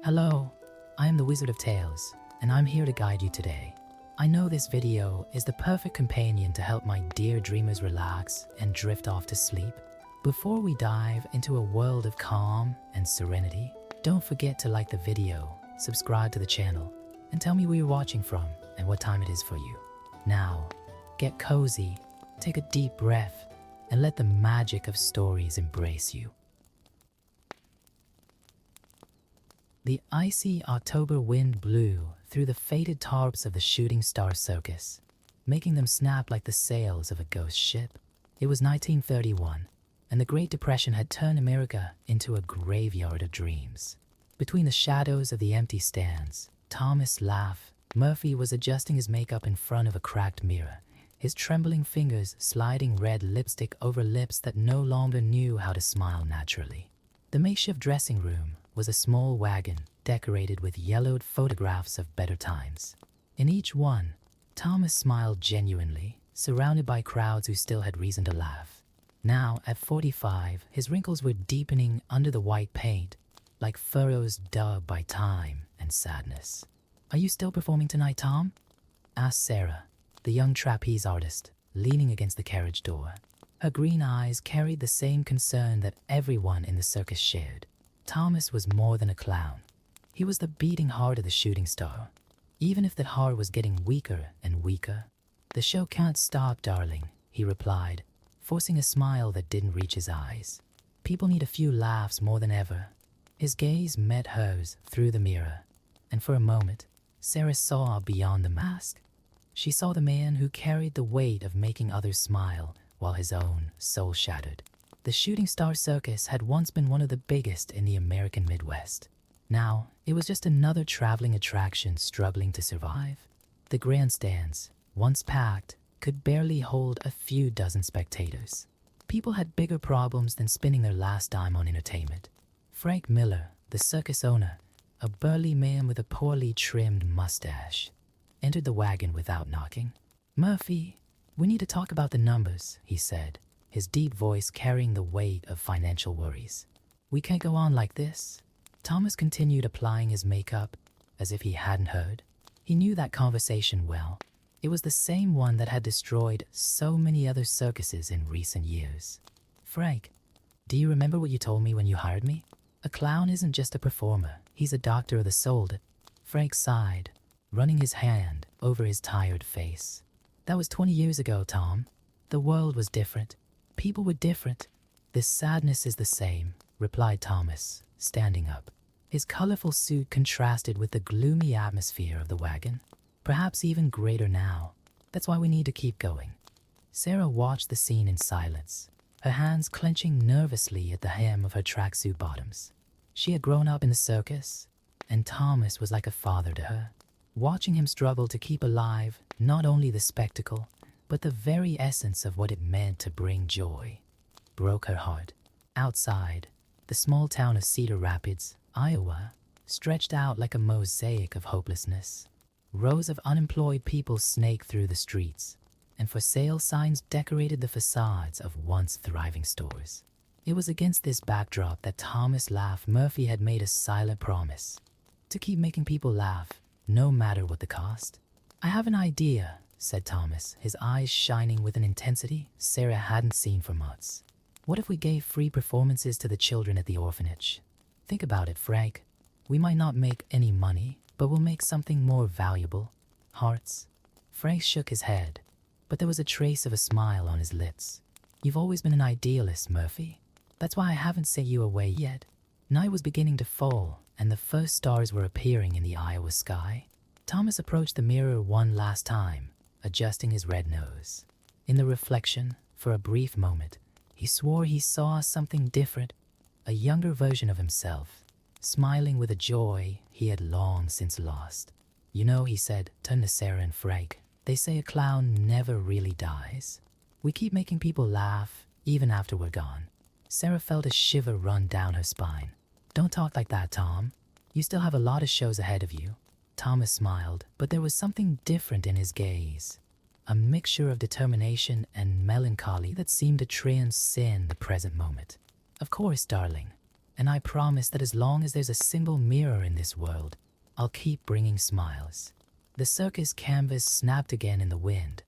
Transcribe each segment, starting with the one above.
Hello, I am the Wizard of Tales, and I'm here to guide you today. I know this video is the perfect companion to help my dear dreamers relax and drift off to sleep. Before we dive into a world of calm and serenity, don't forget to like the video, subscribe to the channel, and tell me where you're watching from and what time it is for you. Now, get cozy, take a deep breath, and let the magic of stories embrace you. The icy October wind blew through the faded tarps of the Shooting Star Circus, making them snap like the sails of a ghost ship. It was 1931, and the Great Depression had turned America into a graveyard of dreams. Between the shadows of the empty stands, Thomas laughed. Murphy was adjusting his makeup in front of a cracked mirror, his trembling fingers sliding red lipstick over lips that no longer knew how to smile naturally. The makeshift dressing room was a small wagon decorated with yellowed photographs of better times. In each one, Thomas smiled genuinely, surrounded by crowds who still had reason to laugh. Now, at 45, his wrinkles were deepening under the white paint, like furrows dug by time and sadness. "Are you still performing tonight, Tom?" asked Sarah, the young trapeze artist, leaning against the carriage door. Her green eyes carried the same concern that everyone in the circus shared. Thomas was more than a clown. He was the beating heart of the Shooting Star. Even if that heart was getting weaker and weaker. "The show can't stop, darling," he replied, forcing a smile that didn't reach his eyes. "People need a few laughs more than ever." His gaze met hers through the mirror, and for a moment, Sarah saw beyond the mask. She saw the man who carried the weight of making others smile while his own soul shattered. The Shooting Star Circus had once been one of the biggest in the American Midwest. Now, it was just another traveling attraction struggling to survive. The grandstands, once packed, could barely hold a few dozen spectators. People had bigger problems than spending their last dime on entertainment. Frank Miller, the circus owner, a burly man with a poorly trimmed mustache, entered the wagon without knocking. "Murphy, we need to talk about the numbers," he said, his deep voice carrying the weight of financial worries. "We can't go on like this." Thomas continued applying his makeup as if he hadn't heard. He knew that conversation well. It was the same one that had destroyed so many other circuses in recent years. "Frank, do you remember what you told me when you hired me? A clown isn't just a performer, he's a doctor of the soul." Frank sighed, running his hand over his tired face. "That was 20 years ago, Tom. The world was different. People were different." "This sadness is the same," replied Thomas, standing up. His colorful suit contrasted with the gloomy atmosphere of the wagon, perhaps even greater now. "That's why we need to keep going." Sarah watched the scene in silence, her hands clenching nervously at the hem of her tracksuit bottoms. She had grown up in the circus, and Thomas was like a father to her. Watching him struggle to keep alive not only the spectacle, but the very essence of what it meant to bring joy, broke her heart. Outside, the small town of Cedar Rapids, Iowa, stretched out like a mosaic of hopelessness. Rows of unemployed people snaked through the streets, and for sale signs decorated the facades of once thriving stores. It was against this backdrop that Thomas laughed. Murphy had made a silent promise to keep making people laugh, no matter what the cost. "I have an idea," said Thomas, his eyes shining with an intensity Sarah hadn't seen for months. "What if we gave free performances to the children at the orphanage? Think about it, Frank. We might not make any money, but we'll make something more valuable. Hearts." Frank shook his head, but there was a trace of a smile on his lips. "You've always been an idealist, Murphy. That's why I haven't sent you away yet." Night was beginning to fall, and the first stars were appearing in the Iowa sky. Thomas approached the mirror one last time, adjusting his red nose. In the reflection, for a brief moment, he swore he saw something different, a younger version of himself, smiling with a joy he had long since lost. "You know," he said, turning to Sarah and Frank, "they say a clown never really dies. We keep making people laugh, even after we're gone." Sarah felt a shiver run down her spine. "Don't talk like that, Tom. You still have a lot of shows ahead of you." Thomas smiled, but there was something different in his gaze, a mixture of determination and melancholy that seemed to transcend the present moment. "Of course, darling. and I promise that as long as there's a single mirror in this world, I'll keep bringing smiles." The circus canvas snapped again in the wind,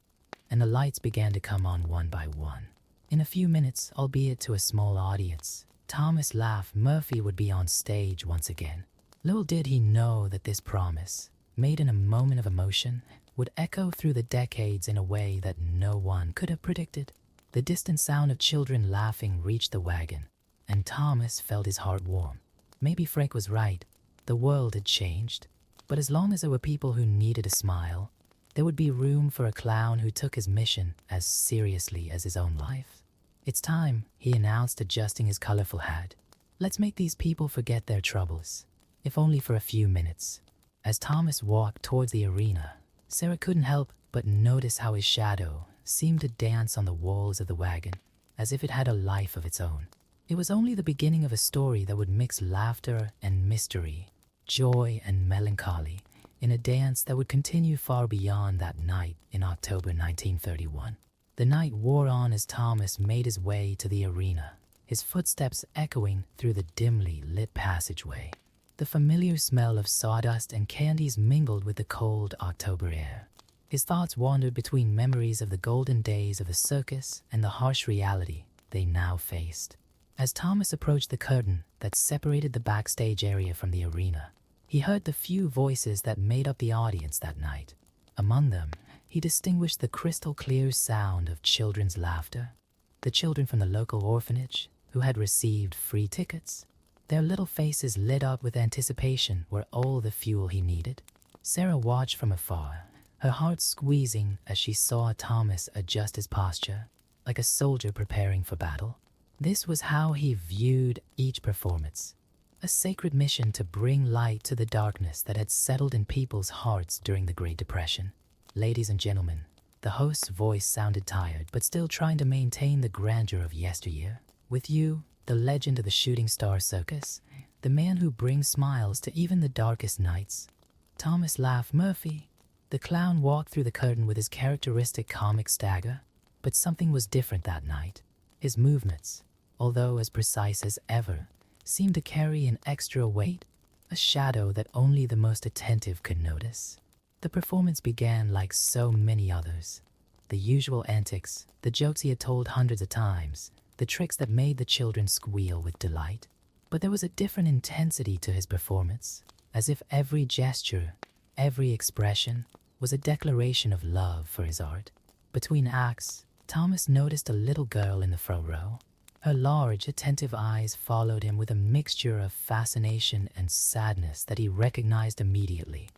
and the lights began to come on one by one. In a few minutes, albeit to a small audience, Thomas laughed Murphy would be on stage once again. Little did he know that this promise, made in a moment of emotion, would echo through the decades in a way that no one could have predicted. The distant sound of children laughing reached the wagon, and Thomas felt his heart warm. Maybe Frank was right. The world had changed, but as long as there were people who needed a smile, there would be room for a clown who took his mission as seriously as his own life. "It's time," he announced, adjusting his colorful hat. "Let's make these people forget their troubles, if only for a few minutes." As Thomas walked towards the arena, Sarah couldn't help but notice how his shadow seemed to dance on the walls of the wagon, as if it had a life of its own. It was only the beginning of a story that would mix laughter and mystery, joy and melancholy, in a dance that would continue far beyond that night in October 1931. The night wore on as Thomas made his way to the arena, his footsteps echoing through the dimly lit passageway. The familiar smell of sawdust and candies mingled with the cold October air. His thoughts wandered between memories of the golden days of the circus and the harsh reality they now faced. As Thomas approached the curtain that separated the backstage area from the arena, he heard the few voices that made up the audience that night. Among them, he distinguished the crystal-clear sound of children's laughter, the children from the local orphanage who had received free tickets. Their little faces lit up with anticipation were all the fuel he needed. Sarah watched from afar, her heart squeezing as she saw Thomas adjust his posture, like a soldier preparing for battle. This was how he viewed each performance, a sacred mission to bring light to the darkness that had settled in people's hearts during the Great Depression. "Ladies and gentlemen," the host's voice sounded tired, but still trying to maintain the grandeur of yesteryear. "With you, the legend of the Shooting Star Circus, the man who brings smiles to even the darkest nights, Thomas laughed Murphy." The clown walked through the curtain with his characteristic comic stagger, but something was different that night. His movements, although as precise as ever, seemed to carry an extra weight, a shadow that only the most attentive could notice. The performance began like so many others. The usual antics, the jokes he had told hundreds of times, the tricks that made the children squeal with delight. But there was a different intensity to his performance, as if every gesture, every expression, was a declaration of love for his art. Between acts, Thomas noticed a little girl in the front row. Her large, attentive eyes followed him with a mixture of fascination and sadness that he recognized immediately.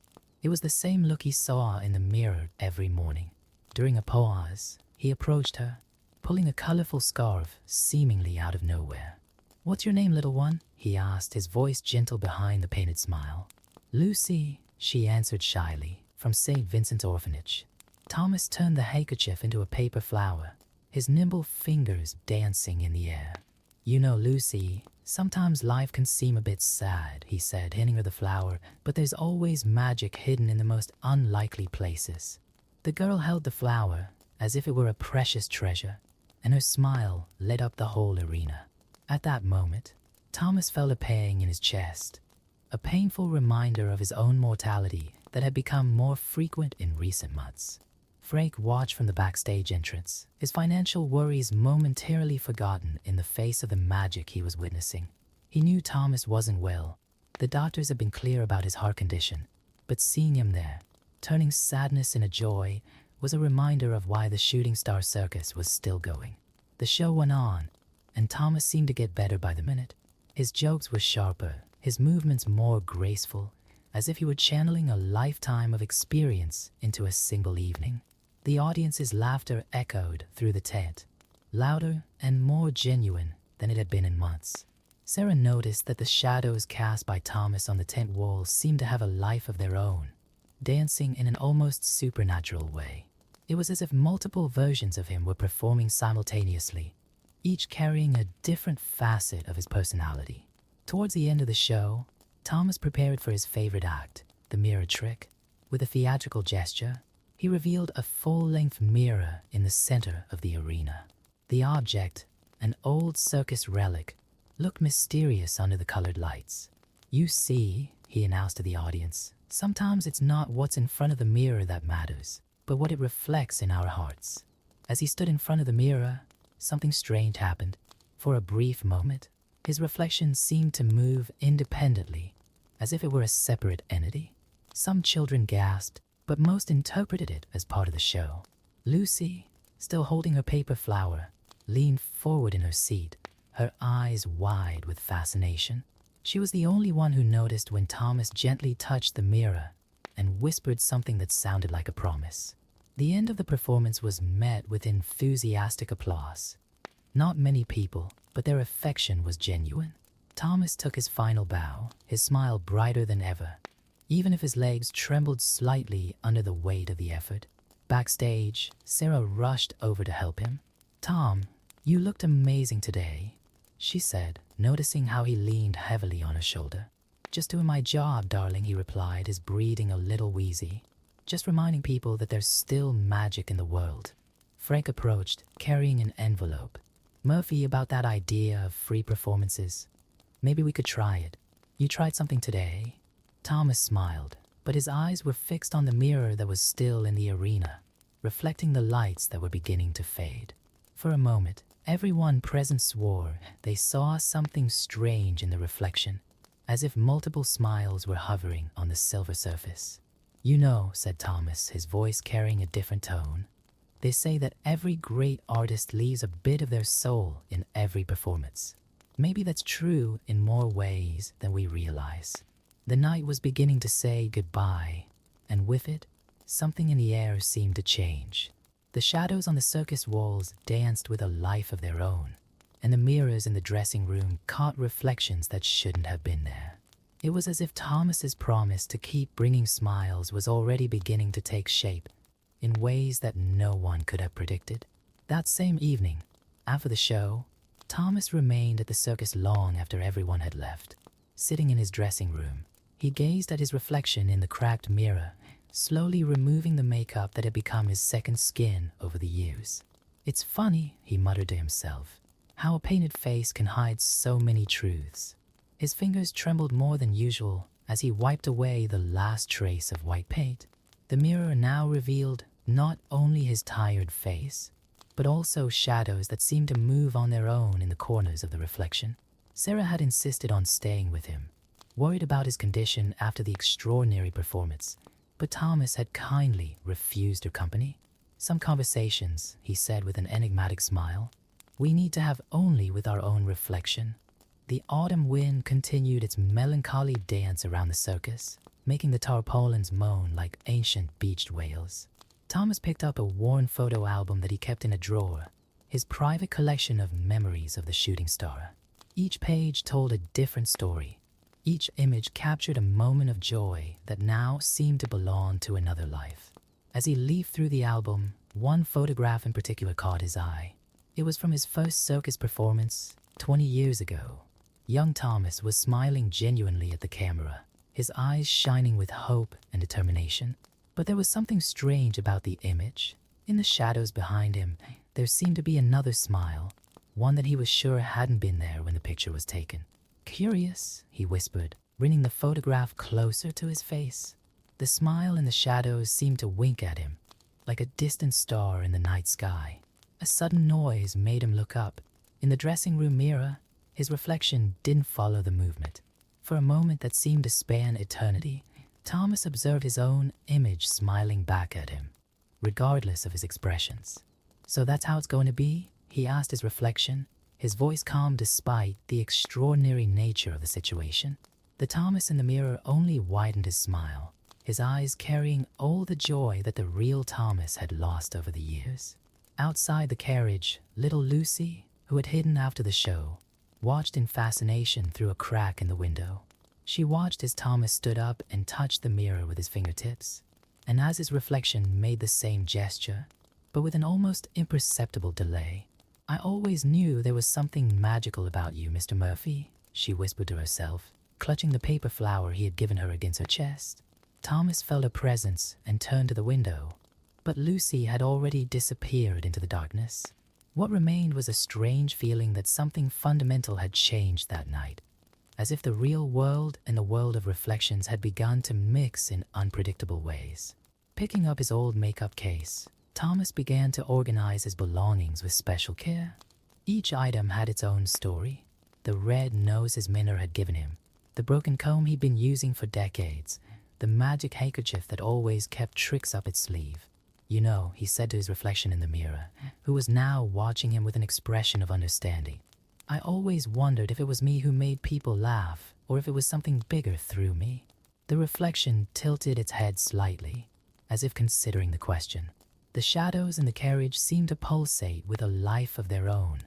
It was the same look he saw in the mirror every morning. During a pause, he approached her, pulling a colorful scarf seemingly out of nowhere. "What's your name, little one?" he asked, his voice gentle behind the painted smile. "Lucy," she answered shyly, "from St. Vincent's Orphanage." Thomas turned the handkerchief into a paper flower, his nimble fingers dancing in the air. "You know, Lucy, sometimes life can seem a bit sad," he said, handing her the flower, "but there's always magic hidden in the most unlikely places." The girl held the flower as if it were a precious treasure, and her smile lit up the whole arena. At that moment, Thomas felt a pang in his chest, a painful reminder of his own mortality that had become more frequent in recent months. Frank watched from the backstage entrance, his financial worries momentarily forgotten in the face of the magic he was witnessing. He knew Thomas wasn't well. The doctors had been clear about his heart condition, but seeing him there, turning sadness into joy, was a reminder of why the Shooting Star Circus was still going. The show went on, and Thomas seemed to get better by the minute. His jokes were sharper, his movements more graceful, as if he were channeling a lifetime of experience into a single evening. The audience's laughter echoed through the tent, louder and more genuine than it had been in months. Sarah noticed that the shadows cast by Thomas on the tent walls seemed to have a life of their own, dancing in an almost supernatural way. It was as if multiple versions of him were performing simultaneously, each carrying a different facet of his personality. Towards the end of the show, Thomas prepared for his favorite act, the mirror trick. With a theatrical gesture, he revealed a full-length mirror in the center of the arena. The object, an old circus relic, looked mysterious under the colored lights. "You see," he announced to the audience, "sometimes it's not what's in front of the mirror that matters, but what it reflects in our hearts." As he stood in front of the mirror, something strange happened. For a brief moment, his reflection seemed to move independently, as if it were a separate entity. Some children gasped, but most interpreted it as part of the show. Lucy, still holding her paper flower, leaned forward in her seat, her eyes wide with fascination. She was the only one who noticed when Thomas gently touched the mirror and whispered something that sounded like a promise. The end of the performance was met with enthusiastic applause. Not many people, but their affection was genuine. Thomas took his final bow, his smile brighter than ever, even if his legs trembled slightly under the weight of the effort. Backstage, Sarah rushed over to help him. "Tom, you looked amazing today," she said, noticing how he leaned heavily on her shoulder. "Just doing my job, darling," he replied, his breathing a little wheezy. "Just reminding people that there's still magic in the world." Frank approached, carrying an envelope. "Murphy, about that idea of free performances. Maybe we could try it. You tried something today?" Thomas smiled, but his eyes were fixed on the mirror that was still in the arena, reflecting the lights that were beginning to fade. For a moment, everyone present swore they saw something strange in the reflection, as if multiple smiles were hovering on the silver surface. "You know," said Thomas, his voice carrying a different tone, "they say that every great artist leaves a bit of their soul in every performance. Maybe that's true in more ways than we realize." The night was beginning to say goodbye, and with it, something in the air seemed to change. The shadows on the circus walls danced with a life of their own, and the mirrors in the dressing room caught reflections that shouldn't have been there. It was as if Thomas's promise to keep bringing smiles was already beginning to take shape in ways that no one could have predicted. That same evening, after the show, Thomas remained at the circus long after everyone had left. Sitting in his dressing room, he gazed at his reflection in the cracked mirror, slowly removing the makeup that had become his second skin over the years. "It's funny," he muttered to himself, "how a painted face can hide so many truths." His fingers trembled more than usual as he wiped away the last trace of white paint. The mirror now revealed not only his tired face, but also shadows that seemed to move on their own in the corners of the reflection. Sarah had insisted on staying with him, worried about his condition after the extraordinary performance, but Thomas had kindly refused her company. "Some conversations," he said with an enigmatic smile, "we need to have only with our own reflection." The autumn wind continued its melancholy dance around the circus, making the tarpaulins moan like ancient beached whales. Thomas picked up a worn photo album that he kept in a drawer, his private collection of memories of the shooting star. Each page told a different story. Each image captured a moment of joy that now seemed to belong to another life. As he leafed through the album, one photograph in particular caught his eye. It was from his first circus performance 20 years ago. Young Thomas was smiling genuinely at the camera, his eyes shining with hope and determination. But there was something strange about the image. In the shadows behind him, there seemed to be another smile, one that he was sure hadn't been there when the picture was taken. "Curious," he whispered, bringing the photograph closer to his face. The smile in the shadows seemed to wink at him, like a distant star in the night sky. A sudden noise made him look up. In the dressing room mirror, his reflection didn't follow the movement. For a moment that seemed to span eternity, Thomas observed his own image smiling back at him, regardless of his expressions. "So that's how it's going to be?" he asked his reflection, his voice calm despite the extraordinary nature of the situation. The Thomas in the mirror only widened his smile, his eyes carrying all the joy that the real Thomas had lost over the years. Outside the carriage, little Lucy, who had hidden after the show, watched in fascination through a crack in the window. She watched as Thomas stood up and touched the mirror with his fingertips, and as his reflection made the same gesture, but with an almost imperceptible delay. "I always knew there was something magical about you, Mr. Murphy," she whispered to herself, clutching the paper flower he had given her against her chest. Thomas felt her presence and turned to the window, but Lucy had already disappeared into the darkness. What remained was a strange feeling that something fundamental had changed that night, as if the real world and the world of reflections had begun to mix in unpredictable ways. Picking up his old makeup case, Thomas began to organize his belongings with special care. Each item had its own story. The red nose his mentor had given him, the broken comb he'd been using for decades, the magic handkerchief that always kept tricks up its sleeve. "You know," he said to his reflection in the mirror, who was now watching him with an expression of understanding, "I always wondered if it was me who made people laugh, or if it was something bigger through me." The reflection tilted its head slightly, as if considering the question. The shadows in the carriage seemed to pulsate with a life of their own,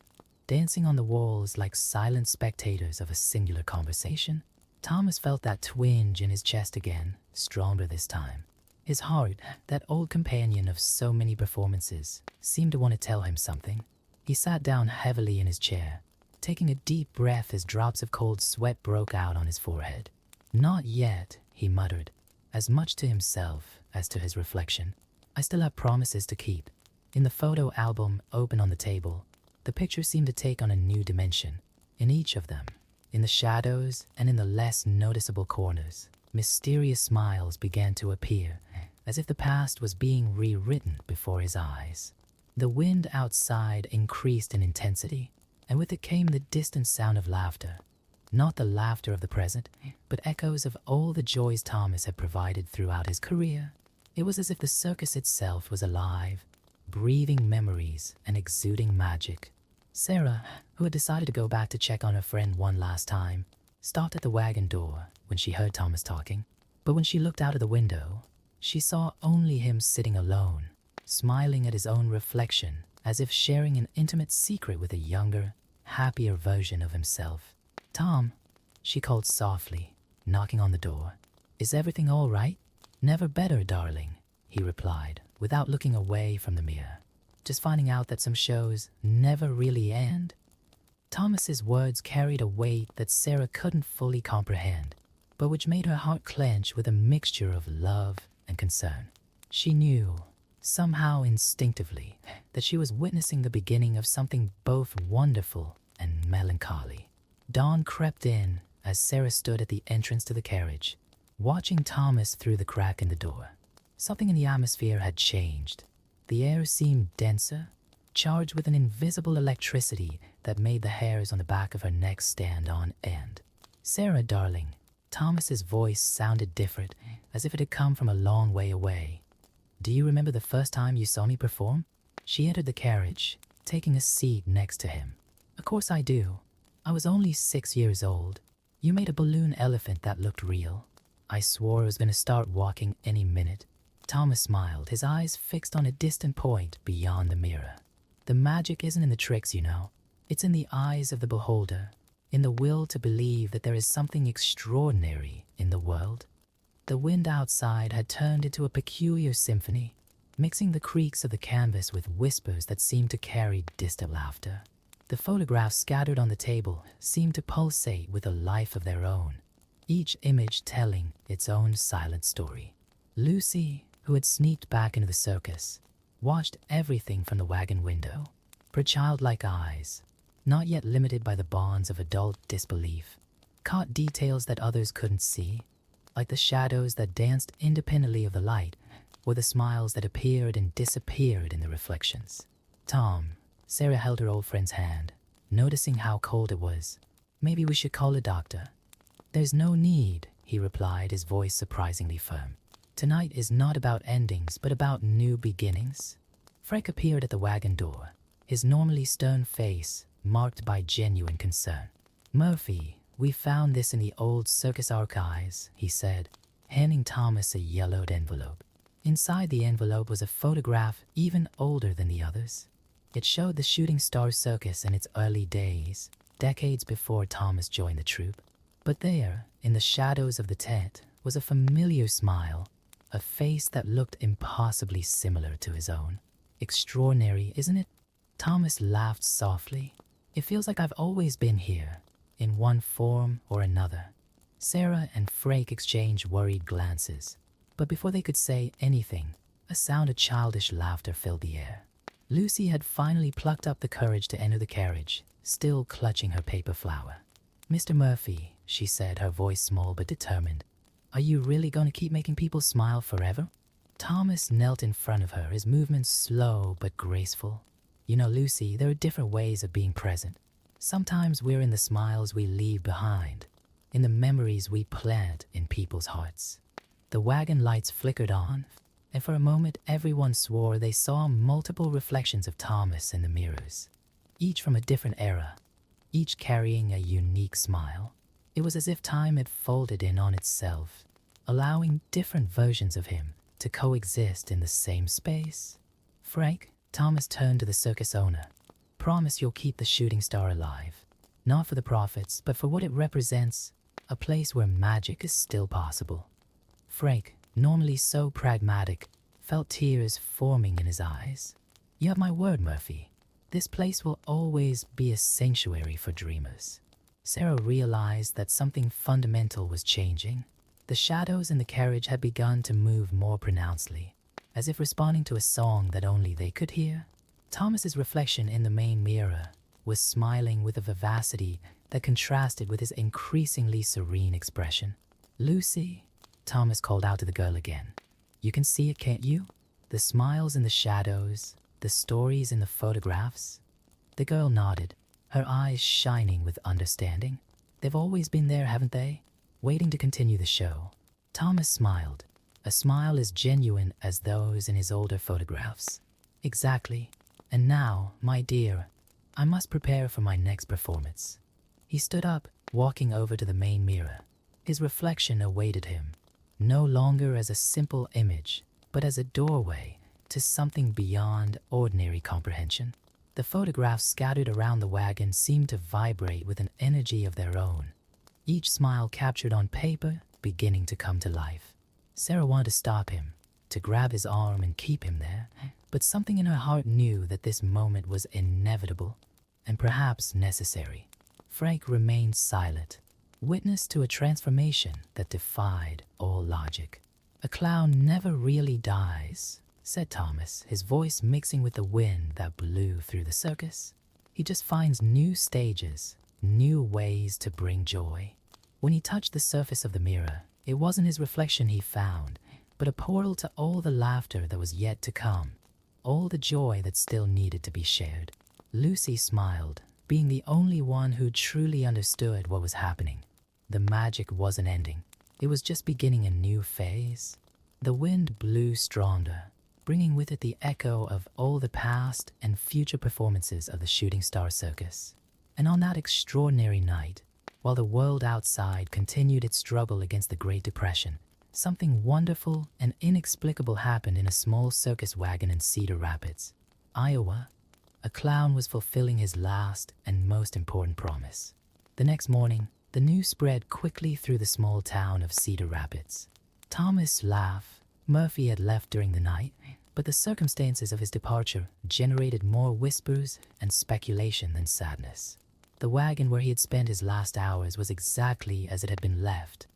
dancing on the walls like silent spectators of a singular conversation. Thomas felt that twinge in his chest again, stronger this time. His heart, that old companion of so many performances, seemed to want to tell him something. He sat down heavily in his chair, taking a deep breath as drops of cold sweat broke out on his forehead. "Not yet," he muttered, as much to himself as to his reflection. "I still have promises to keep." In the photo album open on the table, the pictures seemed to take on a new dimension. In each of them, in the shadows and in the less noticeable corners, mysterious smiles began to appear, as if the past was being rewritten before his eyes. The wind outside increased in intensity, and with it came the distant sound of laughter. Not the laughter of the present, but echoes of all the joys Thomas had provided throughout his career. It was as if the circus itself was alive, breathing memories and exuding magic. Sarah, who had decided to go back to check on her friend one last time, stopped at the wagon door when she heard Thomas talking. But when she looked out of the window, she saw only him sitting alone, smiling at his own reflection, as if sharing an intimate secret with a younger, happier version of himself. "Tom," she called softly, knocking on the door. "Is everything all right?" "Never better, darling," he replied, without looking away from the mirror. "Just finding out that some shows never really end." Thomas's words carried a weight that Sarah couldn't fully comprehend, but which made her heart clench with a mixture of love and concern. She knew, somehow instinctively, that she was witnessing the beginning of something both wonderful and melancholy. Dawn crept in as Sarah stood at the entrance to the carriage, watching Thomas through the crack in the door. Something in the atmosphere had changed. The air seemed denser, charged with an invisible electricity that made the hairs on the back of her neck stand on end. "Sarah, darling," Thomas's voice sounded different, as if it had come from a long way away. "Do you remember the first time you saw me perform?" She entered the carriage, taking a seat next to him. "Of course I do. I was only 6 years old. You made a balloon elephant that looked real. I swore I was going to start walking any minute." Thomas smiled, his eyes fixed on a distant point beyond the mirror. "The magic isn't in the tricks, you know. It's in the eyes of the beholder, in the will to believe that there is something extraordinary in the world." The wind outside had turned into a peculiar symphony, mixing the creaks of the canvas with whispers that seemed to carry distant laughter. The photographs scattered on the table seemed to pulsate with a life of their own, each image telling its own silent story. Lucy, who had sneaked back into the circus, watched everything from the wagon window. Her childlike eyes, not yet limited by the bonds of adult disbelief, caught details that others couldn't see, like the shadows that danced independently of the light, or the smiles that appeared and disappeared in the reflections. "Tom," Sarah held her old friend's hand, noticing how cold it was. "Maybe we should call a doctor." "There's no need," he replied, his voice surprisingly firm. "Tonight is not about endings, but about new beginnings." Frank appeared at the wagon door, his normally stern face marked by genuine concern. "Murphy, we found this in the old circus archives," he said, handing Thomas a yellowed envelope. Inside the envelope was a photograph even older than the others. It showed the Shooting Star Circus in its early days, decades before Thomas joined the troupe. But there, in the shadows of the tent, was a familiar smile, a face that looked impossibly similar to his own. "Extraordinary, isn't it?" Thomas laughed softly. "It feels like I've always been here, in one form or another." Sarah and Frank exchanged worried glances, but before they could say anything, a sound of childish laughter filled the air. Lucy had finally plucked up the courage to enter the carriage, still clutching her paper flower. "Mr. Murphy," she said, her voice small but determined, "are you really going to keep making people smile forever?" Thomas knelt in front of her, his movements slow but graceful. "You know, Lucy, there are different ways of being present. Sometimes we're in the smiles we leave behind, in the memories we plant in people's hearts." The wagon lights flickered on, and for a moment everyone swore they saw multiple reflections of Thomas in the mirrors, each from a different era, each carrying a unique smile. It was as if time had folded in on itself, allowing different versions of him to coexist in the same space. "Frank," Thomas turned to the circus owner, "promise you'll keep the shooting star alive, not for the profits, but for what it represents, a place where magic is still possible." Frank, normally so pragmatic, felt tears forming in his eyes. "You have my word, Murphy. This place will always be a sanctuary for dreamers." Sarah realized that something fundamental was changing. The shadows in the carriage had begun to move more pronouncedly, as if responding to a song that only they could hear. Thomas's reflection in the main mirror was smiling with a vivacity that contrasted with his increasingly serene expression. "Lucy," Thomas called out to the girl again. "You can see it, can't you? The smiles in the shadows, the stories in the photographs." The girl nodded, her eyes shining with understanding. "They've always been there, haven't they? Waiting to continue the show." Thomas smiled, a smile as genuine as those in his older photographs. "Exactly. And now, my dear, I must prepare for my next performance." He stood up, walking over to the main mirror. His reflection awaited him, no longer as a simple image, but as a doorway to something beyond ordinary comprehension. The photographs scattered around the wagon seemed to vibrate with an energy of their own, each smile captured on paper beginning to come to life. Sarah wanted to stop him, to grab his arm and keep him there, but something in her heart knew that this moment was inevitable and perhaps necessary. Frank remained silent, witness to a transformation that defied all logic. "A clown never really dies," said Thomas, his voice mixing with the wind that blew through the circus. "He just finds new stages, new ways to bring joy." When he touched the surface of the mirror, it wasn't his reflection he found, but a portal to all the laughter that was yet to come, all the joy that still needed to be shared. Lucy smiled, being the only one who truly understood what was happening. The magic wasn't ending. It was just beginning a new phase. The wind blew stronger, bringing with it the echo of all the past and future performances of the Shooting Star Circus. And on that extraordinary night, while the world outside continued its struggle against the Great Depression, something wonderful and inexplicable happened in a small circus wagon in Cedar Rapids, Iowa. A clown was fulfilling his last and most important promise. The next morning, the news spread quickly through the small town of Cedar Rapids. Thomas laughed. Murphy had left during the night, but the circumstances of his departure generated more whispers and speculation than sadness. The wagon where he had spent his last hours was exactly as it had been left.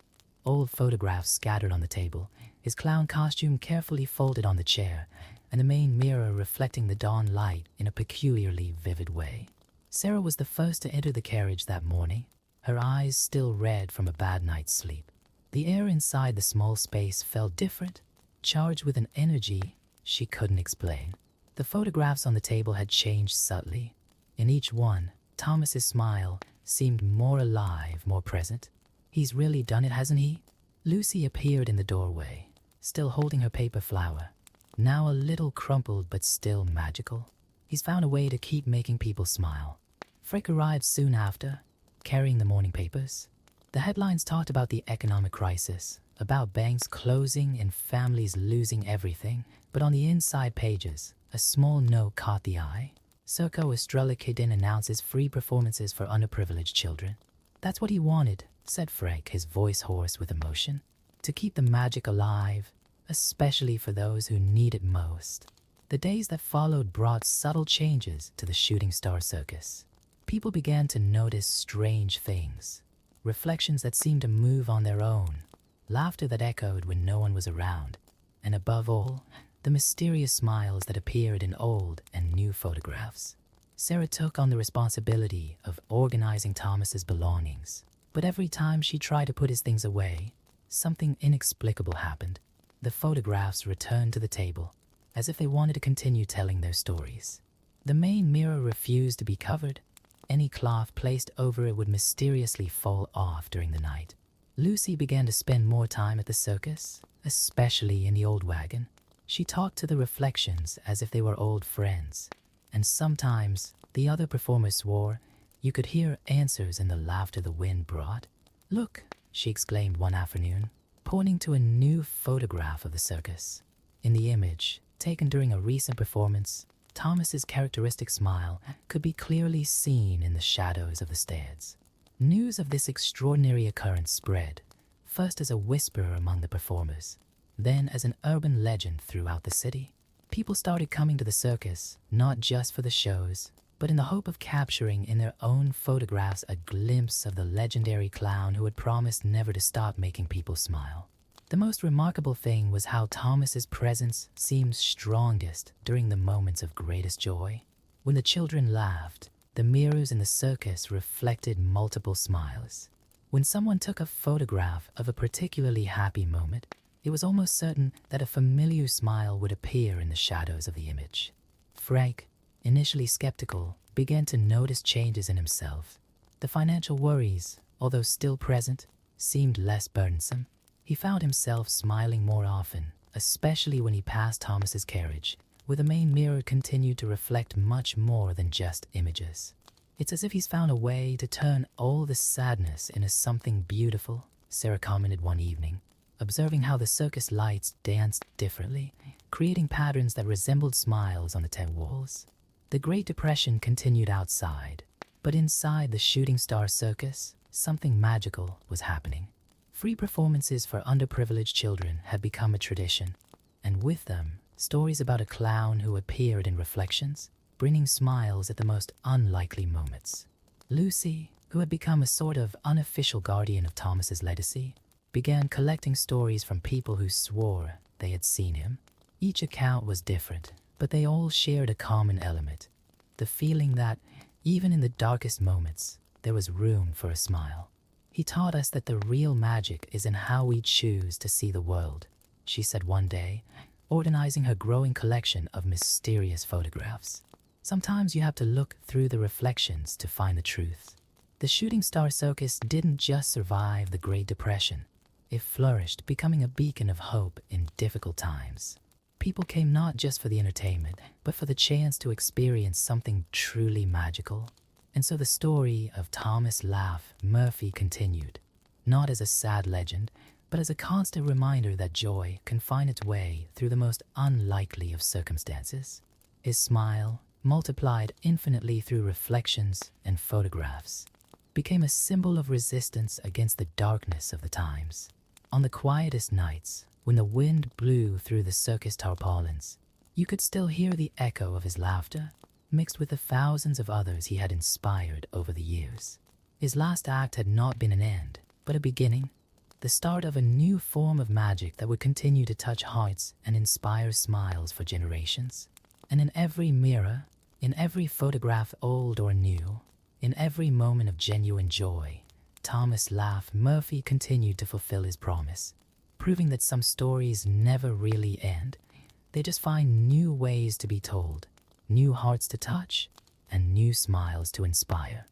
Old photographs scattered on the table, his clown costume carefully folded on the chair, and the main mirror reflecting the dawn light in a peculiarly vivid way. Sarah was the first to enter the carriage that morning, her eyes still red from a bad night's sleep. The air inside the small space felt different, charged with an energy she couldn't explain. The photographs on the table had changed subtly. In each one, Thomas's smile seemed more alive, more present. "He's really done it, hasn't he?" Lucy appeared in the doorway, still holding her paper flower, now a little crumpled but still magical. "He's found a way to keep making people smile." Frick arrived soon after, carrying the morning papers. The headlines talked about the economic crisis, about banks closing and families losing everything, but on the inside pages, a small note caught the eye. Circo Estrella announces free performances for underprivileged children. "That's what he wanted," said Frank, his voice hoarse with emotion. "To keep the magic alive, especially for those who need it most." The days that followed brought subtle changes to the Shooting Star Circus. People began to notice strange things, reflections that seemed to move on their own, laughter that echoed when no one was around, and above all, the mysterious smiles that appeared in old and new photographs. Sarah took on the responsibility of organizing Thomas's belongings, but every time she tried to put his things away, something inexplicable happened. The photographs returned to the table, as if they wanted to continue telling their stories. The main mirror refused to be covered. Any cloth placed over it would mysteriously fall off during the night. Lucy began to spend more time at the circus, especially in the old wagon. She talked to the reflections as if they were old friends, and sometimes the other performers swore. You could hear answers in the laughter the wind brought. "Look," she exclaimed one afternoon, pointing to a new photograph of the circus. In the image, taken during a recent performance, Thomas's characteristic smile could be clearly seen in the shadows of the stairs. News of this extraordinary occurrence spread, first as a whisper among the performers, then as an urban legend throughout the city. People started coming to the circus, not just for the shows, but in the hope of capturing in their own photographs a glimpse of the legendary clown who had promised never to stop making people smile. The most remarkable thing was how Thomas's presence seemed strongest during the moments of greatest joy. When the children laughed, the mirrors in the circus reflected multiple smiles. When someone took a photograph of a particularly happy moment, it was almost certain that a familiar smile would appear in the shadows of the image. Frank, initially skeptical, began to notice changes in himself. The financial worries, although still present, seemed less burdensome. He found himself smiling more often, especially when he passed Thomas's carriage, where the main mirror continued to reflect much more than just images. "It's as if he's found a way to turn all the sadness into something beautiful," Sarah commented one evening, observing how the circus lights danced differently, creating patterns that resembled smiles on the tent walls. The Great Depression continued outside, but inside the Shooting Star Circus, something magical was happening. Free performances for underprivileged children had become a tradition, and with them, stories about a clown who appeared in reflections, bringing smiles at the most unlikely moments. Lucy, who had become a sort of unofficial guardian of Thomas's legacy, began collecting stories from people who swore they had seen him. Each account was different, but they all shared a common element: the feeling that, even in the darkest moments, there was room for a smile. "He taught us that the real magic is in how we choose to see the world," she said one day, organizing her growing collection of mysterious photographs. "Sometimes you have to look through the reflections to find the truth." The Shooting Star Circus didn't just survive the Great Depression. It flourished, becoming a beacon of hope in difficult times. People came not just for the entertainment, but for the chance to experience something truly magical. And so the story of Thomas Laugh Murphy continued, not as a sad legend, but as a constant reminder that joy can find its way through the most unlikely of circumstances. His smile, multiplied infinitely through reflections and photographs, became a symbol of resistance against the darkness of the times. On the quietest nights, when the wind blew through the circus tarpaulins, you could still hear the echo of his laughter, mixed with the thousands of others he had inspired over the years. His last act had not been an end, but a beginning, the start of a new form of magic that would continue to touch hearts and inspire smiles for generations. And in every mirror, in every photograph old or new, in every moment of genuine joy, Thomas Laugh Murphy continued to fulfill his promise, proving that some stories never really end. They just find new ways to be told, new hearts to touch, and new smiles to inspire.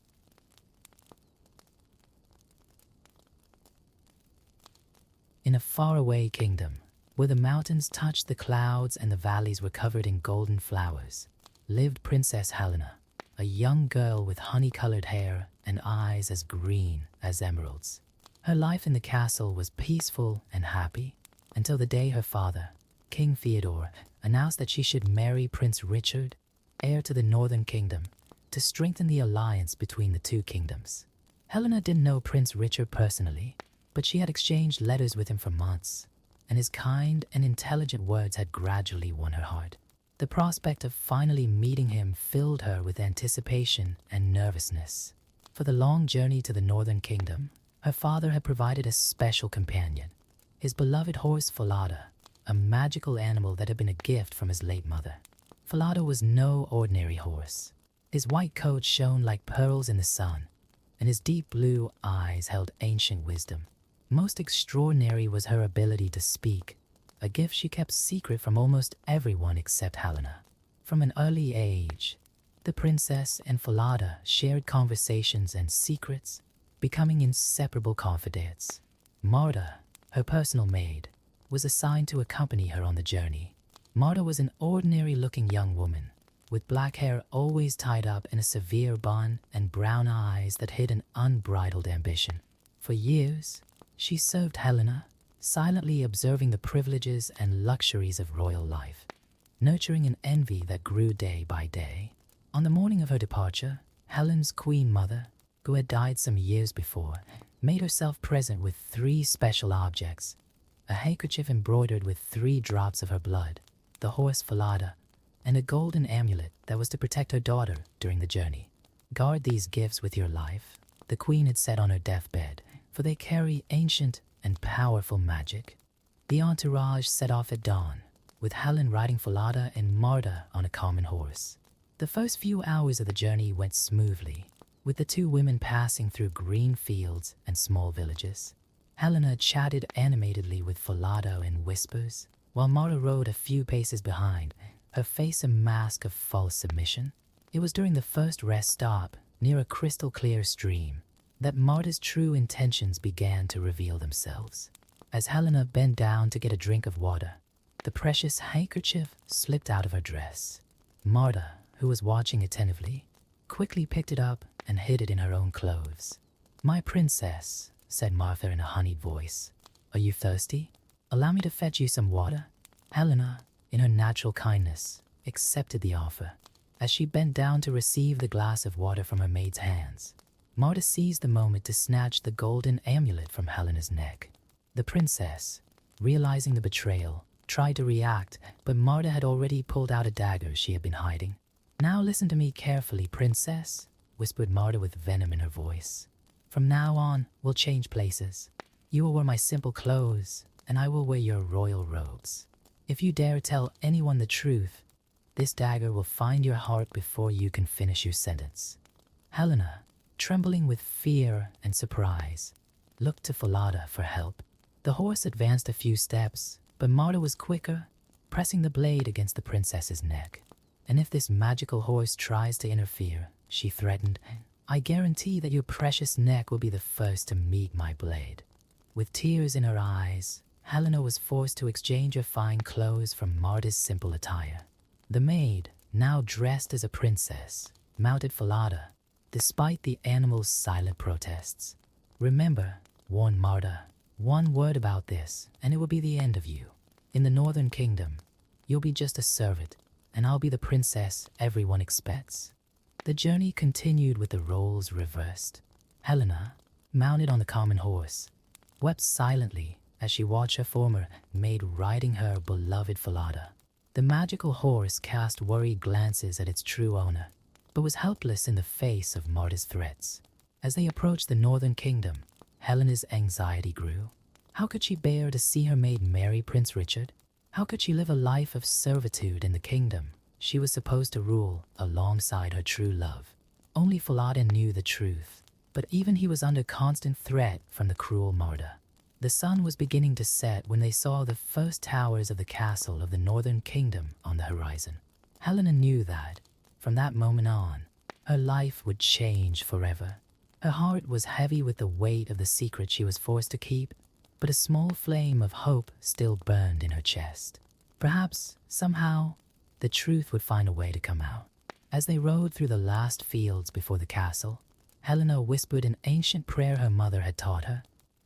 In a faraway kingdom, where the mountains touched the clouds and the valleys were covered in golden flowers, lived Princess Helena, a young girl with honey-colored hair and eyes as green as emeralds. Her life in the castle was peaceful and happy until the day her father, King Theodore, announced that she should marry Prince Richard, heir to the Northern Kingdom, to strengthen the alliance between the two kingdoms. Helena didn't know Prince Richard personally, but she had exchanged letters with him for months, and his kind and intelligent words had gradually won her heart. The prospect of finally meeting him filled her with anticipation and nervousness. For the long journey to the Northern Kingdom, her father had provided a special companion, his beloved horse Falada, a magical animal that had been a gift from his late mother. Falada was no ordinary horse. His white coat shone like pearls in the sun, and his deep blue eyes held ancient wisdom. Most extraordinary was her ability to speak, a gift she kept secret from almost everyone except Helena. From an early age, the princess and Falada shared conversations and secrets, becoming inseparable confidants. Marta, her personal maid, was assigned to accompany her on the journey. Marta was an ordinary-looking young woman, with black hair always tied up in a severe bun and brown eyes that hid an unbridled ambition. For years, she served Helena, silently observing the privileges and luxuries of royal life, nurturing an envy that grew day by day. On the morning of her departure, Helen's queen mother, who had died some years before, made herself present with 3 special objects: a handkerchief embroidered with 3 drops of her blood, the horse Falada, and a golden amulet that was to protect her daughter during the journey. "Guard these gifts with your life," the queen had said on her deathbed, "for they carry ancient and powerful magic." The entourage set off at dawn, with Helen riding Falada and Marta on a common horse. The first few hours of the journey went smoothly, with the 2 women passing through green fields and small villages. Helena chatted animatedly with Falada in whispers, while Marta rode a few paces behind, her face a mask of false submission. It was during the first rest stop, near a crystal-clear stream, that Marta's true intentions began to reveal themselves. As Helena bent down to get a drink of water, the precious handkerchief slipped out of her dress. Marta, who was watching attentively, quickly picked it up and hid it in her own clothes. "My princess," said Martha in a honeyed voice, "are you thirsty? Allow me to fetch you some water." Helena, in her natural kindness, accepted the offer. As she bent down to receive the glass of water from her maid's hands, Marta seized the moment to snatch the golden amulet from Helena's neck. The princess, realizing the betrayal, tried to react, but Marta had already pulled out a dagger she had been hiding. "Now listen to me carefully, princess," whispered Marta with venom in her voice. "From now on, we'll change places. You will wear my simple clothes, and I will wear your royal robes. If you dare tell anyone the truth, this dagger will find your heart before you can finish your sentence." Helena, trembling with fear and surprise, looked to Falada for help. The horse advanced a few steps, but Marta was quicker, pressing the blade against the princess's neck. "And if this magical horse tries to interfere," she threatened, "I guarantee that your precious neck will be the first to meet my blade." With tears in her eyes, Helena was forced to exchange her fine clothes for Marta's simple attire. The maid, now dressed as a princess, mounted Falada, despite the animal's silent protests. "Remember," warned Marta, "one word about this, and it will be the end of you. In the Northern Kingdom, you'll be just a servant, and I'll be the princess everyone expects." The journey continued with the roles reversed. Helena, mounted on the common horse, wept silently as she watched her former maid riding her beloved Falada. The magical horse cast worried glances at its true owner, but was helpless in the face of Marta's threats. As they approached the Northern Kingdom, Helena's anxiety grew. How could she bear to see her maid marry Prince Richard? How could she live a life of servitude in the kingdom she was supposed to rule alongside her true love? Only Falada knew the truth, but even he was under constant threat from the cruel Marta. The sun was beginning to set when they saw the first towers of the castle of the Northern Kingdom on the horizon. Helena knew that, from that moment on, her life would change forever. Her heart was heavy with the weight of the secret she was forced to keep, but a small flame of hope still burned in her chest. Perhaps, somehow, the truth would find a way to come out. As they rode through the last fields before the castle, Helena whispered an ancient prayer her mother had taught her,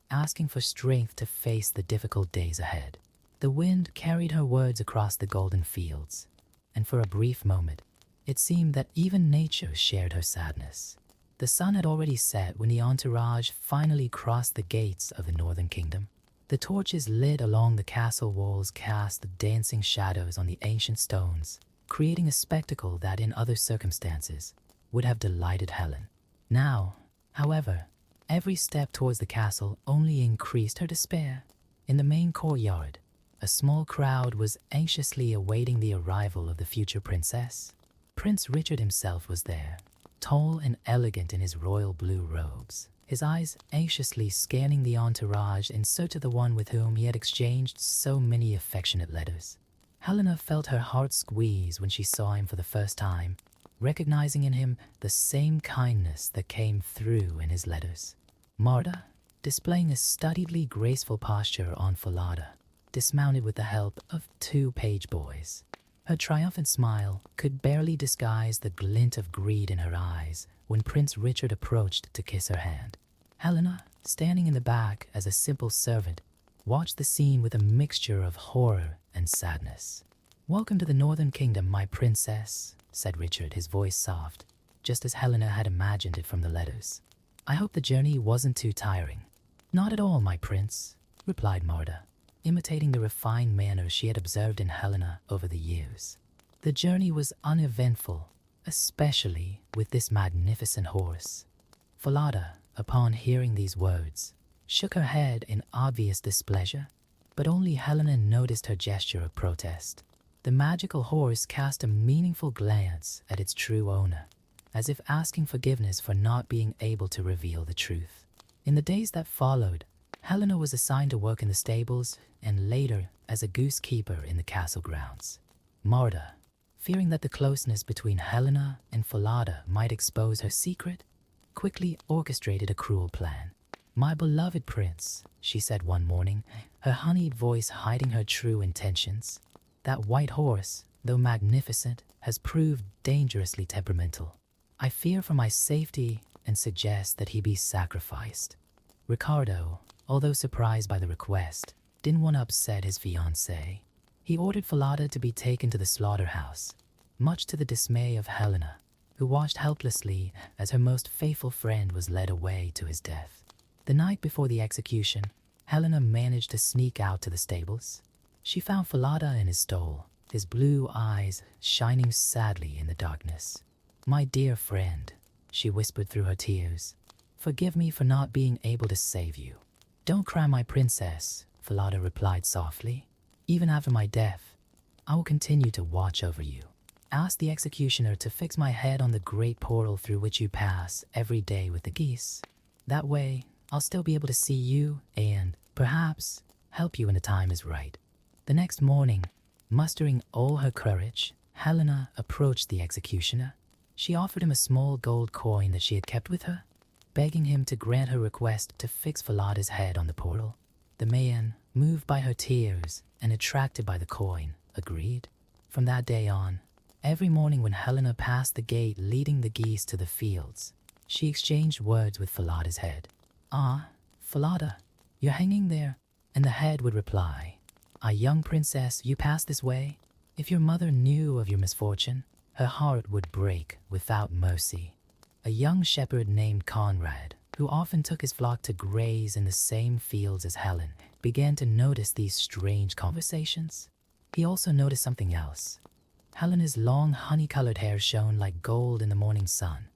asking for strength to face the difficult days ahead. The wind carried her words across the golden fields, and for a brief moment, it seemed that even nature shared her sadness. The sun had already set when the entourage finally crossed the gates of the Northern Kingdom. The torches lit along the castle walls cast dancing shadows on the ancient stones, creating a spectacle that in other circumstances would have delighted Helen. Now, however, every step towards the castle only increased her despair. In the main courtyard, a small crowd was anxiously awaiting the arrival of the future princess. Prince Richard himself was there, tall and elegant in his royal blue robes, his eyes anxiously scanning the entourage in search of the one with whom he had exchanged so many affectionate letters. Helena felt her heart squeeze when she saw him for the first time, recognizing in him the same kindness that came through in his letters. Marta, displaying a studiedly graceful posture on Falada, dismounted with the help of 2 page boys. Her triumphant smile could barely disguise the glint of greed in her eyes when Prince Richard approached to kiss her hand. Helena, standing in the back as a simple servant, watched the scene with a mixture of horror and sadness. "Welcome to the Northern Kingdom, my princess," said Richard, his voice soft, just as Helena had imagined it from the letters. "I hope the journey wasn't too tiring." "Not at all, my prince," replied Marta, imitating the refined manner she had observed in Helena over the years. "The journey was uneventful, especially with this magnificent horse." Falada, upon hearing these words, shook her head in obvious displeasure, but only Helena noticed her gesture of protest. The magical horse cast a meaningful glance at its true owner, as if asking forgiveness for not being able to reveal the truth. In the days that followed, Helena was assigned to work in the stables and later as a goosekeeper in the castle grounds. Marta, fearing that the closeness between Helena and Falada might expose her secret, quickly orchestrated a cruel plan. "My beloved prince," she said one morning, her honeyed voice hiding her true intentions, "that white horse, though magnificent, has proved dangerously temperamental. I fear for my safety and suggest that he be sacrificed." Ricardo, although surprised by the request, didn't want to upset his fiancée. He ordered Falada to be taken to the slaughterhouse, much to the dismay of Helena, who watched helplessly as her most faithful friend was led away to his death. The night before the execution, Helena managed to sneak out to the stables. She found Falada in his stall, his blue eyes shining sadly in the darkness. "My dear friend," she whispered through her tears, "forgive me for not being able to save you." "Don't cry, my princess," Falada replied softly. "Even after my death, I will continue to watch over you. Ask the executioner to fix my head on the great portal through which you pass every day with the geese. That way, I'll still be able to see you and, perhaps, help you when the time is right." The next morning, mustering all her courage, Helena approached the executioner. She offered him a small gold coin that she had kept with her, begging him to grant her request to fix Falada's head on the portal. The man, moved by her tears and attracted by the coin, agreed. From that day on, every morning when Helena passed the gate leading the geese to the fields, she exchanged words with Falada's head. "Ah, Falada, you're hanging there," and the head would reply, "Ah, young princess, you pass this way." If your mother knew of your misfortune, her heart would break without mercy. A young shepherd named Conrad, who often took his flock to graze in the same fields as Helen, began to notice these strange conversations. He also noticed something else. Helena's long honey-colored hair shone like gold in the morning sun,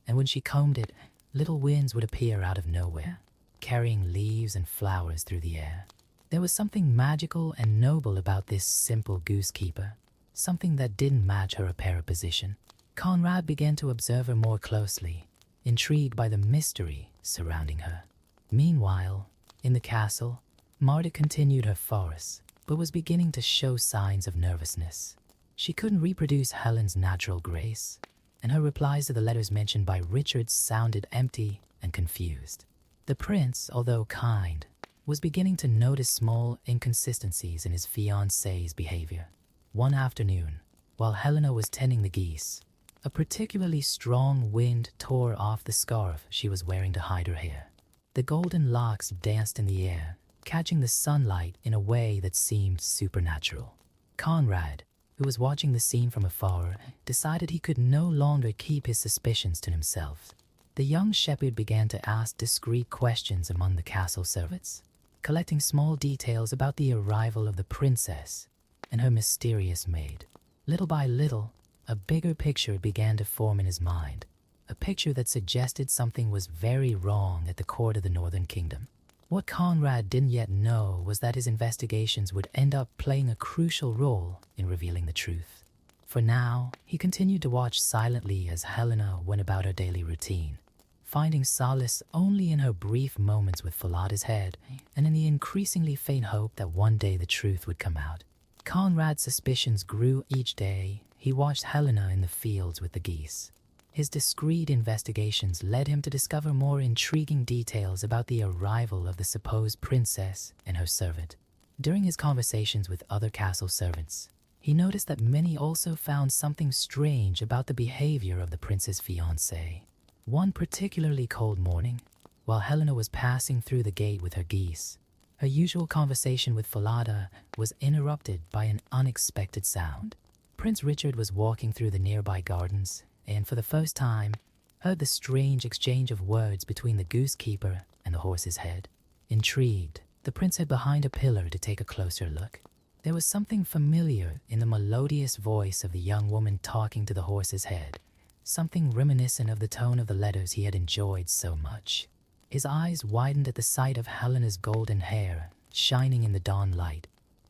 and when she combed it, little winds would appear out of nowhere, carrying leaves and flowers through the air. There was something magical and noble about this simple goosekeeper, something that didn't match her apparent position. Conrad began to observe her more closely, intrigued by the mystery surrounding her. Meanwhile, in the castle, Marta continued her farce, but was beginning to show signs of nervousness. She couldn't reproduce Helen's natural grace, and her replies to the letters mentioned by Richard sounded empty and confused. The prince, although kind, was beginning to notice small inconsistencies in his fiancée's behavior. One afternoon, while Helena was tending the geese, a particularly strong wind tore off the scarf she was wearing to hide her hair. The golden locks danced in the air, catching the sunlight in a way that seemed supernatural. Conrad, who was watching the scene from afar, decided he could no longer keep his suspicions to himself. The young shepherd began to ask discreet questions among the castle servants, collecting small details about the arrival of the princess and her mysterious maid. Little by little, a bigger picture began to form in his mind, a picture that suggested something was very wrong at the court of the Northern Kingdom. What Conrad didn't yet know was that his investigations would end up playing a crucial role in revealing the truth. For now, he continued to watch silently as Helena went about her daily routine, finding solace only in her brief moments with Falada's head and in the increasingly faint hope that one day the truth would come out. Conrad's suspicions grew each day. He watched Helena in the fields with the geese. His discreet investigations led him to discover more intriguing details about the arrival of the supposed princess and her servant. During his conversations with other castle servants, he noticed that many also found something strange about the behavior of the prince's fiancé. One particularly cold morning, while Helena was passing through the gate with her geese, her usual conversation with Falada was interrupted by an unexpected sound. Prince Richard was walking through the nearby gardens and for the first time heard the strange exchange of words between the goosekeeper and the horse's head. Intrigued, the prince hid behind a pillar to take a closer look. There was something familiar in the melodious voice of the young woman talking to the horse's head, something reminiscent of the tone of the letters he had enjoyed so much. His eyes widened at the sight of Helena's golden hair shining in the dawn light,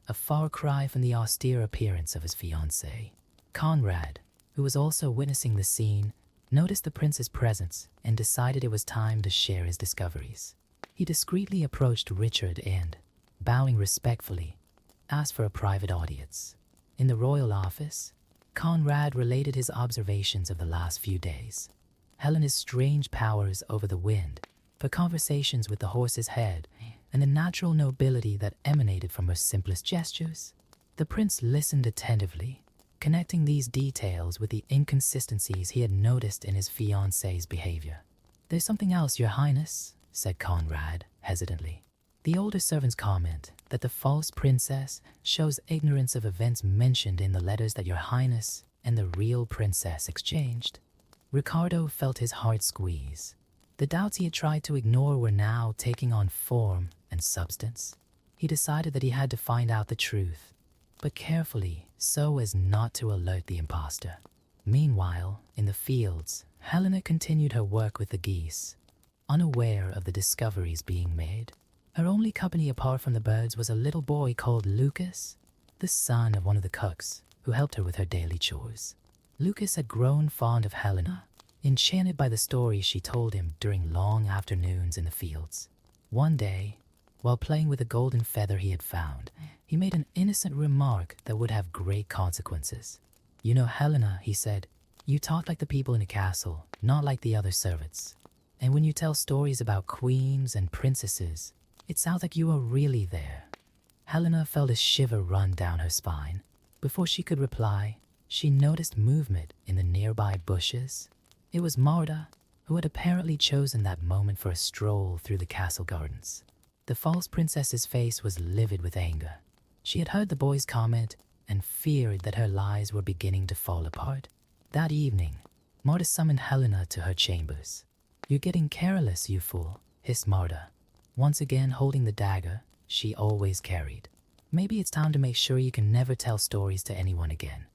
a far cry from the austere appearance of his fiancée. Conrad, who was also witnessing the scene, noticed the prince's presence and decided it was time to share his discoveries. He discreetly approached Richard and, bowing respectfully, asked for a private audience. In the royal office, Conrad related his observations of the last few days, Helena's strange powers over the wind, her conversations with the horse's head, and the natural nobility that emanated from her simplest gestures. The prince listened attentively, connecting these details with the inconsistencies he had noticed in his fiancée's behavior. "There's something else, Your Highness," said Conrad, hesitantly. The older servant's comment that the false princess shows ignorance of events mentioned in the letters that Your Highness and the real princess exchanged. Ricardo felt his heart squeeze. The doubts he had tried to ignore were now taking on form and substance. He decided that he had to find out the truth, but carefully so as not to alert the imposter. Meanwhile, in the fields, Helena continued her work with the geese, unaware of the discoveries being made. Her only company apart from the birds was a little boy called Lucas, the son of one of the cooks who helped her with her daily chores. Lucas had grown fond of Helena, enchanted by the stories she told him during long afternoons in the fields. One day, while playing with a golden feather he had found, he made an innocent remark that would have great consequences. "You know, Helena," he said, "you talk like the people in a castle, not like the other servants. And when you tell stories about queens and princesses, it sounds like you are really there." Helena felt a shiver run down her spine. Before she could reply, she noticed movement in the nearby bushes. It was Marta, who had apparently chosen that moment for a stroll through the castle gardens. The false princess's face was livid with anger. She had heard the boy's comment and feared that her lies were beginning to fall apart. That evening, Marta summoned Helena to her chambers. "You're getting careless, you fool," hissed Marta, once again holding the dagger she always carried. "Maybe it's time to make sure you can never tell stories to anyone again."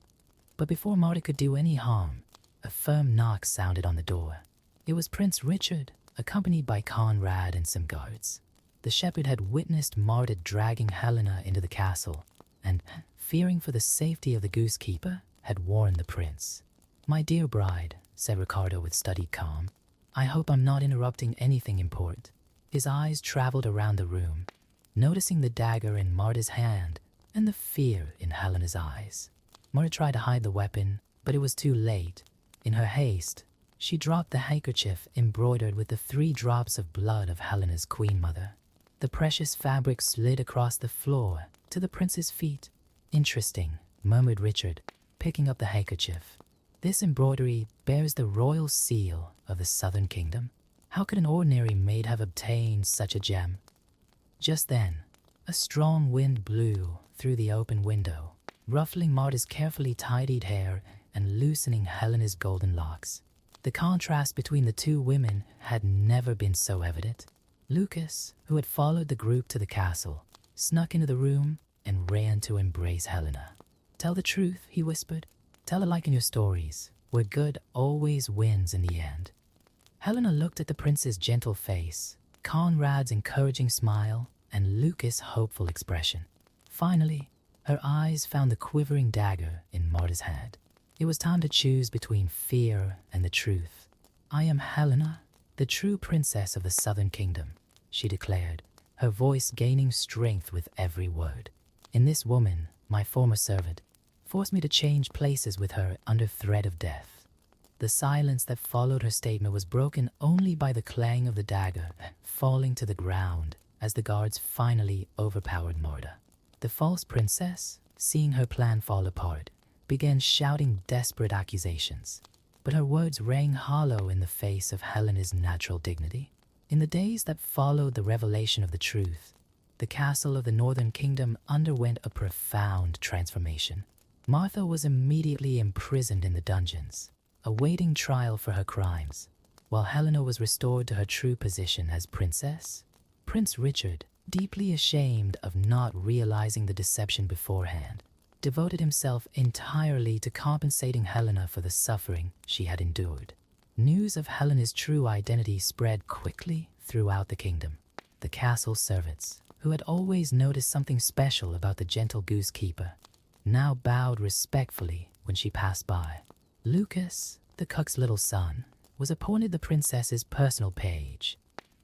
But before Marta could do any harm, a firm knock sounded on the door. It was Prince Richard, accompanied by Conrad and some guards. The shepherd had witnessed Marta dragging Helena into the castle, and, fearing for the safety of the goosekeeper, had warned the prince. "My dear bride," said Ricardo with studied calm, "I hope I'm not interrupting anything important." His eyes traveled around the room, noticing the dagger in Marta's hand and the fear in Helena's eyes. Marta tried to hide the weapon, but it was too late. In her haste, she dropped the handkerchief embroidered with the 3 drops of blood of Helena's queen mother. The precious fabric slid across the floor to the prince's feet. "Interesting," murmured Richard, picking up the handkerchief. "This embroidery bears the royal seal of the Southern Kingdom. How could an ordinary maid have obtained such a gem?" Just then, a strong wind blew through the open window, ruffling Marta's carefully tidied hair and loosening Helena's golden locks. The contrast between the two women had never been so evident. Lucas, who had followed the group to the castle, snuck into the room and ran to embrace Helena. "Tell the truth," he whispered. "Tell it like in your stories, where good always wins in the end." Helena looked at the prince's gentle face, Conrad's encouraging smile, and Lucas' hopeful expression. Finally, her eyes found the quivering dagger in Marta's hand. It was time to choose between fear and the truth. "I am Helena, the true princess of the Southern Kingdom," she declared, her voice gaining strength with every word. "In this woman, my former servant, forced me to change places with her under threat of death." The silence that followed her statement was broken only by the clang of the dagger falling to the ground as the guards finally overpowered Marta. The false princess, seeing her plan fall apart, began shouting desperate accusations, but her words rang hollow in the face of Helena's natural dignity. In the days that followed the revelation of the truth, the castle of the Northern Kingdom underwent a profound transformation. Martha was immediately imprisoned in the dungeons, awaiting trial for her crimes, while Helena was restored to her true position as princess. Prince Richard, deeply ashamed of not realizing the deception beforehand, devoted himself entirely to compensating Helena for the suffering she had endured. News of Helena's true identity spread quickly throughout the kingdom. The castle servants, who had always noticed something special about the gentle goose keeper, now bowed respectfully when she passed by. Lucas, the cook's little son, was appointed the princess's personal page,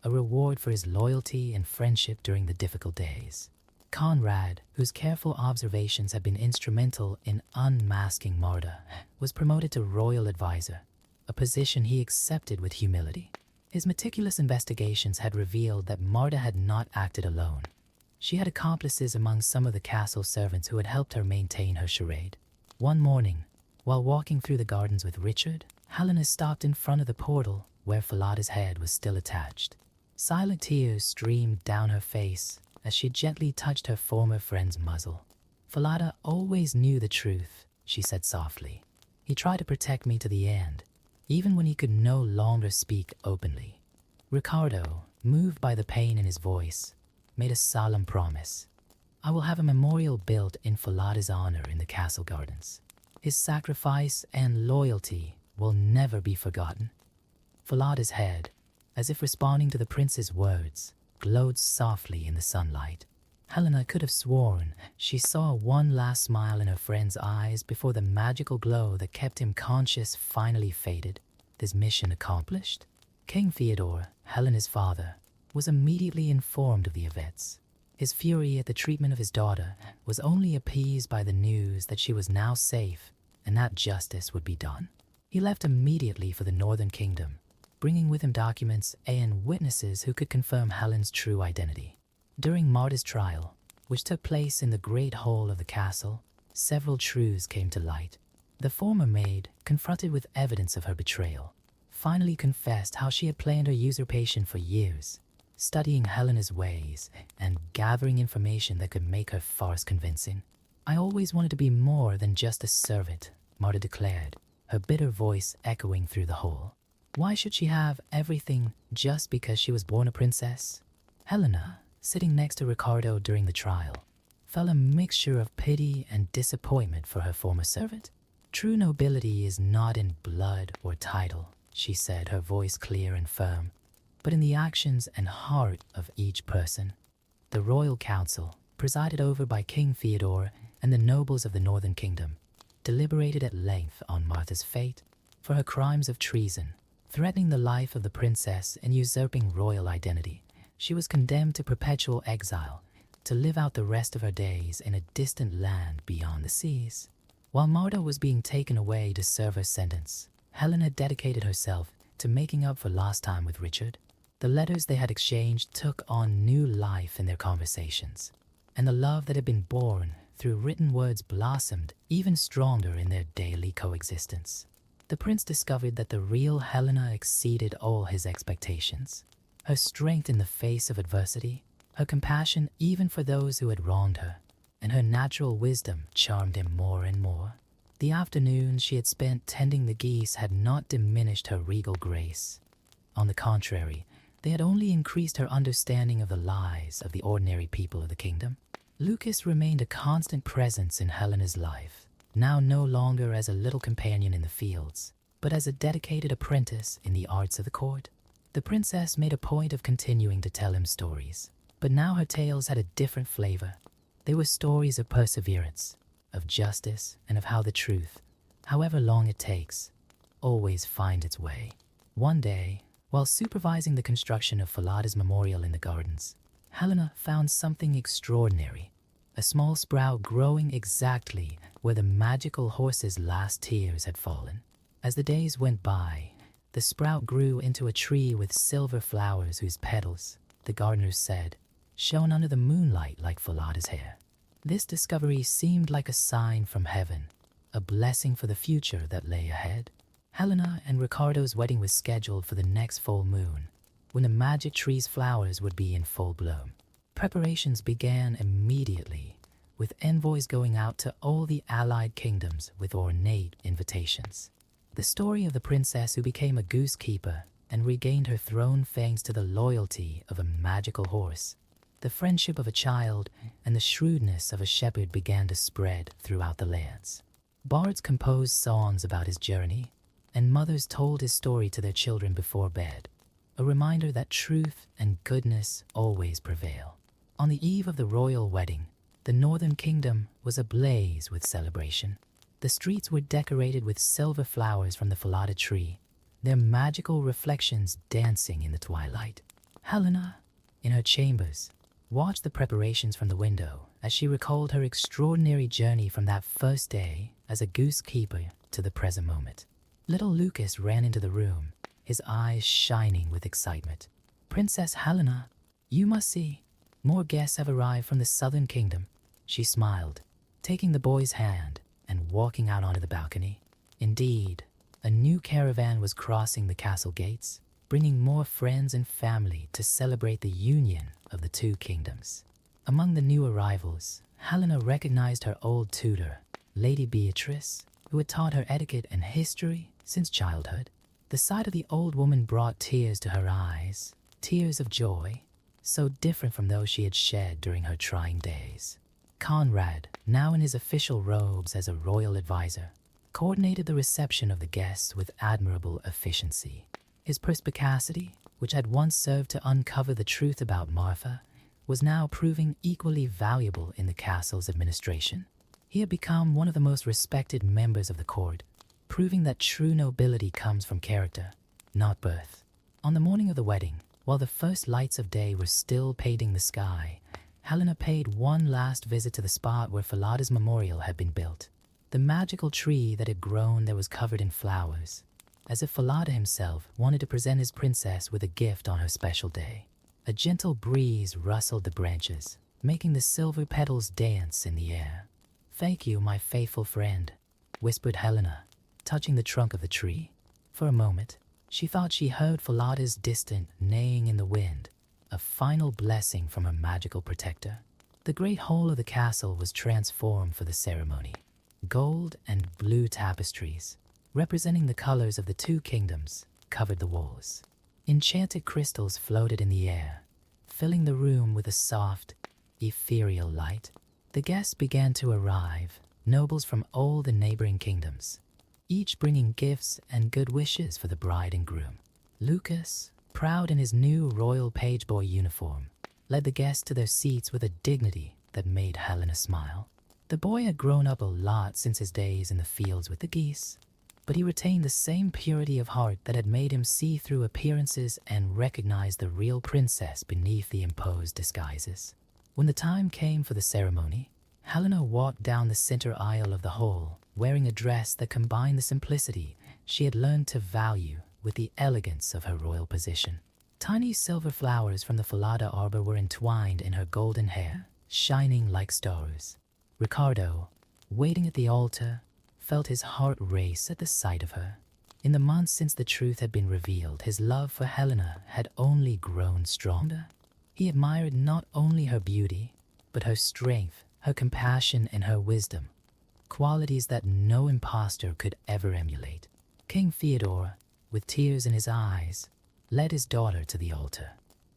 a reward for his loyalty and friendship during the difficult days. Conrad, whose careful observations had been instrumental in unmasking Marta, was promoted to royal advisor, a position he accepted with humility. His meticulous investigations had revealed that Marta had not acted alone. She had accomplices among some of the castle servants who had helped her maintain her charade. One morning, while walking through the gardens with Richard, Helena stopped in front of the portal where Falada's head was still attached. Silent tears streamed down her face as she gently touched her former friend's muzzle. "Falada always knew the truth," she said softly. "He tried to protect me to the end, even when he could no longer speak openly." Ricardo, moved by the pain in his voice, made a solemn promise. "I will have a memorial built in Falada's honor in the castle gardens. His sacrifice and loyalty will never be forgotten." Falada's head, as if responding to the prince's words, glowed softly in the sunlight. Helena could have sworn she saw one last smile in her friend's eyes before the magical glow that kept him conscious finally faded. This mission accomplished, King Theodore, Helena's father, was immediately informed of the events. His fury at the treatment of his daughter was only appeased by the news that she was now safe and that justice would be done. He left immediately for the Northern Kingdom, bringing with him documents and witnesses who could confirm Helen's true identity. During Marta's trial, which took place in the great hall of the castle, several truths came to light. The former maid, confronted with evidence of her betrayal, finally confessed how she had planned her usurpation for years, studying Helena's ways and gathering information that could make her farce convincing. "I always wanted to be more than just a servant," Marta declared, her bitter voice echoing through the hall. Why should she have everything just because she was born a princess? Helena, sitting next to Ricardo during the trial, felt a mixture of pity and disappointment for her former servant. "True nobility is not in blood or title," she said, her voice clear and firm, "but in the actions and heart of each person." The royal council, presided over by King Theodore and the nobles of the Northern Kingdom, deliberated at length on Martha's fate for her crimes of treason, threatening the life of the princess and usurping royal identity. She was condemned to perpetual exile, to live out the rest of her days in a distant land beyond the seas. While Marta was being taken away to serve her sentence, Helena dedicated herself to making up for lost time with Richard. The letters they had exchanged took on new life in their conversations, and the love that had been born through written words blossomed even stronger in their daily coexistence. The prince discovered that the real Helena exceeded all his expectations. Her strength in the face of adversity, her compassion even for those who had wronged her, and her natural wisdom charmed him more and more. The afternoons she had spent tending the geese had not diminished her regal grace. On the contrary, they had only increased her understanding of the lives of the ordinary people of the kingdom. Lucas remained a constant presence in Helena's life, now no longer as a little companion in the fields, but as a dedicated apprentice in the arts of the court. The princess made a point of continuing to tell him stories, but now her tales had a different flavor. They were stories of perseverance, of justice, and of how the truth, however long it takes, always finds its way. One day, while supervising the construction of Falada's memorial in the gardens, Helena found something extraordinary, a small sprout growing exactly where the magical horse's last tears had fallen. As the days went by, the sprout grew into a tree with silver flowers whose petals, the gardeners said, shone under the moonlight like Falada's hair. This discovery seemed like a sign from heaven, a blessing for the future that lay ahead. Helena and Ricardo's wedding was scheduled for the next full moon, when the magic tree's flowers would be in full bloom. Preparations began immediately, with envoys going out to all the allied kingdoms with ornate invitations. The story of the princess who became a goose keeper and regained her throne thanks to the loyalty of a magical horse, the friendship of a child, and the shrewdness of a shepherd began to spread throughout the lands. Bards composed songs about his journey, and mothers told his story to their children before bed, a reminder that truth and goodness always prevail. On the eve of the royal wedding, the northern kingdom was ablaze with celebration. The streets were decorated with silver flowers from the Falada tree, their magical reflections dancing in the twilight. Helena, in her chambers, watched the preparations from the window as she recalled her extraordinary journey from that first day as a goose keeper to the present moment. Little Lucas ran into the room, his eyes shining with excitement. "Princess Helena, you must see. More guests have arrived from the southern kingdom," she smiled, taking the boy's hand and walking out onto the balcony. Indeed, a new caravan was crossing the castle gates, bringing more friends and family to celebrate the union of the two kingdoms. Among the new arrivals, Helena recognized her old tutor, Lady Beatrice, who had taught her etiquette and history since childhood. The sight of the old woman brought tears to her eyes, tears of joy, so different from those she had shed during her trying days. Conrad, now in his official robes as a royal advisor, coordinated the reception of the guests with admirable efficiency. His perspicacity, which had once served to uncover the truth about Martha, was now proving equally valuable in the castle's administration. He had become one of the most respected members of the court, proving that true nobility comes from character, not birth. On the morning of the wedding, while the first lights of day were still painting the sky, Helena paid one last visit to the spot where Falada's memorial had been built. The magical tree that had grown there was covered in flowers, as if Falada himself wanted to present his princess with a gift on her special day. A gentle breeze rustled the branches, making the silver petals dance in the air. "Thank you, my faithful friend," whispered Helena, touching the trunk of the tree. For a moment, she thought she heard Falada's distant neighing in the wind, a final blessing from her magical protector. The great hall of the castle was transformed for the ceremony. Gold and blue tapestries, representing the colors of the two kingdoms, covered the walls. Enchanted crystals floated in the air, filling the room with a soft, ethereal light. The guests began to arrive, nobles from all the neighboring kingdoms, each bringing gifts and good wishes for the bride and groom. Lucas, proud in his new royal page boy uniform, led the guests to their seats with a dignity that made Helena smile. The boy had grown up a lot since his days in the fields with the geese, but he retained the same purity of heart that had made him see through appearances and recognize the real princess beneath the imposed disguises. When the time came for the ceremony, Helena walked down the center aisle of the hall, wearing a dress that combined the simplicity she had learned to value with the elegance of her royal position. Tiny silver flowers from the Falada arbor were entwined in her golden hair, shining like stars. Ricardo, waiting at the altar, felt his heart race at the sight of her. In the months since the truth had been revealed, his love for Helena had only grown stronger. He admired not only her beauty, but her strength, her compassion, and her wisdom, qualities that no impostor could ever emulate. King Theodore, with tears in his eyes, led his daughter to the altar.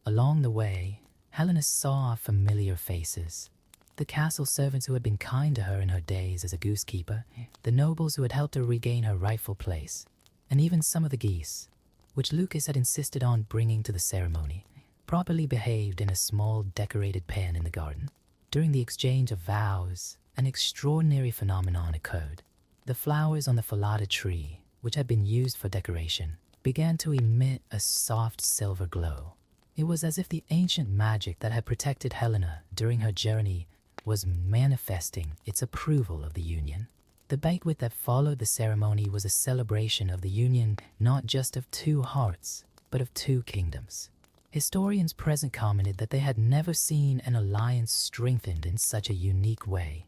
Along the way, Helena saw familiar faces. The castle servants who had been kind to her in her days as a goosekeeper, the nobles who had helped her regain her rightful place, and even some of the geese. which Lucas had insisted on bringing to the ceremony, properly behaved in a small decorated pen in the garden. During the exchange of vows, an extraordinary phenomenon occurred. The flowers on the falada tree, which had been used for decoration, began to emit a soft silver glow. It was as if the ancient magic that had protected Helena during her journey was manifesting its approval of the union. The banquet that followed the ceremony was a celebration of the union not just of two hearts, but of two kingdoms. Historians present commented that they had never seen an alliance strengthened in such a unique way.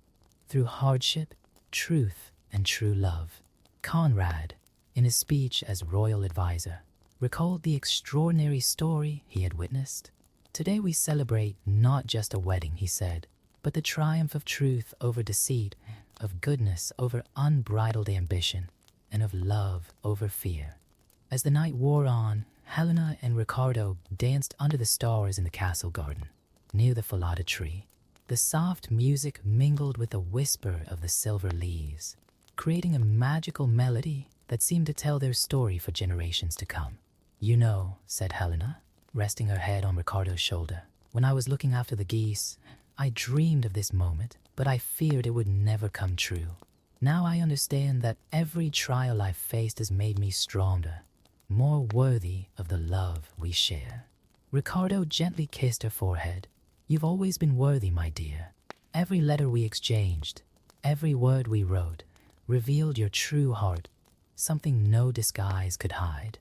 Through hardship, truth, and true love. Conrad, in his speech as royal advisor, recalled the extraordinary story he had witnessed. Today we celebrate not just a wedding, he said, but the triumph of truth over deceit, of goodness over unbridled ambition, and of love over fear. As the night wore on, Helena and Ricardo danced under the stars in the castle garden, near the falada tree. The soft music mingled with the whisper of the silver leaves, creating a magical melody that seemed to tell their story for generations to come. "You know," said Helena, resting her head on Ricardo's shoulder, "when I was looking after the geese, I dreamed of this moment, but I feared it would never come true. Now I understand that every trial I've faced has made me stronger, more worthy of the love we share." Ricardo gently kissed her forehead. "You've always been worthy, my dear. Every letter we exchanged, every word we wrote, revealed your true heart, something no disguise could hide."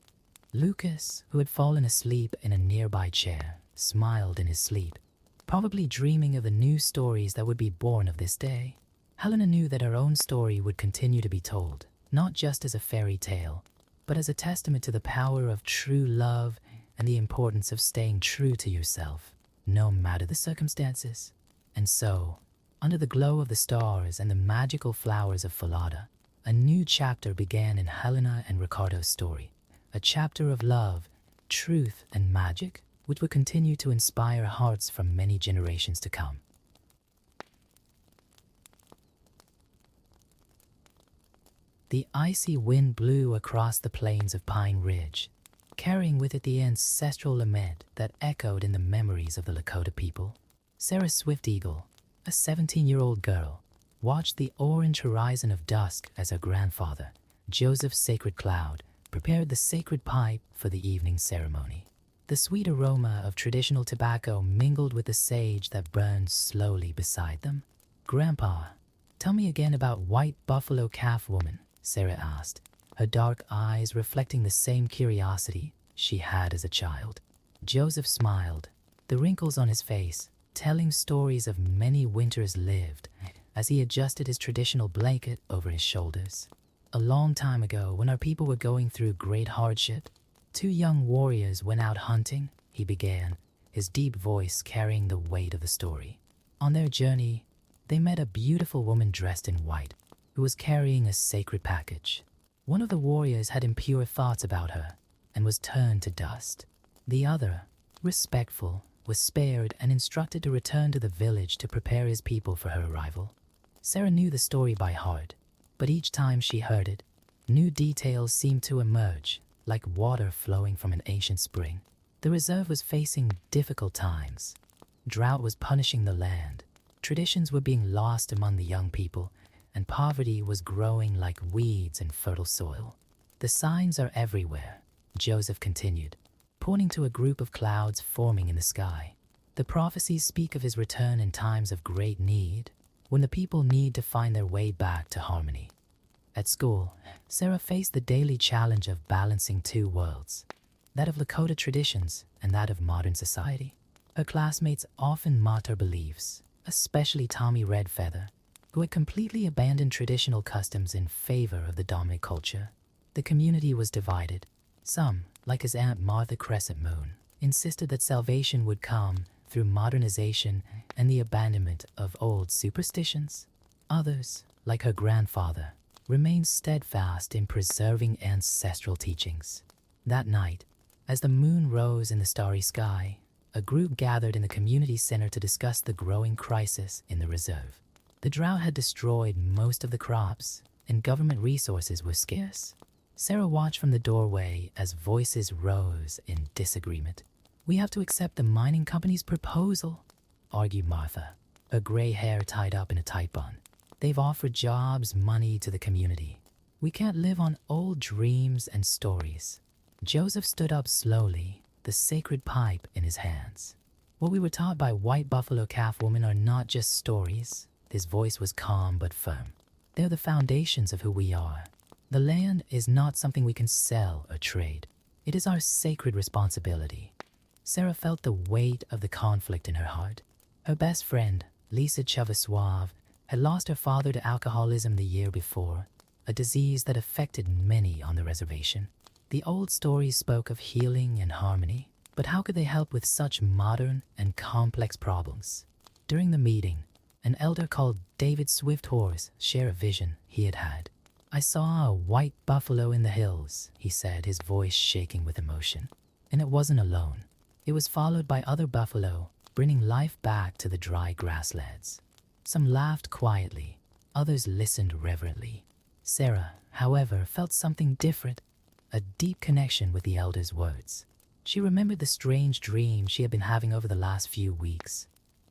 Lucas, who had fallen asleep in a nearby chair, smiled in his sleep, probably dreaming of the new stories that would be born of this day. Helena knew that her own story would continue to be told, not just as a fairy tale, but as a testament to the power of true love and the importance of staying true to yourself, no matter the circumstances. And so, under the glow of the stars and the magical flowers of Falada, a new chapter began in Helena and Ricardo's story, a chapter of love, truth, and magic, which would continue to inspire hearts for many generations to come. The icy wind blew across the plains of Pine Ridge, carrying with it the ancestral lament that echoed in the memories of the Lakota people. Sarah Swift Eagle, a 17-year-old girl, watched the orange horizon of dusk as her grandfather, Joseph Sacred Cloud, prepared the sacred pipe for the evening ceremony. The sweet aroma of traditional tobacco mingled with the sage that burned slowly beside them. "Grandpa, tell me again about White Buffalo Calf Woman," Sarah asked, her dark eyes reflecting the same curiosity she had as a child. Joseph smiled, the wrinkles on his face telling stories of many winters lived as he adjusted his traditional blanket over his shoulders. "A long time ago, when our people were going through great hardship, 2 young warriors went out hunting," he began, his deep voice carrying the weight of the story. "On their journey, they met a beautiful woman dressed in white, who was carrying a sacred package. One of the warriors had impure thoughts about her and was turned to dust. The other, respectful, was spared and instructed to return to the village to prepare his people for her arrival." Sarah knew the story by heart, but each time she heard it, new details seemed to emerge, like water flowing from an ancient spring. The reserve was facing difficult times. Drought was punishing the land, traditions were being lost among the young people, and poverty was growing like weeds in fertile soil. "The signs are everywhere," Joseph continued, pointing to a group of clouds forming in the sky. "The prophecies speak of his return in times of great need, when the people need to find their way back to harmony." At school, Sarah faced the daily challenge of balancing 2 worlds, that of Lakota traditions and that of modern society. Her classmates often mocked her beliefs, especially Tommy Redfeather, who had completely abandoned traditional customs in favor of the dominant culture. The community was divided. Some, like his Aunt Martha Crescent Moon, insisted that salvation would come through modernization and the abandonment of old superstitions. Others, like her grandfather, remained steadfast in preserving ancestral teachings. That night, as the moon rose in the starry sky, a group gathered in the community center to discuss the growing crisis in the reserve. The drought had destroyed most of the crops, and government resources were scarce. Sarah watched from the doorway as voices rose in disagreement. "We have to accept the mining company's proposal," argued Martha, her gray hair tied up in a tight bun. "They've offered jobs, money to the community. We can't live on old dreams and stories." Joseph stood up slowly, the sacred pipe in his hands. "What we were taught by white buffalo calf women are not just stories." His voice was calm but firm. "They're the foundations of who we are. The land is not something we can sell or trade. It is our sacred responsibility." Sarah felt the weight of the conflict in her heart. Her best friend, Lisa Chavasuave, had lost her father to alcoholism the year before, a disease that affected many on the reservation. The old stories spoke of healing and harmony, but how could they help with such modern and complex problems? During the meeting, an elder called David Swifthorse shared a vision he had had. "I saw a white buffalo in the hills," he said, his voice shaking with emotion. And it wasn't alone. It was followed by other buffalo, bringing life back to the dry grasslands. Some laughed quietly, others listened reverently. Sarah, however, felt something different, a deep connection with the elder's words. She remembered the strange dream she had been having over the last few weeks.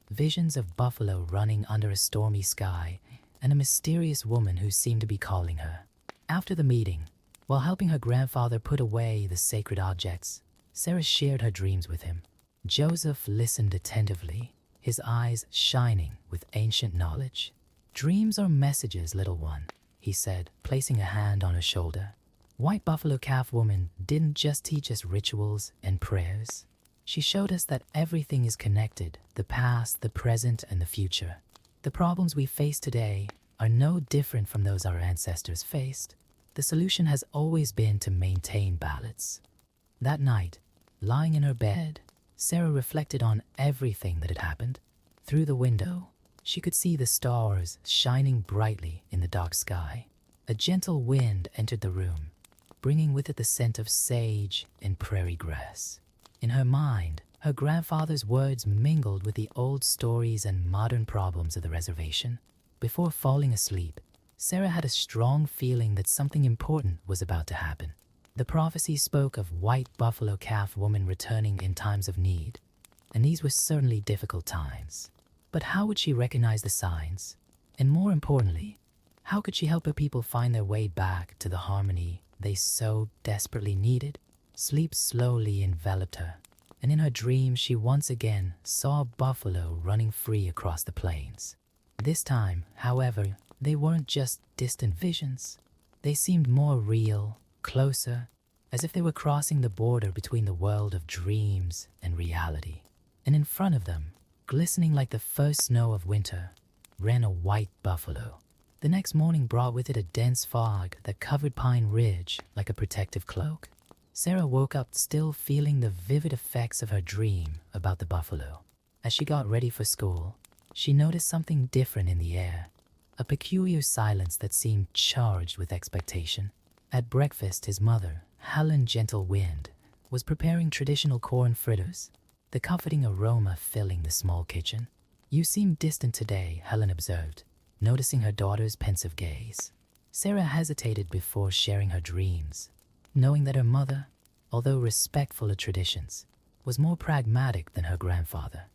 Visions of buffalo running under a stormy sky and a mysterious woman who seemed to be calling her. After the meeting, while helping her grandfather put away the sacred objects, Sarah shared her dreams with him. Joseph listened attentively, his eyes shining with ancient knowledge. "Dreams are messages, little one," he said, placing a hand on her shoulder. "White buffalo calf woman didn't just teach us rituals and prayers. She showed us that everything is connected, the past, the present, and the future. The problems we face today are no different from those our ancestors faced. The solution has always been to maintain balance." That night, lying in her bed, Sarah reflected on everything that had happened. Through the window, she could see the stars shining brightly in the dark sky. A gentle wind entered the room, bringing with it the scent of sage and prairie grass. In her mind, her grandfather's words mingled with the old stories and modern problems of the reservation. Before falling asleep, Sarah had a strong feeling that something important was about to happen. The prophecy spoke of white buffalo calf woman returning in times of need, and these were certainly difficult times. But how would she recognize the signs? And more importantly, how could she help her people find their way back to the harmony they so desperately needed? Sleep slowly enveloped her, and in her dreams she once again saw a buffalo running free across the plains. This time, however, they weren't just distant visions. They seemed more real, closer, as if they were crossing the border between the world of dreams and reality. And in front of them, glistening like the first snow of winter, ran a white buffalo. The next morning brought with it a dense fog that covered Pine Ridge like a protective cloak. Sarah woke up still feeling the vivid effects of her dream about the buffalo. As she got ready for school, she noticed something different in the air, a peculiar silence that seemed charged with expectation. At breakfast, his mother, Helen Gentle Wind, was preparing traditional corn fritters, the comforting aroma filling the small kitchen. "You seem distant today," Helen observed, noticing her daughter's pensive gaze. Sarah hesitated before sharing her dreams, knowing that her mother, although respectful of traditions, was more pragmatic than her grandfather.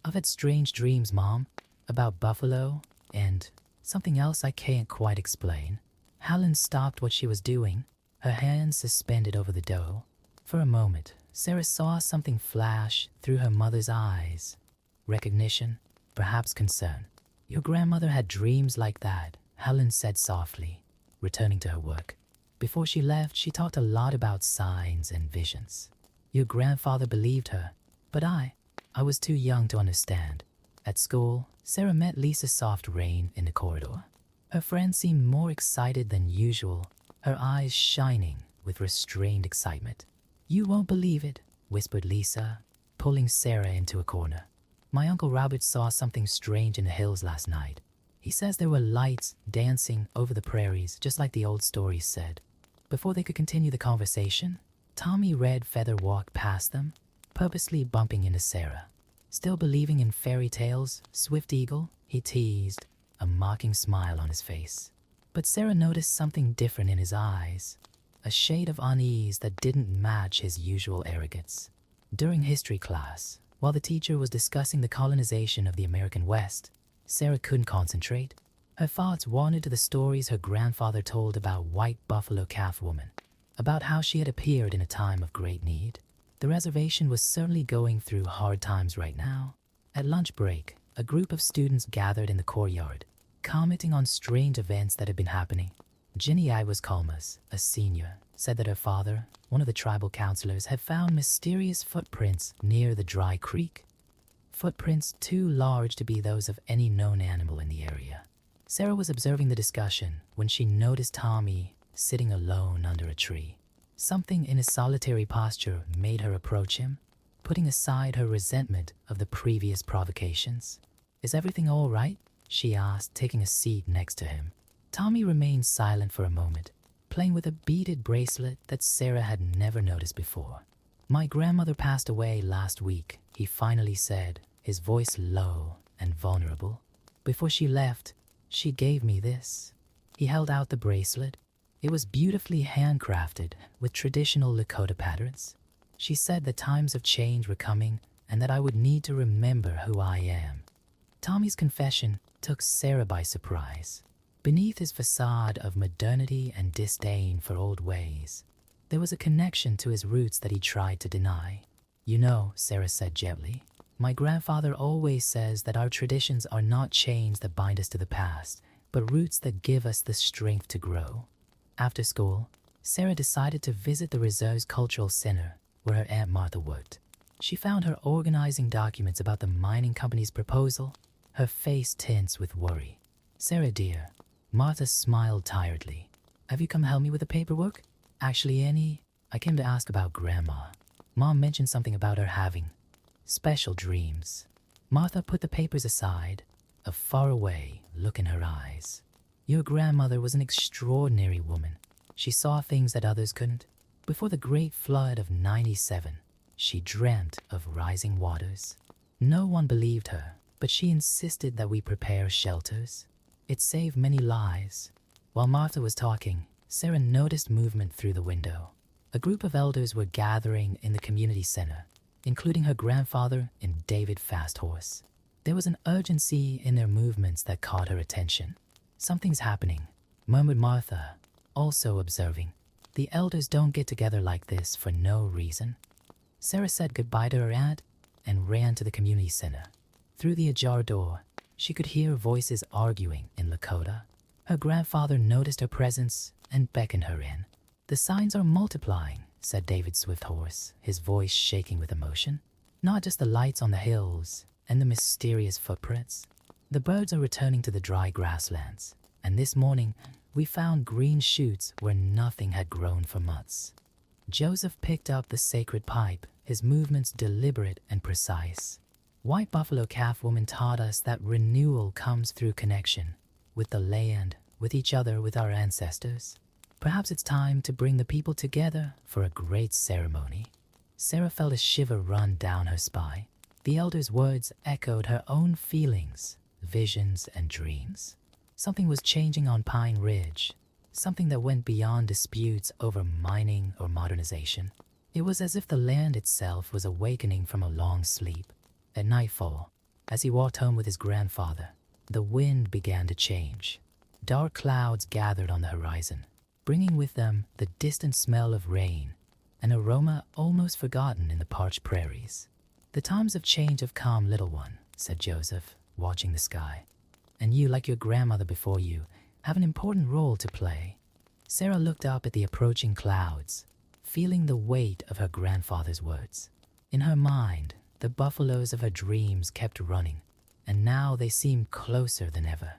"I've had strange dreams, Mom, about buffalo and something else I can't quite explain." Helen stopped what she was doing, her hands suspended over the dough. For a moment, Sarah saw something flash through her mother's eyes. Recognition, perhaps concern. "Your grandmother had dreams like that," Helen said softly, returning to her work. Before she left, she talked a lot about signs and visions. "Your grandfather believed her, but I was too young to understand." At school, Sarah met Lisa Soft Rain in the corridor. Her friend seemed more excited than usual, her eyes shining with restrained excitement. "You won't believe it," whispered Lisa, pulling Sarah into a corner. "My Uncle Robert saw something strange in the hills last night. He says there were lights dancing over the prairies, just like the old stories said." Before they could continue the conversation, Tommy Red Feather walked past them, purposely bumping into Sarah. Still believing in fairy tales, Swift Eagle, he teased, a mocking smile on his face. But Sarah noticed something different in his eyes, a shade of unease that didn't match his usual arrogance. During history class, while the teacher was discussing the colonization of the American West, Sarah couldn't concentrate. Her thoughts wandered to the stories her grandfather told about White Buffalo Calf Woman, about how she had appeared in a time of great need. The reservation was certainly going through hard times right now. At lunch break, a group of students gathered in the courtyard, commenting on strange events that had been happening. Jenny Ivas Kalmas, a senior, said that her father, one of the tribal counselors, had found mysterious footprints near the dry creek. Footprints too large to be those of any known animal in the area. Sarah was observing the discussion when she noticed Tommy sitting alone under a tree. Something in his solitary posture made her approach him, putting aside her resentment of the previous provocations. "Is everything all right?" she asked, taking a seat next to him. Tommy remained silent for a moment, playing with a beaded bracelet that Sarah had never noticed before. "My grandmother passed away last week," he finally said, his voice low and vulnerable. "Before she left, she gave me this." He held out the bracelet. It was beautifully handcrafted with traditional Lakota patterns. "She said that times of change were coming and that I would need to remember who I am." Tommy's confession took Sarah by surprise. Beneath his facade of modernity and disdain for old ways, there was a connection to his roots that he tried to deny. "You know," Sarah said gently, "my grandfather always says that our traditions are not chains that bind us to the past, but roots that give us the strength to grow." After school, Sarah decided to visit the reserve's cultural center where her Aunt Martha worked. She found her organizing documents about the mining company's proposal, her face tense with worry. "Sarah dear," Martha smiled tiredly, "have you come help me with the paperwork?" "Actually, Annie, I came to ask about Grandma. Mom mentioned something about her having special dreams." Martha put the papers aside, a faraway look in her eyes. "Your grandmother was an extraordinary woman. She saw things that others couldn't. Before the great flood of '97, she dreamt of rising waters. No one believed her, but she insisted that we prepare shelters. It saved many lives." While Martha was talking, Sarah noticed movement through the window. A group of elders were gathering in the community center, including her grandfather and David Fasthorse. There was an urgency in their movements that caught her attention. "Something's happening," murmured Martha, also observing. "The elders don't get together like this for no reason." Sarah said goodbye to her aunt and ran to the community center. Through the ajar door, she could hear voices arguing in Lakota. Her grandfather noticed her presence and beckoned her in. "The signs are multiplying," said David Swifthorse, his voice shaking with emotion. "Not just the lights on the hills and the mysterious footprints. The birds are returning to the dry grasslands, and this morning we found green shoots where nothing had grown for months." Joseph picked up the sacred pipe, his movements deliberate and precise. White Buffalo Calf Woman taught us that renewal comes through connection, with the land, with each other, with our ancestors. Perhaps it's time to bring the people together for a great ceremony. Sarah felt a shiver run down her spine. The elder's words echoed her own feelings, visions, and dreams. Something was changing on Pine Ridge, something that went beyond disputes over mining or modernization. It was as if the land itself was awakening from a long sleep. At nightfall, as he walked home with his grandfather, the wind began to change. Dark clouds gathered on the horizon, bringing with them the distant smell of rain, an aroma almost forgotten in the parched prairies. "The times of change have come, little one," said Joseph, watching the sky. "And you, like your grandmother before you, have an important role to play." Sarah looked up at the approaching clouds, feeling the weight of her grandfather's words. In her mind, the buffaloes of her dreams kept running, and now they seemed closer than ever.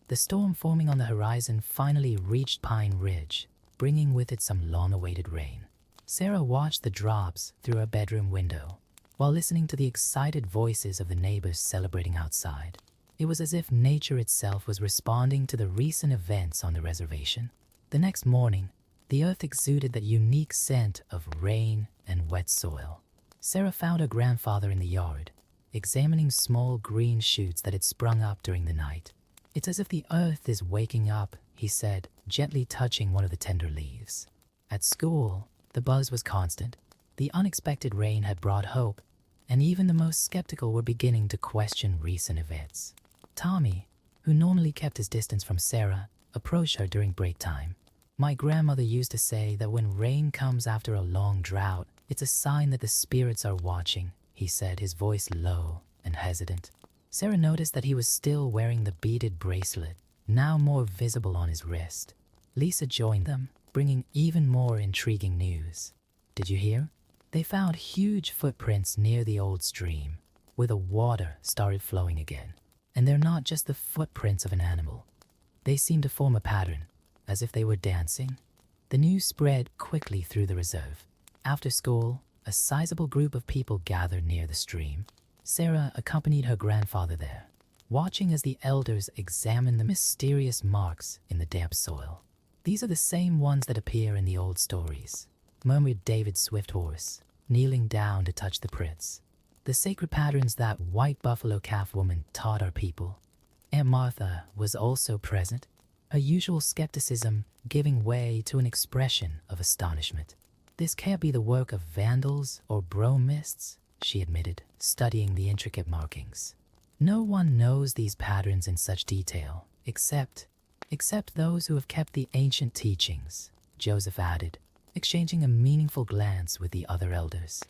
The storm forming on the horizon finally reached Pine Ridge, bringing with it some long-awaited rain. Sarah watched the drops through her bedroom window, while listening to the excited voices of the neighbors celebrating outside. It was as if nature itself was responding to the recent events on the reservation. The next morning, the earth exuded that unique scent of rain and wet soil. Sarah found her grandfather in the yard, examining small green shoots that had sprung up during the night. "It's as if the earth is waking up," he said, gently touching one of the tender leaves. At school, the buzz was constant. The unexpected rain had brought hope, and even the most skeptical were beginning to question recent events. Tommy, who normally kept his distance from Sarah, approached her during break time. My grandmother used to say that when rain comes after a long drought, it's a sign that the spirits are watching, he said, his voice low and hesitant. Sarah noticed that he was still wearing the beaded bracelet, now more visible on his wrist. Lisa joined them, bringing even more intriguing news. Did you hear? They found huge footprints near the old stream, where the water started flowing again. And they're not just the footprints of an animal. They seem to form a pattern, as if they were dancing. The news spread quickly through the reserve. After school, a sizable group of people gathered near the stream. Sarah accompanied her grandfather there, watching as the elders examined the mysterious marks in the damp soil. These are the same ones that appear in the old stories, murmured David Swifthorse, kneeling down to touch the prints. The sacred patterns that white buffalo calf woman taught our people. Aunt Martha was also present, her usual skepticism giving way to an expression of astonishment. This can't be the work of vandals or bromists, she admitted, studying the intricate markings. No one knows these patterns in such detail, except those who have kept the ancient teachings, Joseph added, exchanging a meaningful glance with the other elders.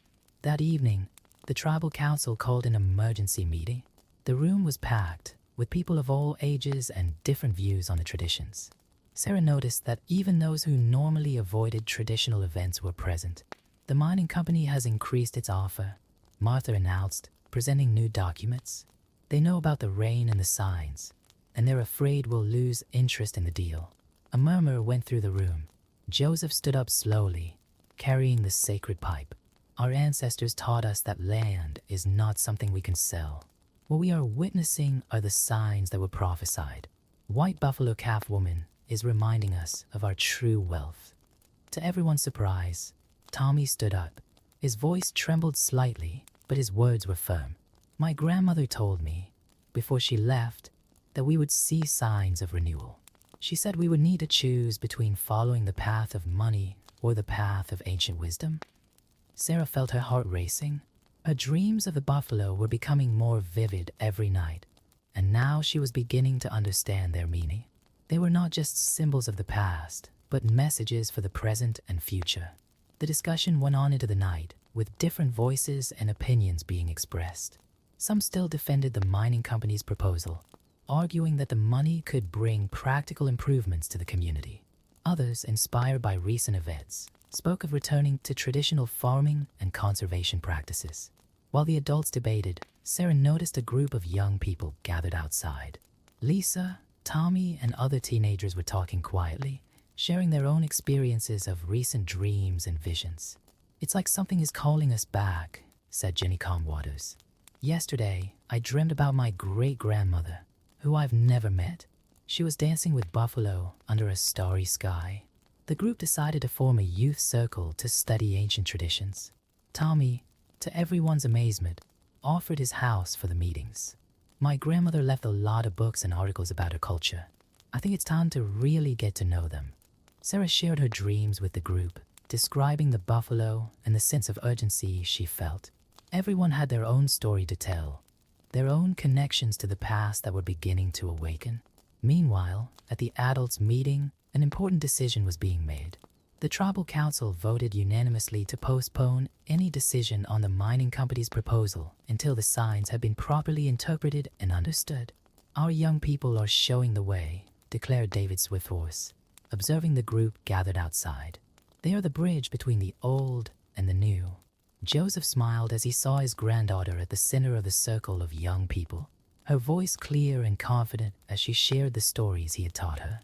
That evening, the tribal council called an emergency meeting. The room was packed, with people of all ages and different views on the traditions. Sarah noticed that even those who normally avoided traditional events were present. The mining company has increased its offer, Martha announced, presenting new documents. They know about the rain and the signs, and they're afraid we'll lose interest in the deal. A murmur went through the room. Joseph stood up slowly, carrying the sacred pipe. Our ancestors taught us that land is not something we can sell. What we are witnessing are the signs that were prophesied. White buffalo calf woman is reminding us of our true wealth. To everyone's surprise, Tommy stood up. His voice trembled slightly, but his words were firm. My grandmother told me, before she left, that we would see signs of renewal. She said we would need to choose between following the path of money or the path of ancient wisdom. Sarah felt her heart racing. Her dreams of the buffalo were becoming more vivid every night, and now she was beginning to understand their meaning. They were not just symbols of the past, but messages for the present and future. The discussion went on into the night, with different voices and opinions being expressed. Some still defended the mining company's proposal, arguing that the money could bring practical improvements to the community. Others, inspired by recent events, spoke of returning to traditional farming and conservation practices. While the adults debated, Sarah noticed a group of young people gathered outside. Lisa, Tommy, and other teenagers were talking quietly, sharing their own experiences of recent dreams and visions. It's like something is calling us back, said Jenny Comwaters. Yesterday, I dreamed about my great-grandmother, who I've never met. She was dancing with buffalo under a starry sky. The group decided to form a youth circle to study ancient traditions. Tommy, to everyone's amazement, offered his house for the meetings. My grandmother left a lot of books and articles about her culture. I think it's time to really get to know them. Sarah shared her dreams with the group, describing the buffalo and the sense of urgency she felt. Everyone had their own story to tell, their own connections to the past that were beginning to awaken. Meanwhile, at the adults' meeting, an important decision was being made. The tribal council voted unanimously to postpone any decision on the mining company's proposal until the signs had been properly interpreted and understood. Our young people are showing the way, declared David Swifthorse, observing the group gathered outside. They are the bridge between the old and the new. Joseph smiled as he saw his granddaughter at the center of the circle of young people, her voice clear and confident as she shared the stories he had taught her.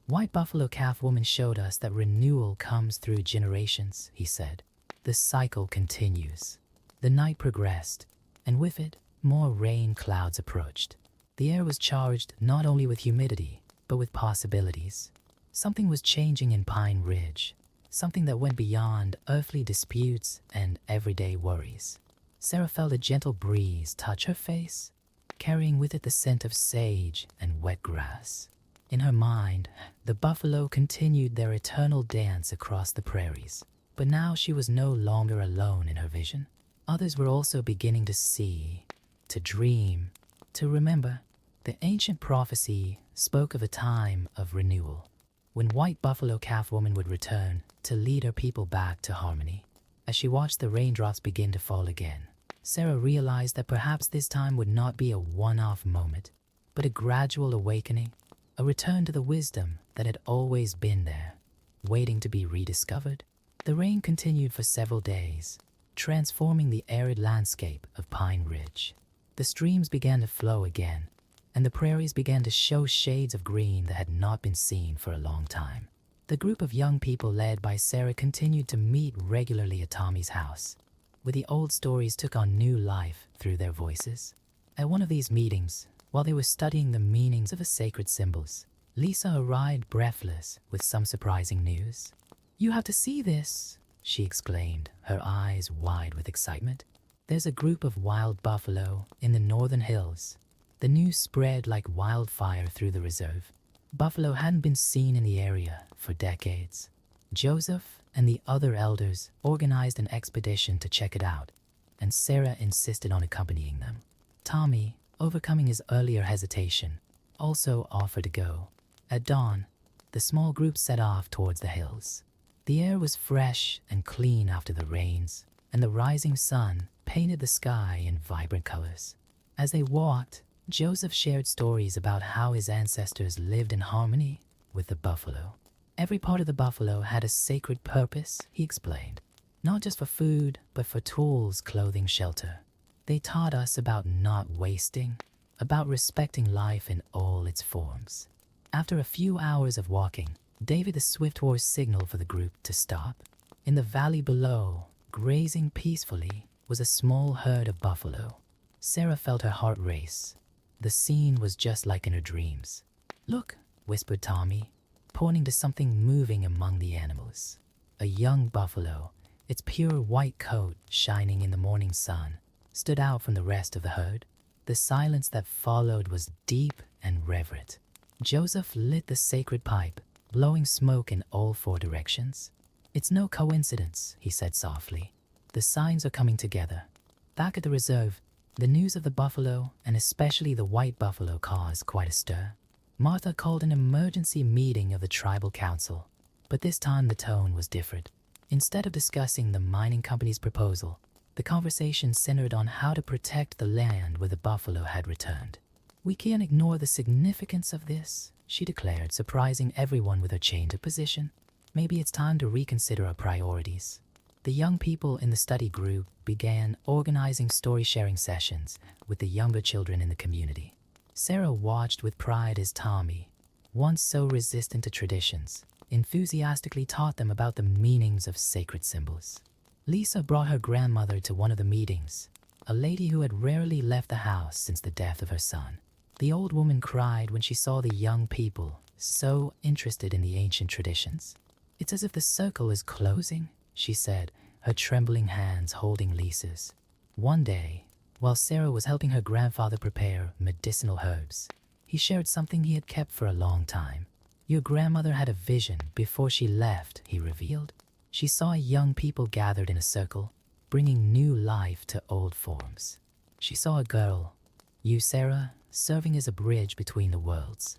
White buffalo calf woman showed us that renewal comes through generations, he said. The cycle continues. The night progressed, and with it, more rain clouds approached. The air was charged not only with humidity, but with possibilities. Something was changing in Pine Ridge, something that went beyond earthly disputes and everyday worries. Sarah felt a gentle breeze touch her face, carrying with it the scent of sage and wet grass. In her mind, the buffalo continued their eternal dance across the prairies. But now she was no longer alone in her vision. Others were also beginning to see, to dream, to remember. The ancient prophecy spoke of a time of renewal, when White Buffalo Calf Woman would return to lead her people back to harmony. As she watched the raindrops begin to fall again, Sarah realized that perhaps this time would not be a one-off moment, but a gradual awakening, a return to the wisdom that had always been there, waiting to be rediscovered. The rain continued for several days, transforming the arid landscape of Pine Ridge. The streams began to flow again, and the prairies began to show shades of green that had not been seen for a long time. The group of young people led by Sarah continued to meet regularly at Tommy's house, where the old stories took on new life through their voices. At one of these meetings, while they were studying the meanings of the sacred symbols, Lisa arrived breathless with some surprising news. "You have to see this," she exclaimed, her eyes wide with excitement. "There's a group of wild buffalo in the northern hills." The news spread like wildfire through the reserve. Buffalo hadn't been seen in the area for decades. Joseph and the other elders organized an expedition to check it out, and Sarah insisted on accompanying them. Tommy, overcoming his earlier hesitation, also offered to go. At dawn, the small group set off towards the hills. The air was fresh and clean after the rains, and the rising sun painted the sky in vibrant colors. As they walked, Joseph shared stories about how his ancestors lived in harmony with the buffalo. Every part of the buffalo had a sacred purpose, he explained, not just for food, but for tools, clothing, shelter. They taught us about not wasting, about respecting life in all its forms. After a few hours of walking, David the swift horse signaled for the group to stop. In the valley below, grazing peacefully, was a small herd of buffalo. Sarah felt her heart race. The scene was just like in her dreams. "Look," whispered Tommy, pointing to something moving among the animals. A young buffalo, its pure white coat shining in the morning sun, stood out from the rest of the herd. The silence that followed was deep and reverent. Joseph lit the sacred pipe, blowing smoke in all four directions. "It's no coincidence," he said softly. "The signs are coming together." Back at the reserve, the news of the buffalo, and especially the white buffalo, caused quite a stir. Martha called an emergency meeting of the tribal council, but this time the tone was different. Instead of discussing the mining company's proposal, the conversation centered on how to protect the land where the buffalo had returned. "We can't ignore the significance of this," she declared, surprising everyone with her change of position. "Maybe it's time to reconsider our priorities." The young people in the study group began organizing story-sharing sessions with the younger children in the community. Sarah watched with pride as Tommy, once so resistant to traditions, enthusiastically taught them about the meanings of sacred symbols. Lisa brought her grandmother to one of the meetings, a lady who had rarely left the house since the death of her son. The old woman cried when she saw the young people so interested in the ancient traditions. "It's as if the circle is closing," she said, her trembling hands holding Lisa's. One day, while Sarah was helping her grandfather prepare medicinal herbs, he shared something he had kept for a long time. "Your grandmother had a vision before she left," he revealed. "She saw young people gathered in a circle, bringing new life to old forms. She saw a girl, you, Sarah, serving as a bridge between the worlds."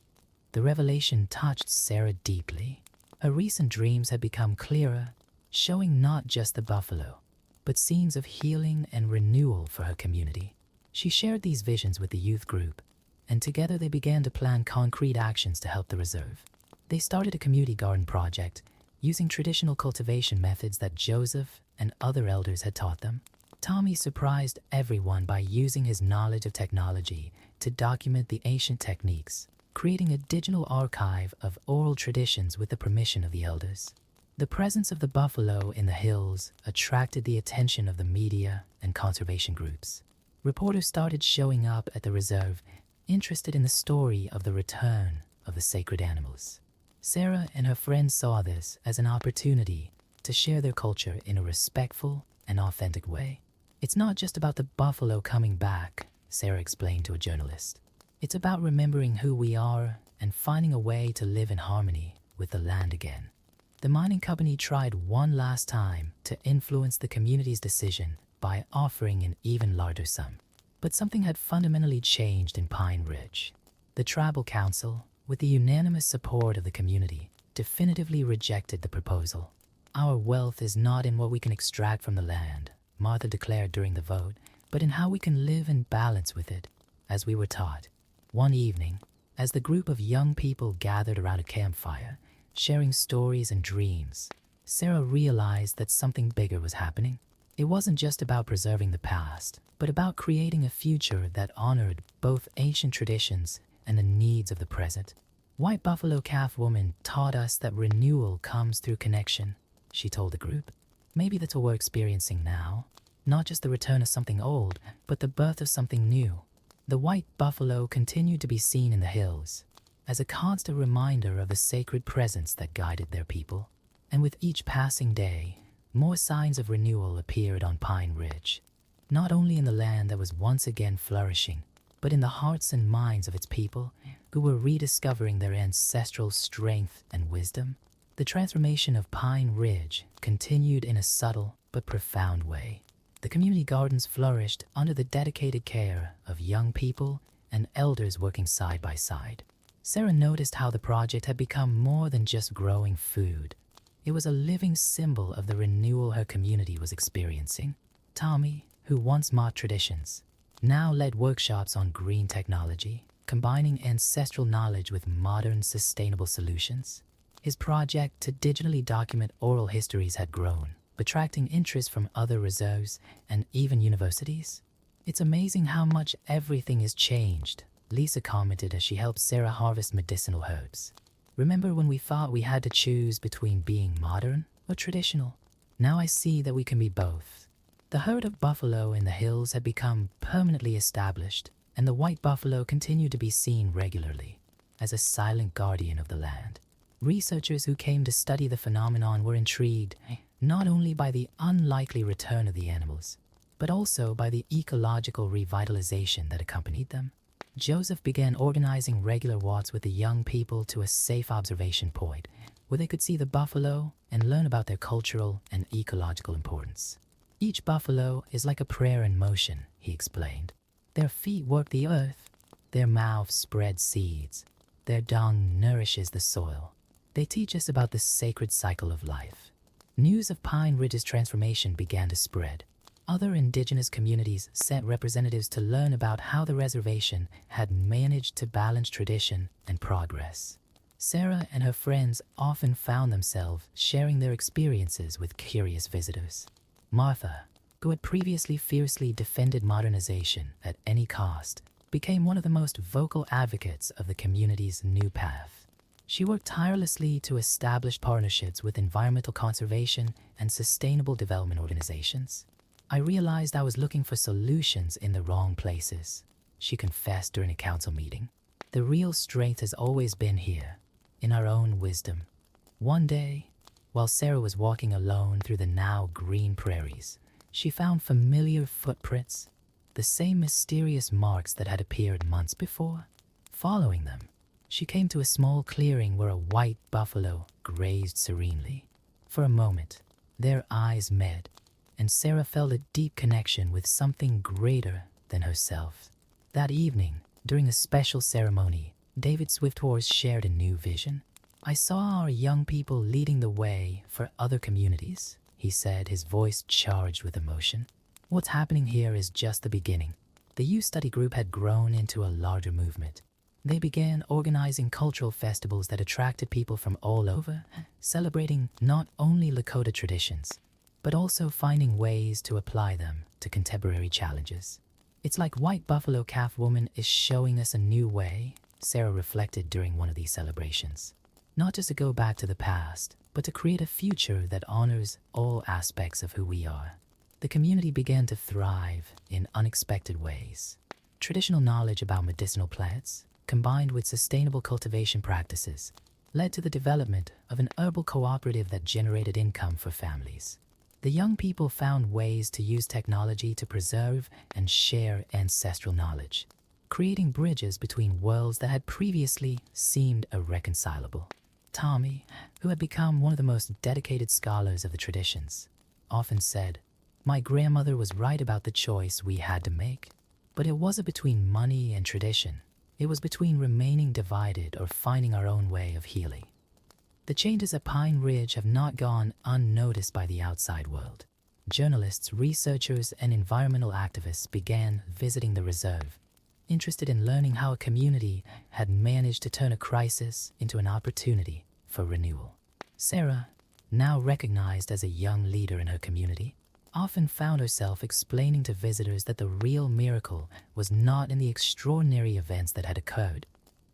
The revelation touched Sarah deeply. Her recent dreams had become clearer, showing not just the buffalo, but scenes of healing and renewal for her community. She shared these visions with the youth group, and together they began to plan concrete actions to help the reserve. They started a community garden project, using traditional cultivation methods that Joseph and other elders had taught them. Tommy surprised everyone by using his knowledge of technology to document the ancient techniques, creating a digital archive of oral traditions with the permission of the elders. The presence of the buffalo in the hills attracted the attention of the media and conservation groups. Reporters started showing up at the reserve, interested in the story of the return of the sacred animals. Sarah and her friends saw this as an opportunity to share their culture in a respectful and authentic way. "It's not just about the buffalo coming back," Sarah explained to a journalist. "It's about remembering who we are and finding a way to live in harmony with the land again. The mining company tried one last time to influence the community's decision by offering an even larger sum. But something had fundamentally changed in Pine Ridge. The tribal council, with the unanimous support of the community, definitively rejected the proposal. "Our wealth is not in what we can extract from the land," Martha declared during the vote, "but in how we can live in balance with it, as we were taught." One evening, as the group of young people gathered around a campfire, sharing stories and dreams, Sarah realized that something bigger was happening. It wasn't just about preserving the past, but about creating a future that honored both ancient traditions and the needs of the present. "White Buffalo Calf Woman taught us that renewal comes through connection," she told the group. "Maybe that's what we're experiencing now. Not just the return of something old, but the birth of something new." The white buffalo continued to be seen in the hills as a constant reminder of the sacred presence that guided their people. And with each passing day, more signs of renewal appeared on Pine Ridge, not only in the land that was once again flourishing, but in the hearts and minds of its people who were rediscovering their ancestral strength and wisdom. The transformation of Pine Ridge continued in a subtle but profound way. The community gardens flourished under the dedicated care of young people and elders working side by side. Sarah noticed how the project had become more than just growing food. It was a living symbol of the renewal her community was experiencing. Tommy, who once mocked traditions, now led workshops on green technology, combining ancestral knowledge with modern, sustainable solutions. His project to digitally document oral histories had grown, attracting interest from other reserves and even universities. "It's amazing how much everything has changed," Lisa commented as she helped Sarah harvest medicinal herbs. "Remember when we thought we had to choose between being modern or traditional? Now I see that we can be both." The herd of buffalo in the hills had become permanently established, and the white buffalo continued to be seen regularly as a silent guardian of the land. Researchers who came to study the phenomenon were intrigued not only by the unlikely return of the animals, but also by the ecological revitalization that accompanied them. Joseph began organizing regular walks with the young people to a safe observation point where they could see the buffalo and learn about their cultural and ecological importance. "Each buffalo is like a prayer in motion," he explained. "Their feet work the earth, their mouths spread seeds, their dung nourishes the soil. They teach us about the sacred cycle of life." News of Pine Ridge's transformation began to spread. Other indigenous communities sent representatives to learn about how the reservation had managed to balance tradition and progress. Sarah and her friends often found themselves sharing their experiences with curious visitors. Martha, who had previously fiercely defended modernization at any cost, became one of the most vocal advocates of the community's new path. She worked tirelessly to establish partnerships with environmental conservation and sustainable development organizations. "I realized I was looking for solutions in the wrong places," she confessed during a council meeting. "The real strength has always been here, in our own wisdom." One day, while Sarah was walking alone through the now green prairies, she found familiar footprints, the same mysterious marks that had appeared months before. Following them, she came to a small clearing where a white buffalo grazed serenely. For a moment, their eyes met, and Sarah felt a deep connection with something greater than herself. That evening, during a special ceremony, David Swifthorse shared a new vision. "I saw our young people leading the way for other communities," he said, his voice charged with emotion. "What's happening here is just the beginning." The youth study group had grown into a larger movement. They began organizing cultural festivals that attracted people from all over, celebrating not only Lakota traditions, but also finding ways to apply them to contemporary challenges. "It's like White Buffalo Calf Woman is showing us a new way," Sarah reflected during one of these celebrations. "Not just to go back to the past, but to create a future that honors all aspects of who we are." The community began to thrive in unexpected ways. Traditional knowledge about medicinal plants, combined with sustainable cultivation practices, led to the development of an herbal cooperative that generated income for families. The young people found ways to use technology to preserve and share ancestral knowledge. creating bridges between worlds that had previously seemed irreconcilable. Tommy, who had become one of the most dedicated scholars of the traditions, often said, "My grandmother was right about the choice we had to make, but it wasn't between money and tradition. It was between remaining divided or finding our own way of healing." The changes at Pine Ridge have not gone unnoticed by the outside world. Journalists, researchers, and environmental activists began visiting the reserve, interested in learning how a community had managed to turn a crisis into an opportunity for renewal. Sarah, now recognized as a young leader in her community, often found herself explaining to visitors that the real miracle was not in the extraordinary events that had occurred,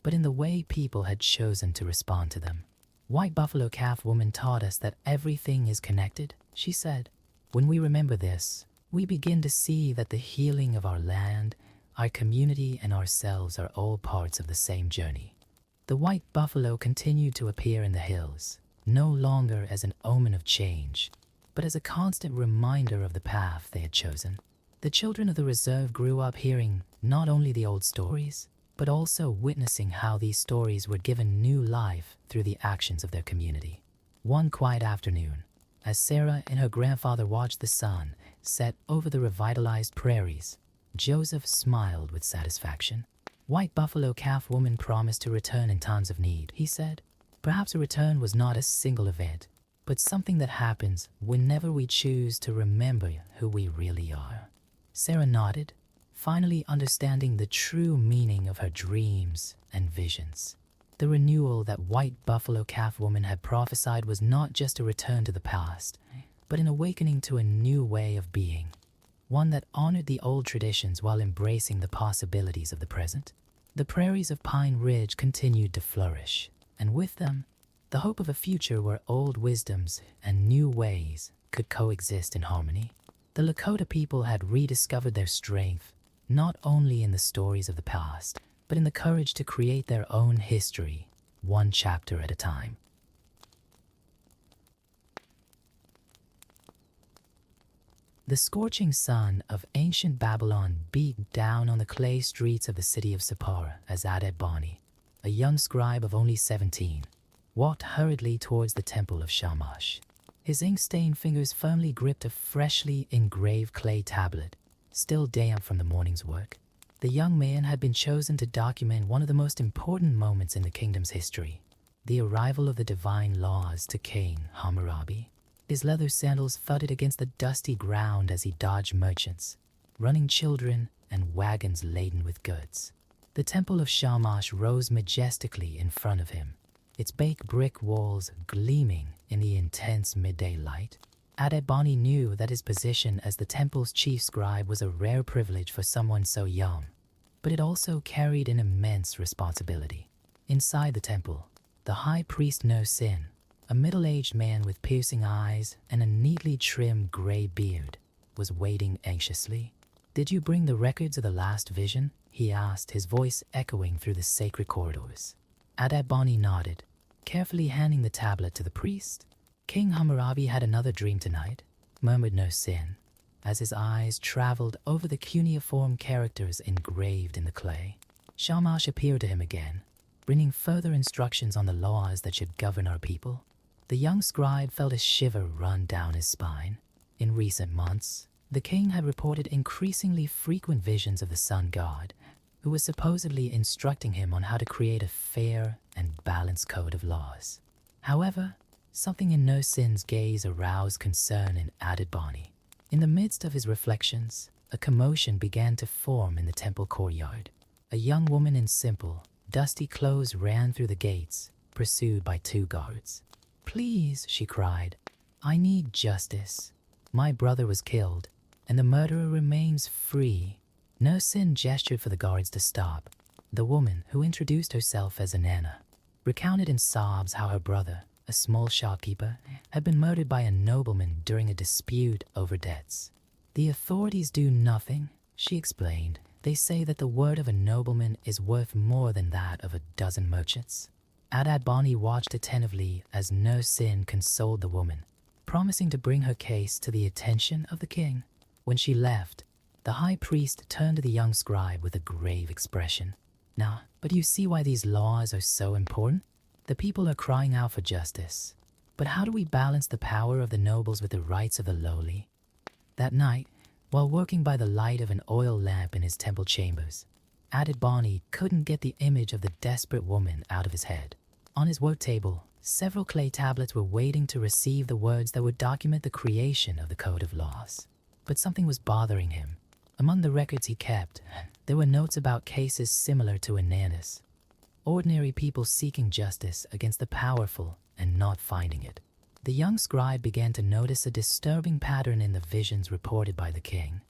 but in the way people had chosen to respond to them. "White Buffalo Calf Woman taught us that everything is connected," she said. "When we remember this, we begin to see that the healing of our land, our community, and ourselves are all parts of the same journey." The white buffalo continued to appear in the hills, no longer as an omen of change, but as a constant reminder of the path they had chosen. The children of the reserve grew up hearing not only the old stories, but also witnessing how these stories were given new life through the actions of their community. One quiet afternoon, as Sarah and her grandfather watched the sun set over the revitalized prairies, Joseph smiled with satisfaction. "White Buffalo Calf Woman promised to return in times of need," he said. "Perhaps a return was not a single event, but something that happens whenever we choose to remember who we really are." Sarah nodded, finally understanding the true meaning of her dreams and visions. The renewal that White Buffalo Calf Woman had prophesied was not just a return to the past, but an awakening to a new way of being, one that honored the old traditions while embracing the possibilities of the present. The prairies of Pine Ridge continued to flourish, and with them, the hope of a future where old wisdoms and new ways could coexist in harmony. The Lakota people had rediscovered their strength, not only in the stories of the past, but in the courage to create their own history, one chapter at a time. The scorching sun of ancient Babylon beat down on the clay streets of the city of Sippara as Adad Bani, a young scribe of only 17, walked hurriedly towards the temple of Shamash. His ink-stained fingers firmly gripped a freshly engraved clay tablet, still damp from the morning's work. The young man had been chosen to document one of the most important moments in the kingdom's history, the arrival of the divine laws to King Hammurabi. His leather sandals thudded against the dusty ground as he dodged merchants, running children, and wagons laden with goods. The temple of Shamash rose majestically in front of him, its baked brick walls gleaming in the intense midday light. Adad Bani knew that his position as the temple's chief scribe was a rare privilege for someone so young, but it also carried an immense responsibility. Inside the temple, the high priest No Sin, a middle-aged man with piercing eyes and a neatly trimmed gray beard, was waiting anxiously. "Did you bring the records of the last vision?" he asked, his voice echoing through the sacred corridors. Adad Bani nodded, carefully handing the tablet to the priest. "King Hammurabi had another dream tonight," murmured No Sin, as his eyes traveled over the cuneiform characters engraved in the clay. Shamash appeared to him again, bringing further instructions on the laws that should govern our people. The young scribe felt a shiver run down his spine. In recent months, the king had reported increasingly frequent visions of the sun god, who was supposedly instructing him on how to create a fair and balanced code of laws. However, something in No Sin's gaze aroused concern in Adad Bani. In the midst of his reflections, a commotion began to form in the temple courtyard. A young woman in simple, dusty clothes ran through the gates, pursued by 2 guards. "Please," she cried, "I need justice. My brother was killed, and the murderer remains free." No Sin gestured for the guards to stop. The woman, who introduced herself as Anana, recounted in sobs how her brother, a small shopkeeper, had been murdered by a nobleman during a dispute over debts. "The authorities do nothing," she explained. "They say that the word of a nobleman is worth more than that of a dozen merchants." Adad Bani watched attentively as No Sin consoled the woman, promising to bring her case to the attention of the king. When she left, The high priest turned to the young scribe with a grave expression. Now, but you see why these laws are so important? The people are crying out for justice. But how do we balance the power of the nobles with the rights of the lowly? That night, while working by the light of an oil lamp in his temple chambers, Added Barney couldn't get the image of the desperate woman out of his head. On his work table, several clay tablets were waiting to receive the words that would document the creation of the Code of Laws. But something was bothering him. Among the records he kept, there were notes about cases similar to Ananus. Ordinary people seeking justice against the powerful and not finding it. The young scribe began to notice a disturbing pattern in the visions reported by the king.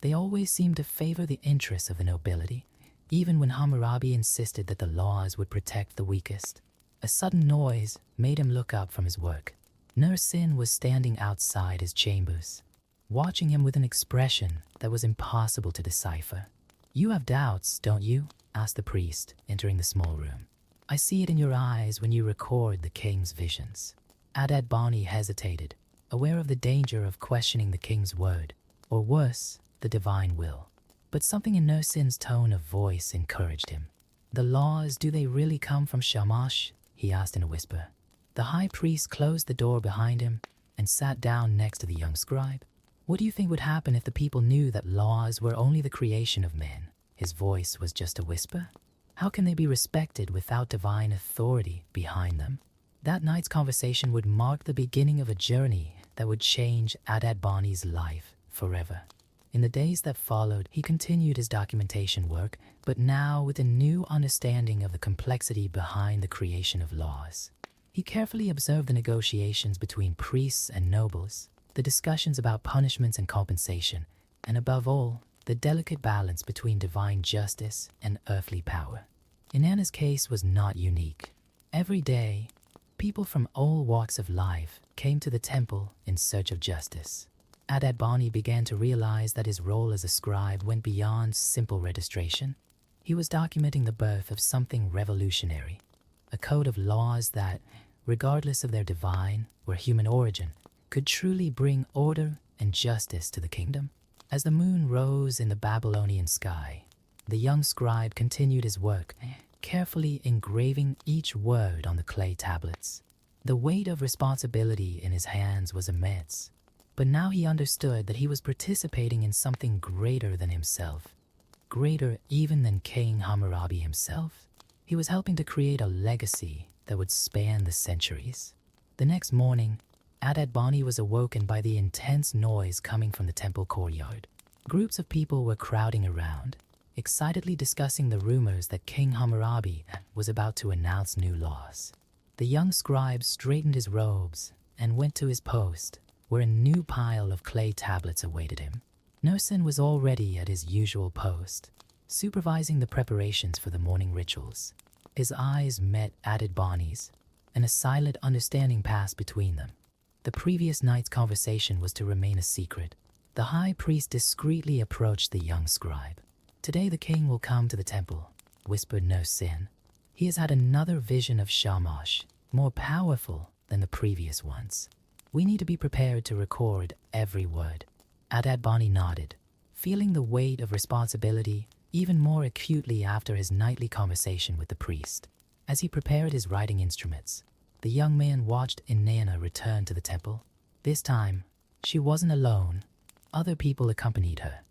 They always seemed to favor the interests of the nobility, even when Hammurabi insisted that the laws would protect the weakest. A sudden noise made him look up from his work. Nur-Sin was standing outside his chambers, watching him with an expression that was impossible to decipher. "You have doubts, don't you?" asked the priest, entering the small room. "I see it in your eyes when you record the king's visions." Addad Barney hesitated, aware of the danger of questioning the king's word, or worse, the divine will. But something in Nur-Sin's tone of voice encouraged him. "The laws, do they really come from Shamash?" he asked in a whisper. The high priest closed the door behind him and sat down next to the young scribe. "What do you think would happen if the people knew that laws were only the creation of men?" His voice was just a whisper. "How can they be respected without divine authority behind them?" That night's conversation would mark the beginning of a journey that would change Addad Barney's life forever. In the days that followed, he continued his documentation work, but now with a new understanding of the complexity behind the creation of laws. He carefully observed the negotiations between priests and nobles, the discussions about punishments and compensation, and above all, the delicate balance between divine justice and earthly power. Inanna's case was not unique. Every day, people from all walks of life came to the temple in search of justice. Addad Barney began to realize that his role as a scribe went beyond simple registration. He was documenting the birth of something revolutionary, a code of laws that, regardless of their divine or human origin, could truly bring order and justice to the kingdom. As the moon rose in the Babylonian sky, the young scribe continued his work, carefully engraving each word on the clay tablets. The weight of responsibility in his hands was immense. But now he understood that he was participating in something greater than himself, greater even than King Hammurabi himself. He was helping to create a legacy that would span the centuries. The next morning, Addad Barney was awoken by the intense noise coming from the temple courtyard. Groups of people were crowding around, excitedly discussing the rumors that King Hammurabi was about to announce new laws. The young scribe straightened his robes and went to his post, where a new pile of clay tablets awaited him. Nur-Sin was already at his usual post, supervising the preparations for the morning rituals. His eyes met Addad Barney's, and a silent understanding passed between them. The previous night's conversation was to remain a secret. The high priest discreetly approached the young scribe. "Today the king will come to the temple," whispered Nur-Sin. "He has had another vision of Shamash, more powerful than the previous ones. We need to be prepared to record every word." Addad Barney nodded, feeling the weight of responsibility even more acutely after his nightly conversation with the priest. As he prepared his writing instruments, the young man watched Inanna return to the temple. This time, she wasn't alone. Other people accompanied her,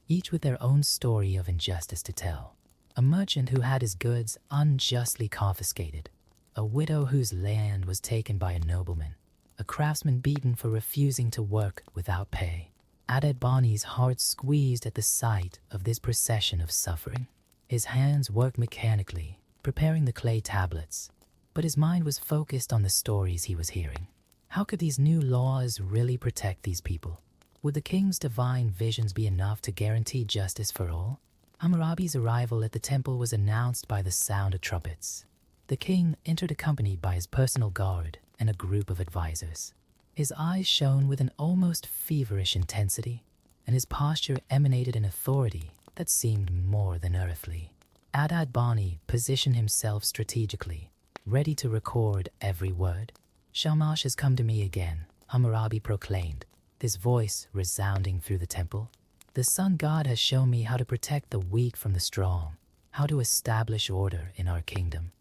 each with their own story of injustice to tell. A merchant who had his goods unjustly confiscated, a widow whose land was taken by a nobleman, a craftsman beaten for refusing to work without pay. Addad Barney's heart squeezed at the sight of this procession of suffering. His hands worked mechanically, preparing the clay tablets, but his mind was focused on the stories he was hearing. How could these new laws really protect these people? Would the king's divine visions be enough to guarantee justice for all? Hammurabi's arrival at the temple was announced by the sound of trumpets. The king entered accompanied by his personal guard and a group of advisors. His eyes shone with an almost feverish intensity, and his posture emanated an authority that seemed more than earthly. Addad Barney positioned himself strategically, ready to record every word. "Shamash has come to me again," Hammurabi proclaimed, his voice resounding through the temple. The sun god has shown me how to protect the weak from the strong, how to establish order in our kingdom.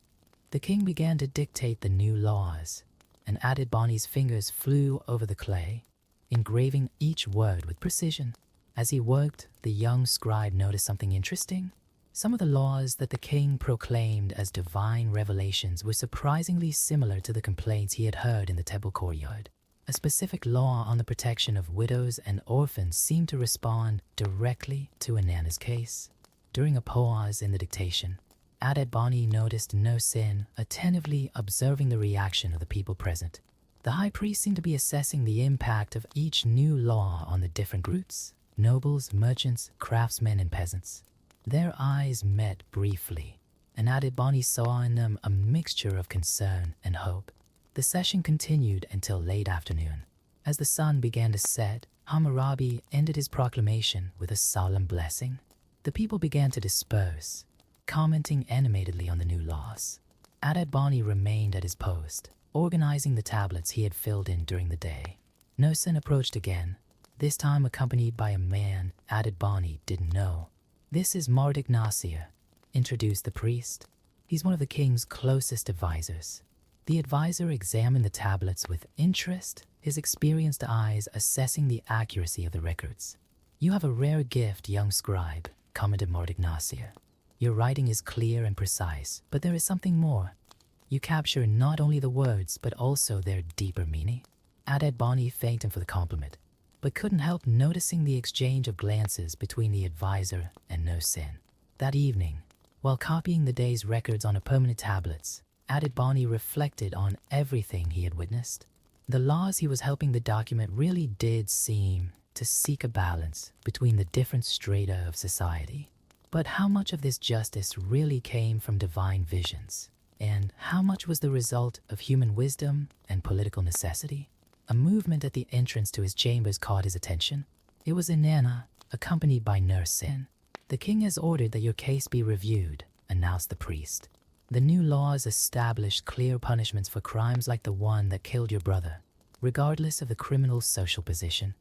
The king began to dictate the new laws, and Adad-Bani's fingers flew over the clay, engraving each word with precision. As he worked, the young scribe noticed something interesting. Some of the laws that the king proclaimed as divine revelations were surprisingly similar to the complaints he had heard in the temple courtyard. A specific law on the protection of widows and orphans seemed to respond directly to Inanna's case. During a pause in the dictation, Adad-Bani noticed No Sin attentively observing the reaction of the people present. The high priest seemed to be assessing the impact of each new law on the different groups: nobles, merchants, craftsmen, and peasants. Their eyes met briefly, and Adad-Bani saw in them a mixture of concern and hope. The session continued until late afternoon. As the sun began to set, Hammurabi ended his proclamation with a solemn blessing. The people began to disperse, commenting animatedly on the new laws. Adad-Bani remained at his post, organizing the tablets he had filled in during the day. No Sin approached again, this time accompanied by a man Adad-Bani didn't know. "This is Marduk Nasir," introduced the priest. "He's one of the king's closest advisors." The advisor examined the tablets with interest, his experienced eyes assessing the accuracy of the records. "You have a rare gift, young scribe," commented Marduk Nasir. "Your writing is clear and precise, but there is something more. You capture not only the words, but also their deeper meaning." Adad-Bani thanked him for the compliment, but couldn't help noticing the exchange of glances between the advisor and No Sin. That evening, while copying the day's records on a permanent tablets, Adad-Bani reflected on everything he had witnessed. The laws he was helping to document really did seem to seek a balance between the different strata of society. But how much of this justice really came from divine visions, and how much was the result of human wisdom and political necessity? A movement at the entrance to his chambers caught his attention. It was Inanna, accompanied by No Sin. "The king has ordered that your case be reviewed," announced the priest. "The new laws establish clear punishments for crimes like the one that killed your brother, regardless of the criminal's social position."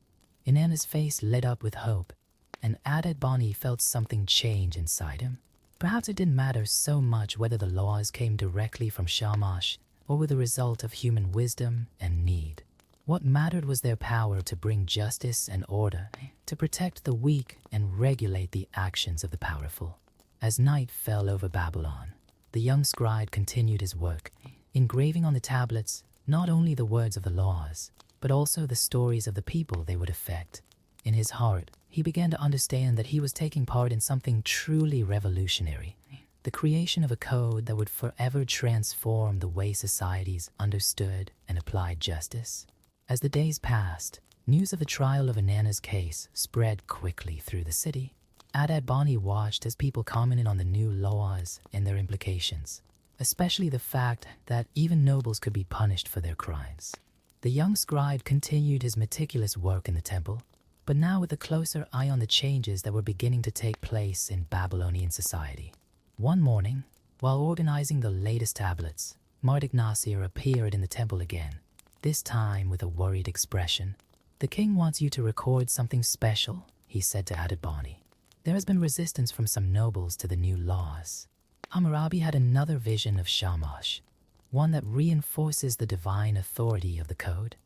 Inanna's face lit up with hope, and Adad-Bani felt something change inside him. Perhaps it didn't matter so much whether the laws came directly from Shamash or were the result of human wisdom and need. What mattered was their power to bring justice and order, to protect the weak and regulate the actions of the powerful. As night fell over Babylon, the young scribe continued his work, engraving on the tablets not only the words of the laws, but also the stories of the people they would affect. In his heart, he began to understand that he was taking part in something truly revolutionary, the creation of a code that would forever transform the way societies understood and applied justice. As the days passed, news of the trial of Inanna's case spread quickly through the city. Adad-Bani watched as people commented on the new laws and their implications, especially the fact that even nobles could be punished for their crimes. The young scribe continued his meticulous work in the temple, but now with a closer eye on the changes that were beginning to take place in Babylonian society. One morning, while organizing the latest tablets, Marduk Nasir appeared in the temple again, this time with a worried expression. "The king wants you to record something special," he said to Adad-Bani. "There has been resistance from some nobles to the new laws." Hammurabi had another vision of Shamash, one that reinforces the divine authority of the code.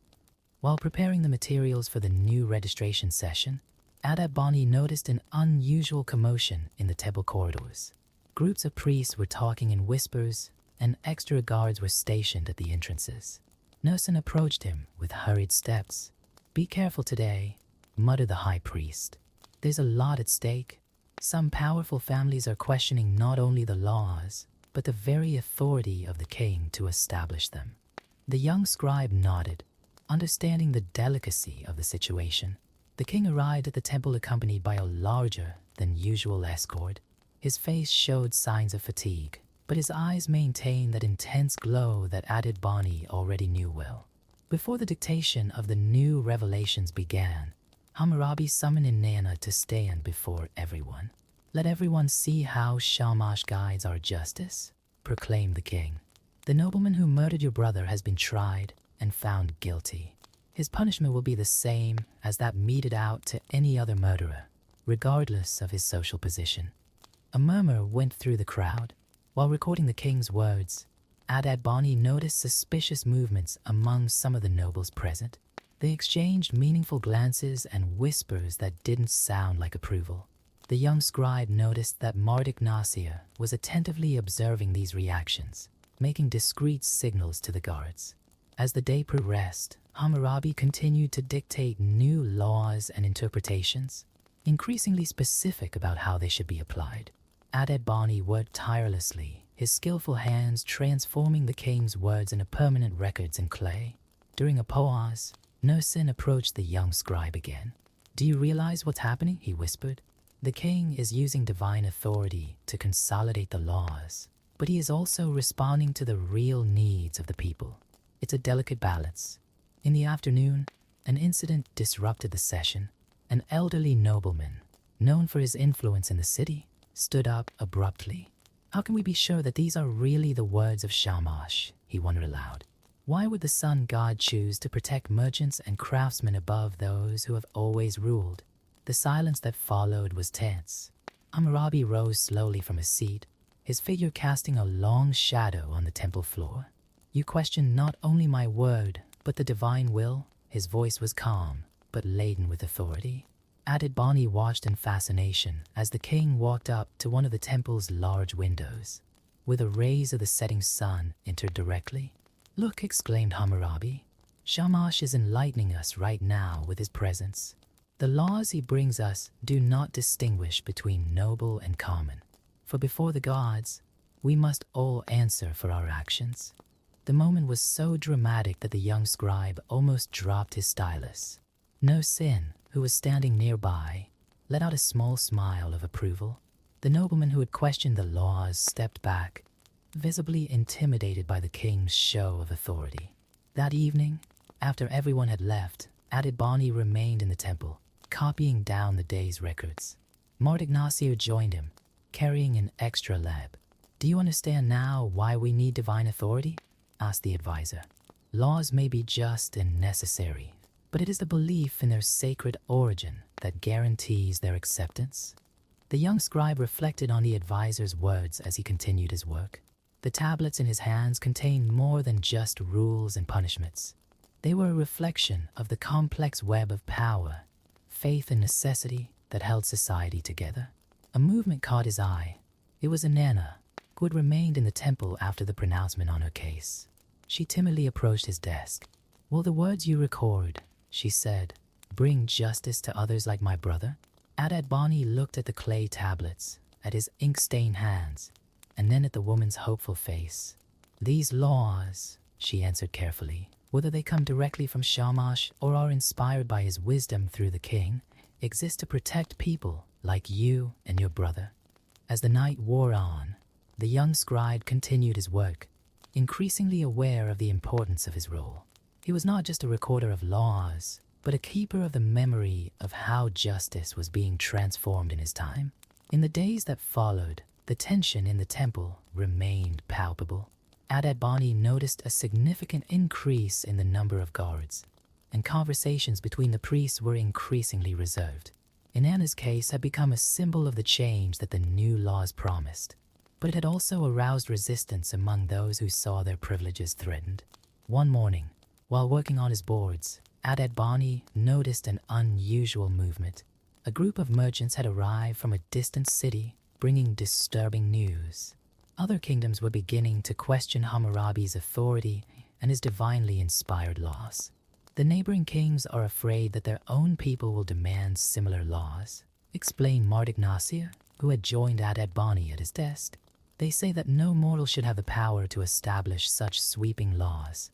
While preparing the materials for the new registration session, Adad-Bani noticed an unusual commotion in the temple corridors. Groups of priests were talking in whispers, and extra guards were stationed at the entrances. No Sin approached him with hurried steps. "Be careful today," muttered the high priest. "There's a lot at stake. Some powerful families are questioning not only the laws, but the very authority of the king to establish them." The young scribe nodded, understanding the delicacy of the situation. The king arrived at the temple accompanied by a larger than usual escort. His face showed signs of fatigue, but his eyes maintained that intense glow that Adad-Bani already knew well. Before the dictation of the new revelations began, Hammurabi summoned Inanna to stand before everyone. "Let everyone see how Shamash guides our justice," proclaimed the king. "The nobleman who murdered your brother has been tried and found guilty. His punishment will be the same as that meted out to any other murderer. regardless of his social position. A murmur went through the crowd. While recording the king's words, Ad-Bani noticed suspicious movements among some of the nobles present. They exchanged meaningful glances and whispers that didn't sound like approval. The young scribe noticed that Marduk-Nasir was attentively observing these reactions, making discreet signals to the guards. As the day progressed, Hammurabi continued to dictate new laws and interpretations, increasingly specific about how they should be applied. Ad-Bani worked tirelessly, his skillful hands transforming the king's words into permanent records in clay. During a pause, Nusin approached the young scribe again. "Do you realize what's happening?" he whispered. "The king is using divine authority to consolidate the laws, but he is also responding to the real needs of the people. It's a delicate balance." In the afternoon, an incident disrupted the session. An elderly nobleman, known for his influence in the city, stood up abruptly. "How can we be sure that these are really the words of Shamash?" he wondered aloud. "Why would the sun god choose to protect merchants and craftsmen above those who have always ruled?" The silence that followed was tense. Hammurabi rose slowly from his seat, his figure casting a long shadow on the temple floor. "You question not only my word, but the divine will?" His voice was calm, but laden with authority. Ad-Bani watched in fascination as the king walked up to one of the temple's large windows, where the rays of the setting sun entered directly. "Look," exclaimed Hammurabi. "Shamash is enlightening us right now with his presence. The laws he brings us do not distinguish between noble and common, for before the gods, we must all answer for our actions." The moment was so dramatic that the young scribe almost dropped his stylus. Nusin, who was standing nearby, let out a small smile of approval. The nobleman who had questioned the laws stepped back, visibly intimidated by the king's show of authority. That evening, after everyone had left, Ad-Bani remained in the temple, copying down the day's records. Marduk-Nasir joined him, carrying an extra lab. "Do you understand now why we need divine authority?" asked the advisor. "Laws may be just and necessary, but it is the belief in their sacred origin that guarantees their acceptance." The young scribe reflected on the advisor's words as he continued his work. The tablets in his hands contained more than just rules and punishments. They were a reflection of the complex web of power, faith, and necessity that held society together. A movement caught his eye. It was Inanna, who had remained in the temple after the pronouncement on her case. She timidly approached his desk. "Will the words you record," she said, "bring justice to others like my brother?" Ad-Bani looked at the clay tablets, at his ink-stained hands, and then at the woman's hopeful face. "These laws," she answered carefully, "whether they come directly from Shamash or are inspired by his wisdom through the king, exist to protect people like you and your brother." As the night wore on, the young scribe continued his work, increasingly aware of the importance of his role. He was not just a recorder of laws, but a keeper of the memory of how justice was being transformed in his time. In the days that followed, the tension in the temple remained palpable. Ad-Bani noticed a significant increase in the number of guards, and conversations between the priests were increasingly reserved. Inanna's case had become a symbol of the change that the new laws promised, but it had also aroused resistance among those who saw their privileges threatened. One morning, while working on his boards, Ad-Bani noticed an unusual movement. A group of merchants had arrived from a distant city, bringing disturbing news. Other kingdoms were beginning to question Hammurabi's authority and his divinely inspired laws. "The neighboring kings are afraid that their own people will demand similar laws," explained Marduk-Nasir, who had joined Ad-Bani at his desk. "They say that no mortal should have the power to establish such sweeping laws,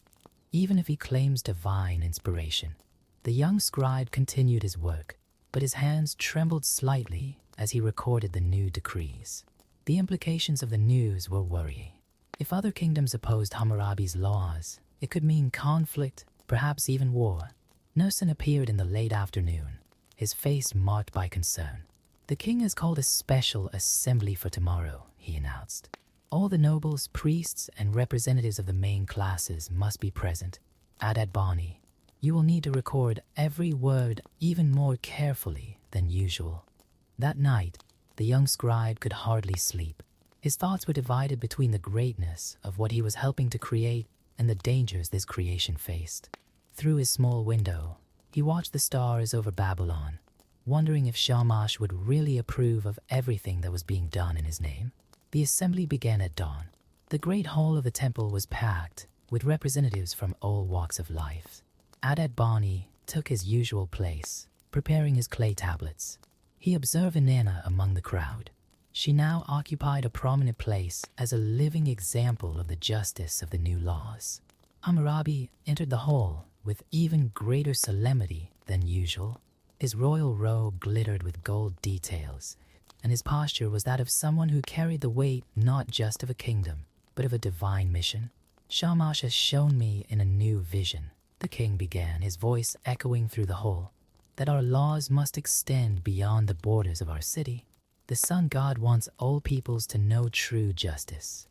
even if he claims divine inspiration." The young scribe continued his work, but his hands trembled slightly as he recorded the new decrees. The implications of the news were worrying. If other kingdoms opposed Hammurabi's laws, it could mean conflict, perhaps even war. Nusin appeared in the late afternoon, his face marked by concern. "The king has called a special assembly for tomorrow," he announced. "All the nobles, priests, and representatives of the main classes must be present. Ad-Bani, you will need to record every word even more carefully than usual." That night, the young scribe could hardly sleep. His thoughts were divided between the greatness of what he was helping to create and the dangers this creation faced. Through his small window, he watched the stars over Babylon, wondering if Shamash would really approve of everything that was being done in his name. The assembly began at dawn. The great hall of the temple was packed with representatives from all walks of life. Adad Bani took his usual place, preparing his clay tablets. He observed Inanna among the crowd. She now occupied a prominent place as a living example of the justice of the new laws. Hammurabi entered the hall with even greater solemnity than usual. His royal robe glittered with gold details, and his posture was that of someone who carried the weight not just of a kingdom, but of a divine mission. Shamash has shown me in a new vision, the king began, his voice echoing through the hall, that our laws must extend beyond the borders of our city. The sun god wants all peoples to know true justice.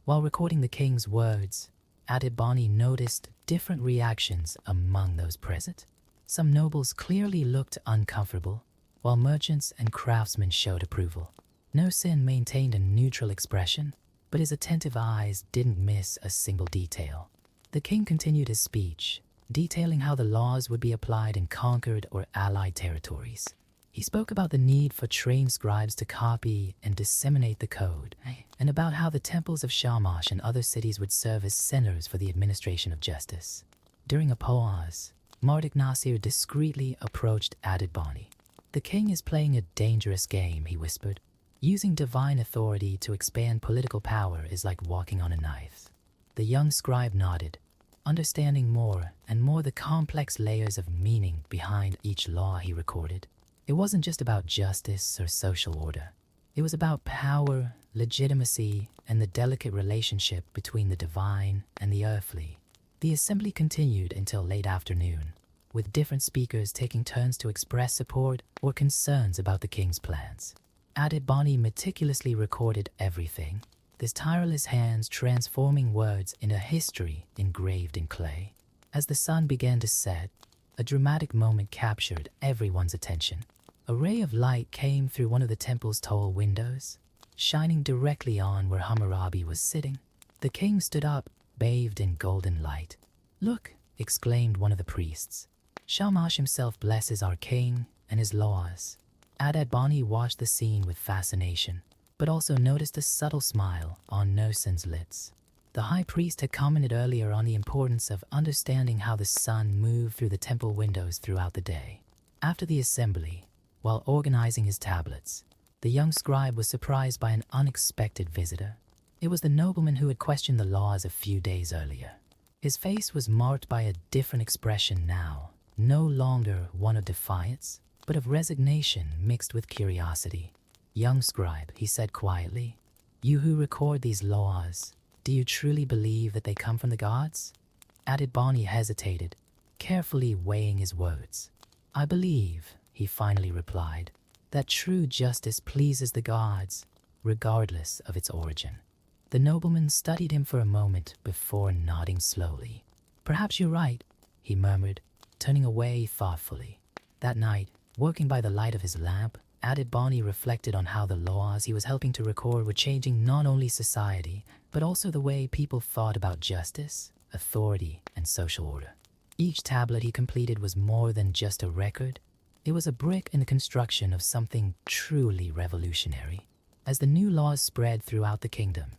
While recording the king's words, Adad Bani noticed different reactions among those present. Some nobles clearly looked uncomfortable, while merchants and craftsmen showed approval. No Sin maintained a neutral expression, but his attentive eyes didn't miss a single detail. The king continued his speech, detailing how the laws would be applied in conquered or allied territories. He spoke about the need for trained scribes to copy and disseminate the code, and about how the temples of Shamash and other cities would serve as centers for the administration of justice. During a pause, Marduk Nasir discreetly approached Adad Bani. "The king is playing a dangerous game," he whispered. "Using divine authority to expand political power is like walking on a knife." The young scribe nodded, understanding more and more the complex layers of meaning behind each law he recorded. It wasn't just about justice or social order. It was about power, legitimacy, and the delicate relationship between the divine and the earthly. The assembly continued until late afternoon, with different speakers taking turns to express support or concerns about the king's plans. Adad Bani meticulously recorded everything, his tireless hands transforming words into history engraved in clay. As the sun began to set, a dramatic moment captured everyone's attention. A ray of light came through one of the temple's tall windows, shining directly on where Hammurabi was sitting. The king stood up, bathed in golden light. "Look," exclaimed one of the priests. "Shamash himself blesses our king and his laws." Adad Bani watched the scene with fascination, but also noticed a subtle smile on Nosin's lips. The high priest had commented earlier on the importance of understanding how the sun moved through the temple windows throughout the day. After the assembly, while organizing his tablets, the young scribe was surprised by an unexpected visitor. It was the nobleman who had questioned the laws a few days earlier. His face was marked by a different expression now, no longer one of defiance, but of resignation mixed with curiosity. "Young scribe," he said quietly, "you who record these laws, do you truly believe that they come from the gods?" Adad Bani hesitated, carefully weighing his words. "I believe," he finally replied, "that true justice pleases the gods, regardless of its origin." The nobleman studied him for a moment before nodding slowly. "Perhaps you're right," he murmured, turning away thoughtfully. That night, working by the light of his lamp, Adad Bani reflected on how the laws he was helping to record were changing not only society, but also the way people thought about justice, authority, and social order. Each tablet he completed was more than just a record. It was a brick in the construction of something truly revolutionary. As the new laws spread throughout the kingdom,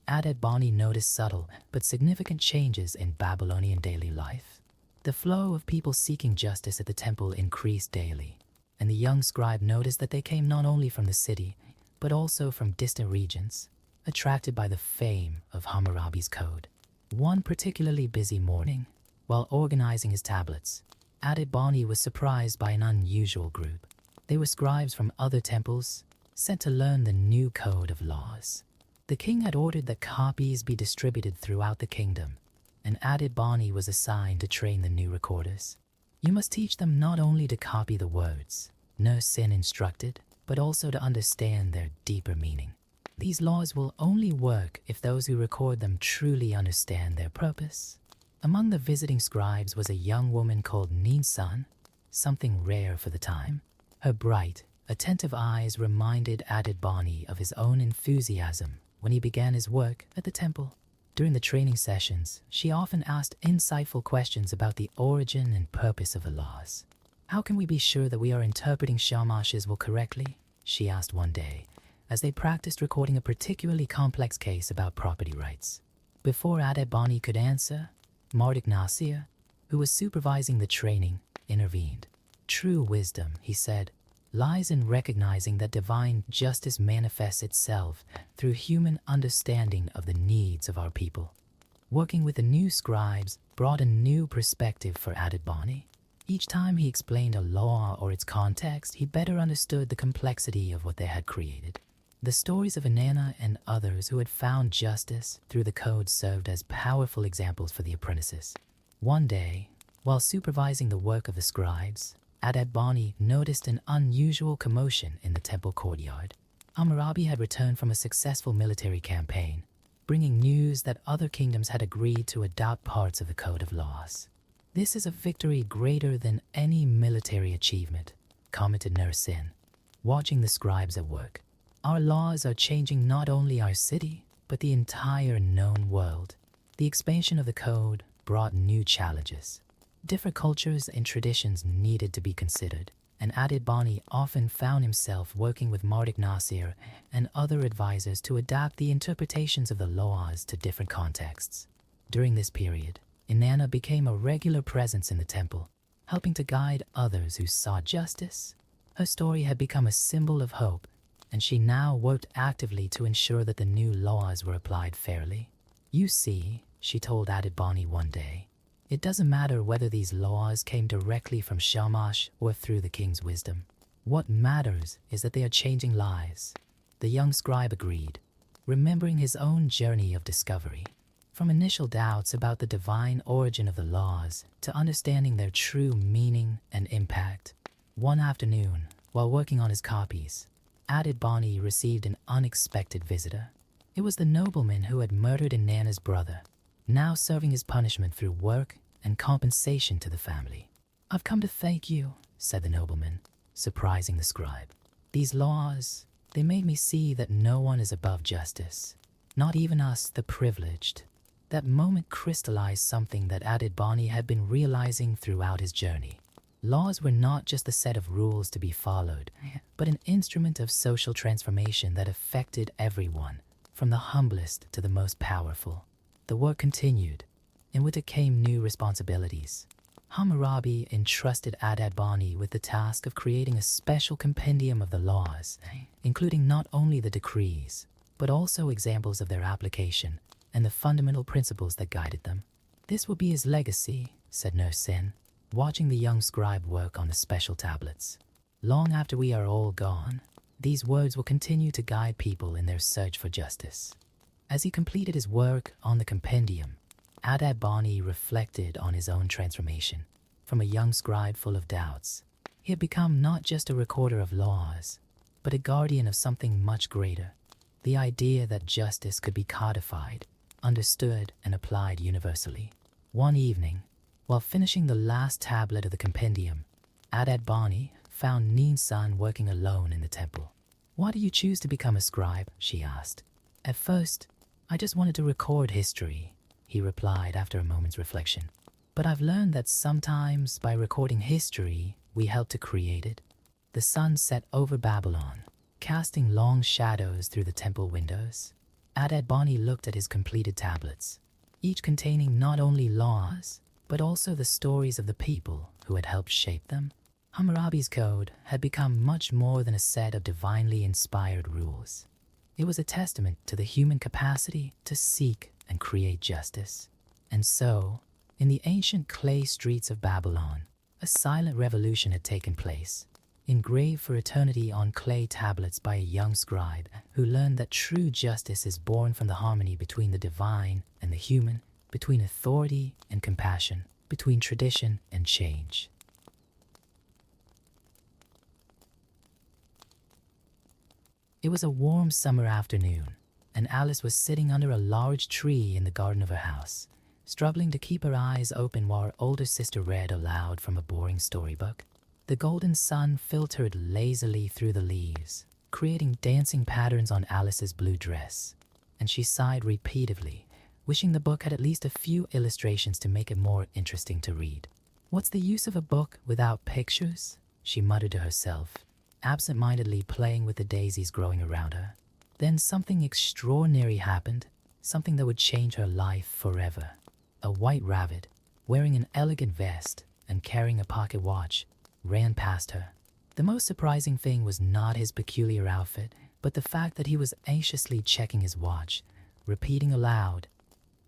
Adad Bani noticed subtle but significant changes in Babylonian daily life. The flow of people seeking justice at the temple increased daily, and the young scribe noticed that they came not only from the city, but also from distant regions, attracted by the fame of Hammurabi's code. One particularly busy morning, while organizing his tablets, Adad Bani was surprised by an unusual group. They were scribes from other temples, sent to learn the new code of laws. The king had ordered that copies be distributed throughout the kingdom, and Adad Bani was assigned to train the new recorders. "You must teach them not only to copy the words," Sin instructed, "but also to understand their deeper meaning. These laws will only work if those who record them truly understand their purpose." Among the visiting scribes was a young woman called Ninsan, something rare for the time. Her bright, Attentive eyes reminded Adebani of his own enthusiasm when he began his work at the temple. During the training sessions, she often asked insightful questions about the origin and purpose of the laws. "How can we be sure that we are interpreting Shamash's will correctly?" she asked one day, as they practiced recording a particularly complex case about property rights. Before Adebani could answer, Mardik Nasir, who was supervising the training, intervened. "True wisdom," he said, "lies in recognizing that divine justice manifests itself through human understanding of the needs of our people." Working with the new scribes brought a new perspective for Adebani. Each time he explained a law or its context, he better understood the complexity of what they had created. The stories of Inanna and others who had found justice through the code served as powerful examples for the apprentices. One day, while supervising the work of the scribes, Adebani noticed an unusual commotion in the temple courtyard. Hammurabi had returned from a successful military campaign, bringing news that other kingdoms had agreed to adopt parts of the Code of Laws. "This is a victory greater than any military achievement," commented Nursin, watching the scribes at work. "Our laws are changing not only our city, but the entire known world." The expansion of the code brought new challenges. Different cultures and traditions needed to be considered, and Adebani often found himself working with Mardik Nasir and other advisors to adapt the interpretations of the laws to different contexts. During this period, Inanna became a regular presence in the temple, helping to guide others who sought justice. Her story had become a symbol of hope, and she now worked actively to ensure that the new laws were applied fairly. "You see," she told Adebani one day, "it doesn't matter whether these laws came directly from Shamash or through the king's wisdom. What matters is that they are changing lives." The young scribe agreed, remembering his own journey of discovery. From initial doubts about the divine origin of the laws to understanding their true meaning and impact. One afternoon, while working on his copies, Adebani received an unexpected visitor. It was the nobleman who had murdered Inanna's brother, now serving his punishment through work and compensation to the family. "I've come to thank you," said the nobleman, surprising the scribe. "These laws, they made me see that no one is above justice, not even us, the privileged." That moment crystallized something that Adebani had been realizing throughout his journey. Laws were not just a set of rules to be followed, but an instrument of social transformation that affected everyone, from the humblest to the most powerful. The work continued, and with it came new responsibilities. Hammurabi entrusted Adebani with the task of creating a special compendium of the laws, including not only the decrees, but also examples of their application and the fundamental principles that guided them. "This will be his legacy," said Nursin, watching the young scribe work on the special tablets. "Long after we are all gone, these words will continue to guide people in their search for justice." As he completed his work on the compendium, Adebani reflected on his own transformation. From a young scribe full of doubts, he had become not just a recorder of laws, but a guardian of something much greater, the idea that justice could be codified, understood, and applied universally. One evening, while finishing the last tablet of the compendium, Adebani found Ninsan working alone in the temple. "Why do you choose to become a scribe?" she asked. "At first, I just wanted to record history," he replied after a moment's reflection. "But I've learned that sometimes by recording history, we help to create it." The sun set over Babylon, casting long shadows through the temple windows. Adebani looked at his completed tablets, each containing not only laws, but also the stories of the people who had helped shape them. Hammurabi's code had become much more than a set of divinely inspired rules. It was a testament to the human capacity to seek and create justice. And so, in the ancient clay streets of Babylon, a silent revolution had taken place, engraved for eternity on clay tablets by a young scribe who learned that true justice is born from the harmony between the divine and the human, between authority and compassion, between tradition and change. It was a warm summer afternoon, and Alice was sitting under a large tree in the garden of her house, struggling to keep her eyes open while her older sister read aloud from a boring storybook. The golden sun filtered lazily through the leaves, creating dancing patterns on Alice's blue dress, and she sighed repeatedly, wishing the book had at least a few illustrations to make it more interesting to read. "What's the use of a book without pictures?" she muttered to herself, absent-mindedly playing with the daisies growing around her. Then something extraordinary happened, something that would change her life forever. A white rabbit, wearing an elegant vest and carrying a pocket watch, ran past her. The most surprising thing was not his peculiar outfit, but the fact that he was anxiously checking his watch, repeating aloud,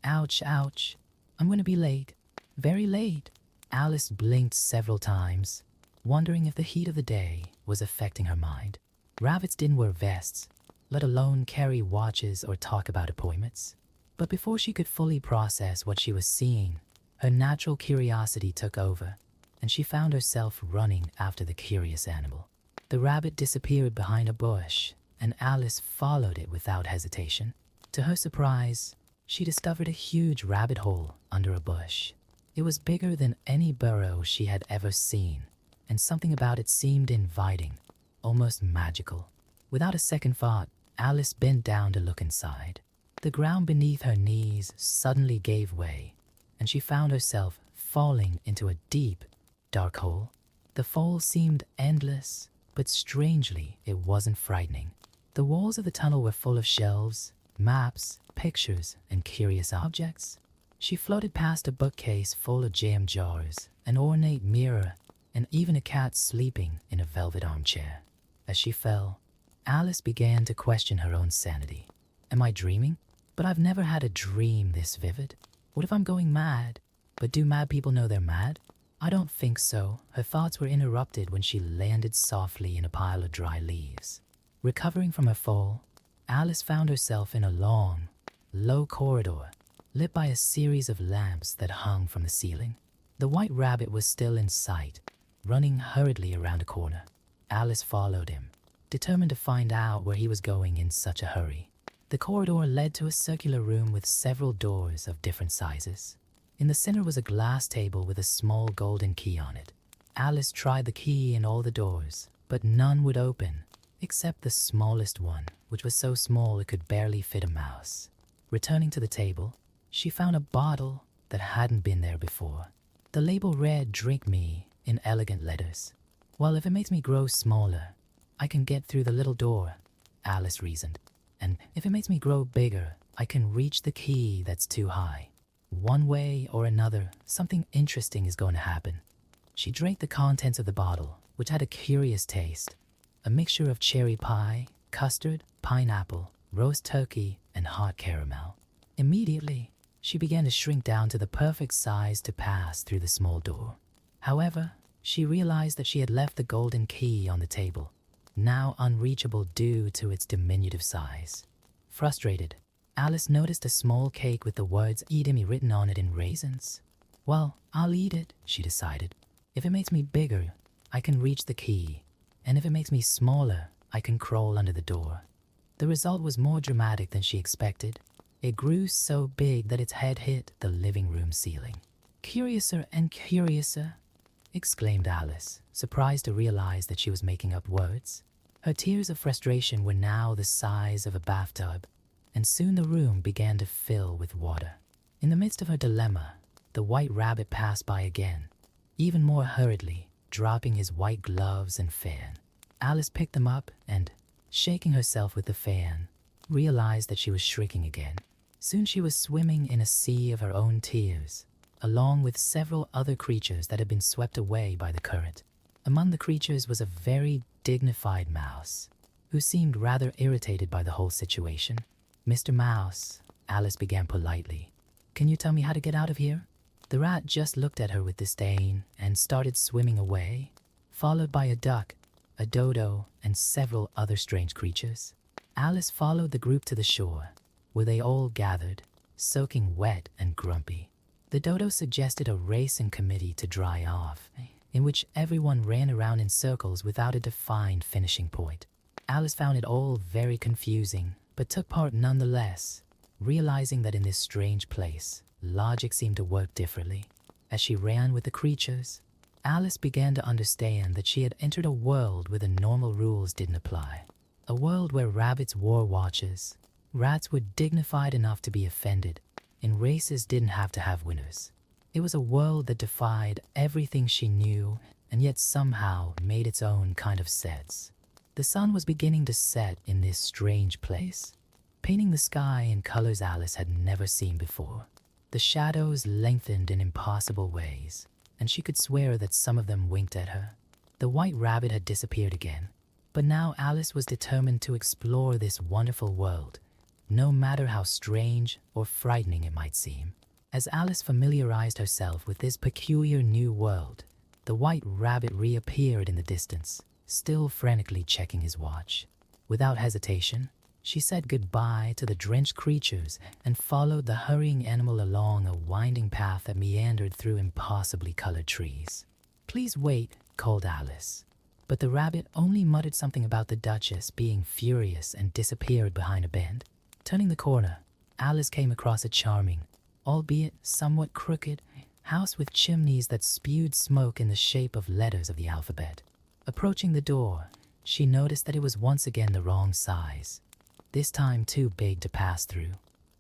"Ouch, ouch, I'm going to be late, very late." Alice blinked several times, wondering if the heat of the day was affecting her mind. Rabbits didn't wear vests, let alone carry watches or talk about appointments. But before she could fully process what she was seeing, her natural curiosity took over, and she found herself running after the curious animal. The rabbit disappeared behind a bush, and Alice followed it without hesitation. To her surprise, she discovered a huge rabbit hole under a bush. It was bigger than any burrow she had ever seen, and something about it seemed inviting, almost magical. Without a second thought, Alice bent down to look inside. The ground beneath her knees suddenly gave way, and she found herself falling into a deep, dark hole. The fall seemed endless, but strangely it wasn't frightening. The walls of the tunnel were full of shelves, maps, pictures, and curious objects. She floated past a bookcase full of jam jars, an ornate mirror, and even a cat sleeping in a velvet armchair. As she fell, Alice began to question her own sanity. Am I dreaming? But I've never had a dream this vivid. What if I'm going mad? But do mad people know they're mad? I don't think so. Her thoughts were interrupted when she landed softly in a pile of dry leaves. Recovering from her fall, Alice found herself in a long, low corridor, lit by a series of lamps that hung from the ceiling. The white rabbit was still in sight, running hurriedly around a corner. Alice followed him, determined to find out where he was going in such a hurry. The corridor led to a circular room with several doors of different sizes. In the center was a glass table with a small golden key on it. Alice tried the key in all the doors, but none would open, except the smallest one, which was so small it could barely fit a mouse. Returning to the table, she found a bottle that hadn't been there before. The label read "Drink Me" in elegant letters. "Well, if it makes me grow smaller, I can get through the little door," Alice reasoned. "And if it makes me grow bigger, I can reach the key that's too high. One way or another, something interesting is going to happen." She drank the contents of the bottle, which had a curious taste, a mixture of cherry pie, custard, pineapple, roast turkey, and hot caramel. Immediately, she began to shrink down to the perfect size to pass through the small door. However, she realized that she had left the golden key on the table, now unreachable due to its diminutive size. Frustrated, Alice noticed a small cake with the words "Eat me" written on it in raisins. "Well, I'll eat it," she decided. "If it makes me bigger, I can reach the key, and if it makes me smaller, I can crawl under the door." The result was more dramatic than she expected. It grew so big that its head hit the living room ceiling. "Curiouser and curiouser," exclaimed Alice, surprised to realize that she was making up words. Her tears of frustration were now the size of a bathtub, and soon the room began to fill with water. In the midst of her dilemma, the white rabbit passed by again, even more hurriedly, dropping his white gloves and fan. Alice picked them up and, shaking herself with the fan, realized that she was shrinking again. Soon she was swimming in a sea of her own tears, along with several other creatures that had been swept away by the current. Among the creatures was a very dignified mouse, who seemed rather irritated by the whole situation. "Mr. Mouse," Alice began politely, "can you tell me how to get out of here?" The rat just looked at her with disdain and started swimming away, followed by a duck, a dodo, and several other strange creatures. Alice followed the group to the shore, where they all gathered, soaking wet and grumpy. The dodo suggested a racing committee to dry off, in which everyone ran around in circles without a defined finishing point. Alice found it all very confusing, but took part nonetheless, realizing that in this strange place, logic seemed to work differently. As she ran with the creatures, Alice began to understand that she had entered a world where the normal rules didn't apply. A world where rabbits wore watches, rats were dignified enough to be offended, and races didn't have to have winners. It was a world that defied everything she knew and yet somehow made its own kind of sense. The sun was beginning to set in this strange place, painting the sky in colors Alice had never seen before. The shadows lengthened in impossible ways, and she could swear that some of them winked at her. The white rabbit had disappeared again, but now Alice was determined to explore this wonderful world, no matter how strange or frightening it might seem. As Alice familiarized herself with this peculiar new world, the white rabbit reappeared in the distance, still frantically checking his watch. Without hesitation, she said goodbye to the drenched creatures and followed the hurrying animal along a winding path that meandered through impossibly colored trees. "Please wait," called Alice. But the rabbit only muttered something about the Duchess being furious and disappeared behind a bend. Turning the corner, Alice came across a charming, albeit somewhat crooked, house with chimneys that spewed smoke in the shape of letters of the alphabet. Approaching the door, she noticed that it was once again the wrong size, this time too big to pass through.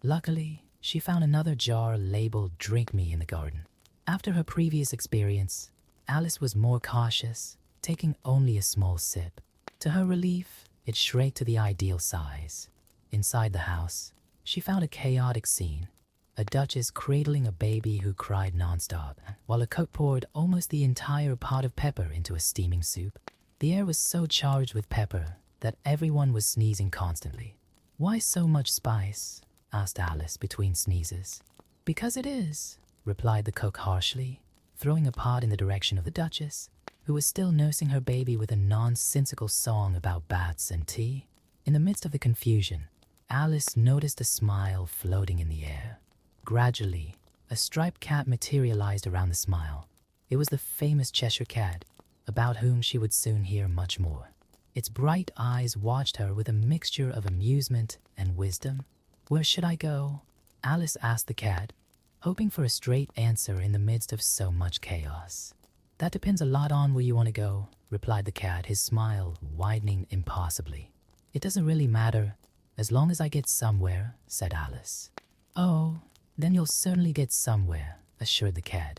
Luckily, she found another jar labeled "Drink Me" in the garden. After her previous experience, Alice was more cautious, taking only a small sip. To her relief, it shrank to the ideal size. Inside the house, she found a chaotic scene. A duchess cradling a baby who cried nonstop, while a cook poured almost the entire pot of pepper into a steaming soup. The air was so charged with pepper that everyone was sneezing constantly. "Why so much spice?" asked Alice between sneezes. "Because it is," replied the cook harshly, throwing a pot in the direction of the duchess, who was still nursing her baby with a nonsensical song about bats and tea. In the midst of the confusion, Alice noticed a smile floating in the air. Gradually, a striped cat materialized around the smile. It was the famous Cheshire Cat, about whom she would soon hear much more. Its bright eyes watched her with a mixture of amusement and wisdom. "Where should I go?" Alice asked the cat, hoping for a straight answer in the midst of so much chaos. "That depends a lot on where you want to go," replied the cat, his smile widening impossibly. "It doesn't really matter, as long as I get somewhere," said Alice. "Oh, then you'll certainly get somewhere," assured the cat,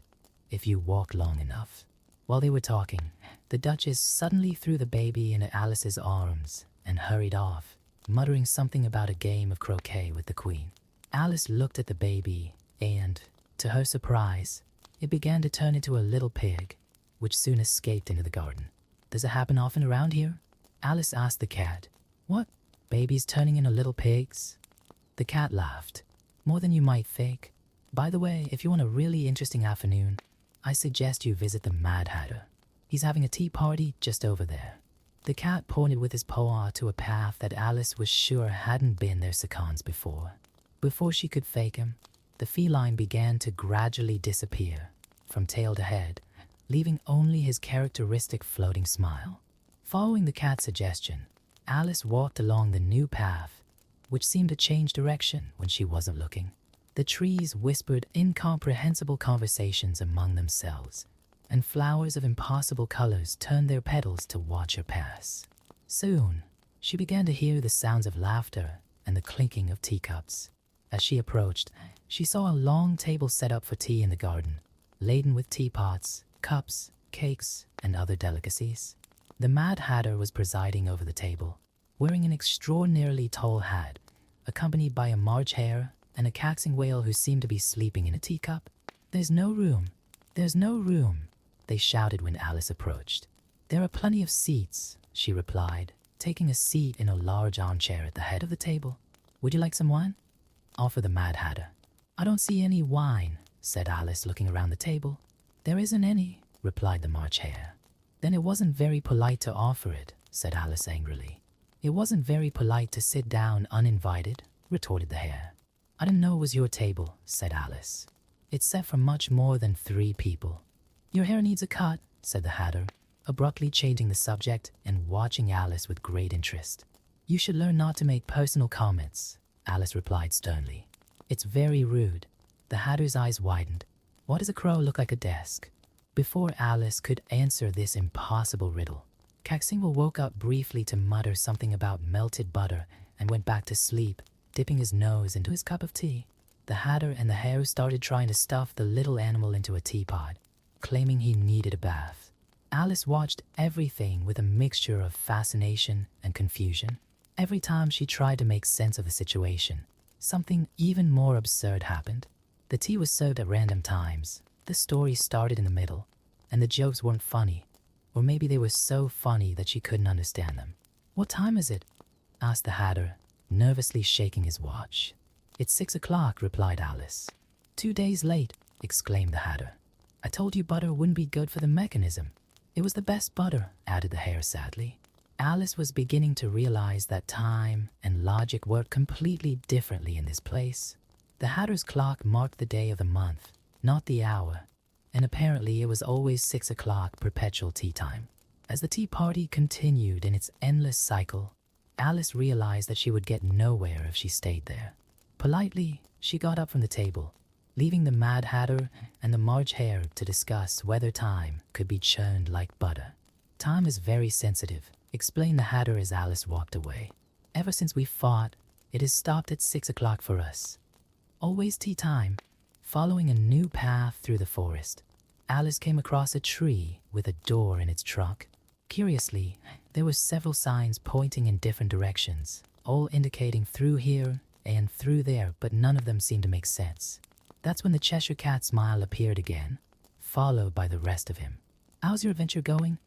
"if you walk long enough." While they were talking, the Duchess suddenly threw the baby into Alice's arms and hurried off, muttering something about a game of croquet with the Queen. Alice looked at the baby and, to her surprise, it began to turn into a little pig, which soon escaped into the garden. "Does it happen often around here?" Alice asked the cat. "What? Babies turning into little pigs?" The cat laughed. "More than you might think. By the way, if you want a really interesting afternoon, I suggest you visit the Mad Hatter. He's having a tea party just over there." The cat pointed with his paw to a path that Alice was sure hadn't been their seconds before. Before she could fake him, the feline began to gradually disappear, from tail to head, leaving only his characteristic floating smile. Following the cat's suggestion, Alice walked along the new path, which seemed to change direction when she wasn't looking. The trees whispered incomprehensible conversations among themselves, and flowers of impossible colors turned their petals to watch her pass. Soon, she began to hear the sounds of laughter and the clinking of teacups. As she approached, she saw a long table set up for tea in the garden, laden with teapots, cups, cakes, and other delicacies. The Mad Hatter was presiding over the table, wearing an extraordinarily tall hat, accompanied by a March hare and a caxing whale who seemed to be sleeping in a teacup. "There's no room. There's no room," they shouted when Alice approached. "There are plenty of seats," she replied, taking a seat in a large armchair at the head of the table. "Would you like some wine?" offered the Mad Hatter. "I don't see any wine," said Alice, looking around the table. "There isn't any," replied the March hare. "Then it wasn't very polite to offer it," said Alice angrily. "It wasn't very polite to sit down uninvited," retorted the hare. "I didn't know it was your table," said Alice. "It's set for much more than 3 people." "Your hair needs a cut," said the Hatter, abruptly changing the subject and watching Alice with great interest. "You should learn not to make personal comments," Alice replied sternly. "It's very rude." The Hatter's eyes widened. "Why does a crow look like a desk?" Before Alice could answer this impossible riddle, Caxingle woke up briefly to mutter something about melted butter and went back to sleep, dipping his nose into his cup of tea. The Hatter and the Hare started trying to stuff the little animal into a teapot, claiming he needed a bath. Alice watched everything with a mixture of fascination and confusion. Every time she tried to make sense of the situation, something even more absurd happened. The tea was served at random times. The story started in the middle, and the jokes weren't funny. Or maybe they were so funny that she couldn't understand them. "What time is it?" asked the Hatter, nervously shaking his watch. "It's 6 o'clock," replied Alice. "2 days late," exclaimed the Hatter. "I told you butter wouldn't be good for the mechanism." "It was the best butter," added the Hare sadly. Alice was beginning to realize that time and logic worked completely differently in this place. The Hatter's clock marked the day of the month, not the hour, and apparently it was always 6 o'clock perpetual tea time. As the tea party continued in its endless cycle, Alice realized that she would get nowhere if she stayed there. Politely, she got up from the table, leaving the Mad Hatter and the March Hare to discuss whether time could be churned like butter. "Time is very sensitive," explained the Hatter as Alice walked away. "Ever since we fought, it has stopped at 6 o'clock for us. Always tea time." Following a new path through the forest, Alice came across a tree with a door in its trunk. Curiously, there were several signs pointing in different directions, all indicating through here and through there, but none of them seemed to make sense. That's when the Cheshire Cat's smile appeared again, followed by the rest of him. "How's your adventure going?"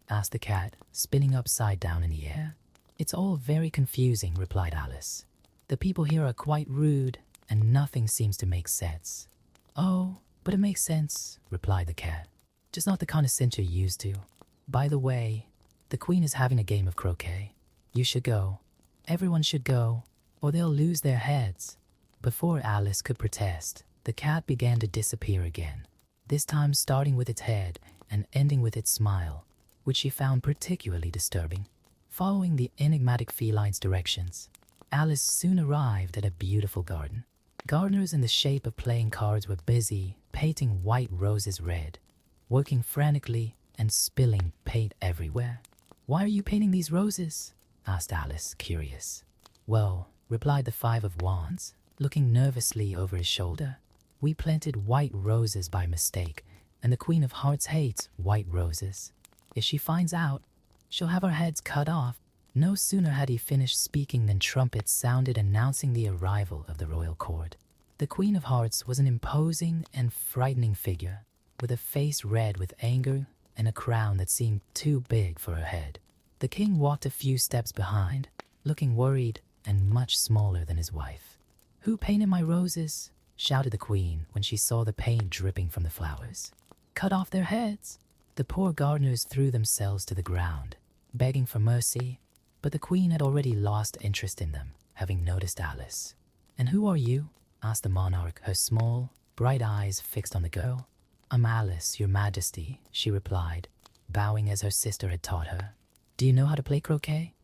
asked the cat, spinning upside down in the air. "It's all very confusing," replied Alice. "The people here are quite rude, and nothing seems to make sense." "Oh, but it makes sense," replied the cat. "Just not the kind of sense you're used to. By the way, the Queen is having a game of croquet. You should go. Everyone should go, or they'll lose their heads." Before Alice could protest, the cat began to disappear again, this time starting with its head and ending with its smile, which she found particularly disturbing. Following the enigmatic feline's directions, Alice soon arrived at a beautiful garden. Gardeners in the shape of playing cards were busy painting white roses red, working frantically and spilling paint everywhere. "Why are you painting these roses?" asked Alice, curious. "Well," replied the Five of Wands, looking nervously over his shoulder, "we planted white roses by mistake, and the Queen of Hearts hates white roses. If she finds out, she'll have our heads cut off." No sooner had he finished speaking than trumpets sounded announcing the arrival of the royal court. The Queen of Hearts was an imposing and frightening figure, with a face red with anger and a crown that seemed too big for her head. The king walked a few steps behind, looking worried and much smaller than his wife. "Who painted my roses?" shouted the queen when she saw the paint dripping from the flowers. "Cut off their heads." The poor gardeners threw themselves to the ground, begging for mercy, but the queen had already lost interest in them, having noticed Alice. "And who are you?" asked the monarch, her small, bright eyes fixed on the girl. "I'm Alice, your majesty," she replied, bowing as her sister had taught her. "Do you know how to play croquet?"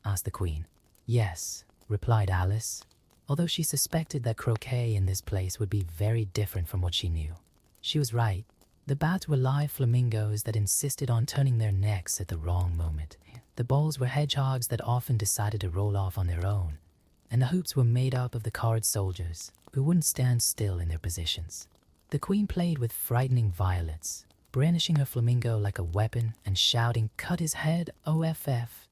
asked the queen. "Yes," replied Alice, although she suspected that croquet in this place would be very different from what she knew. She was right. The bats were live flamingos that insisted on turning their necks at the wrong moment. The balls were hedgehogs that often decided to roll off on their own, and the hoops were made up of the card soldiers who wouldn't stand still in their positions. The queen played with frightening violence, brandishing her flamingo like a weapon and shouting, "Cut his head, OFF,"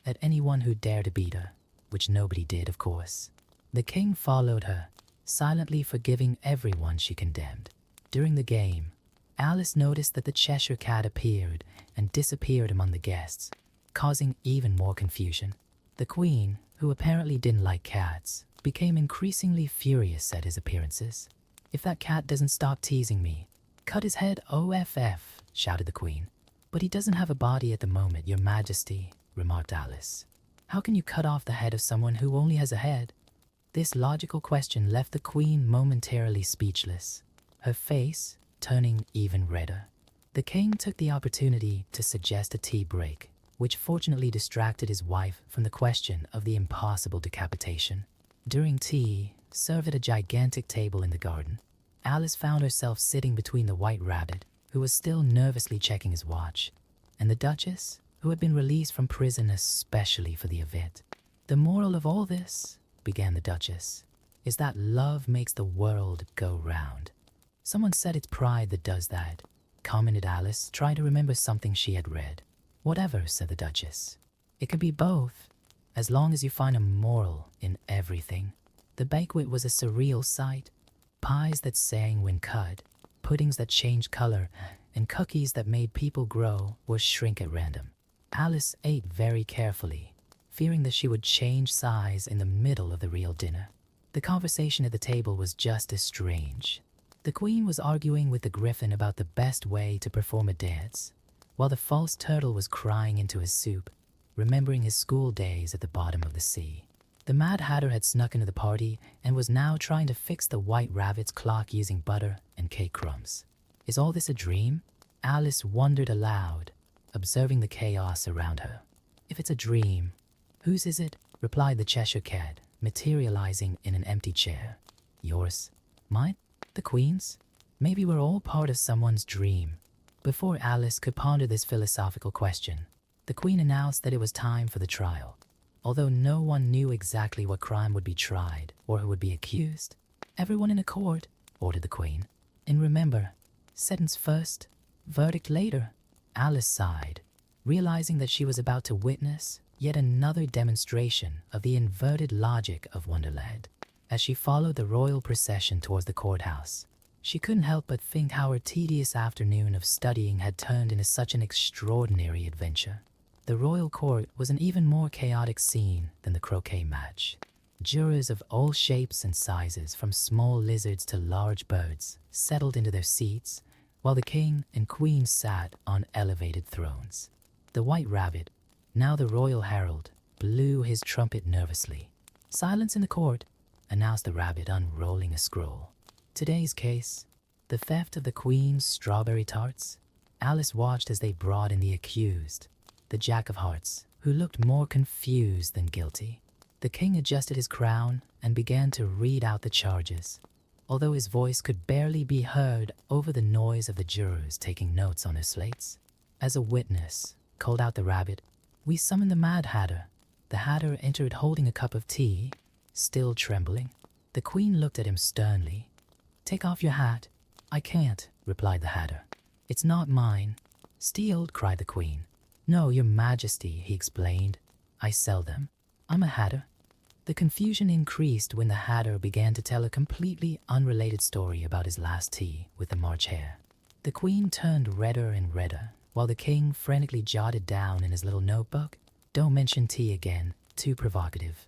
at anyone who dared to beat her, which nobody did, of course. The king followed her, silently forgiving everyone she condemned. During the game, Alice noticed that the Cheshire Cat appeared and disappeared among the guests, causing even more confusion. The queen, who apparently didn't like cats, became increasingly furious at his appearances. "If that cat doesn't stop teasing me, cut his head OFF," shouted the queen. "But he doesn't have a body at the moment, your majesty," remarked Alice. "How can you cut off the head of someone who only has a head?" This logical question left the queen momentarily speechless, her face turning even redder. The king took the opportunity to suggest a tea break, which fortunately distracted his wife from the question of the impossible decapitation. During tea, served at a gigantic table in the garden, Alice found herself sitting between the White Rabbit who was still nervously checking his watch, and the Duchess, who had been released from prison especially for the event. "The moral of all this," began the Duchess, "is that love makes the world go round." "Someone said it's pride that does that," commented Alice, trying to remember something she had read. "Whatever," said the Duchess. "It could be both, as long as you find a moral in everything." The banquet was a surreal sight. Pies that sang when cut, puddings that changed color, and cookies that made people grow or shrink at random. Alice ate very carefully, fearing that she would change size in the middle of the real dinner. The conversation at the table was just as strange. The Queen was arguing with the Griffin about the best way to perform a dance, while the false turtle was crying into his soup, remembering his school days at the bottom of the sea. The Mad Hatter had snuck into the party and was now trying to fix the White Rabbit's clock using butter and cake crumbs. "Is all this a dream?" Alice wondered aloud, observing the chaos around her. "If it's a dream, whose is it?" replied the Cheshire Cat, materializing in an empty chair. "Yours." "Mine?" "The Queen's?" "Maybe we're all part of someone's dream." Before Alice could ponder this philosophical question, the Queen announced that it was time for the trial. Although no one knew exactly what crime would be tried or who would be accused. "Everyone in a court," ordered the Queen. "And remember, sentence first, verdict later." Alice sighed, realizing that she was about to witness yet another demonstration of the inverted logic of Wonderland. As she followed the royal procession towards the courthouse, she couldn't help but think how her tedious afternoon of studying had turned into such an extraordinary adventure. The royal court was an even more chaotic scene than the croquet match. Jurors of all shapes and sizes, from small lizards to large birds, settled into their seats, while the king and queen sat on elevated thrones. The White Rabbit, now the royal herald, blew his trumpet nervously. "Silence in the court," announced the rabbit, unrolling a scroll. "Today's case, the theft of the Queen's strawberry tarts." Alice watched as they brought in the accused, the Jack of Hearts, who looked more confused than guilty. The king adjusted his crown and began to read out the charges, although his voice could barely be heard over the noise of the jurors taking notes on their slates. "As a witness," called out the rabbit, "we summon the Mad Hatter." The Hatter entered holding a cup of tea, still trembling. The Queen looked at him sternly. "Take off your hat." "I can't," replied the Hatter. "It's not mine." "Stealed," cried the Queen. "No, your Majesty," he explained. "I sell them. I'm a Hatter." The confusion increased when the Hatter began to tell a completely unrelated story about his last tea with the March Hare. The Queen turned redder and redder, while the King frantically jotted down in his little notebook, "Don't mention tea again, too provocative."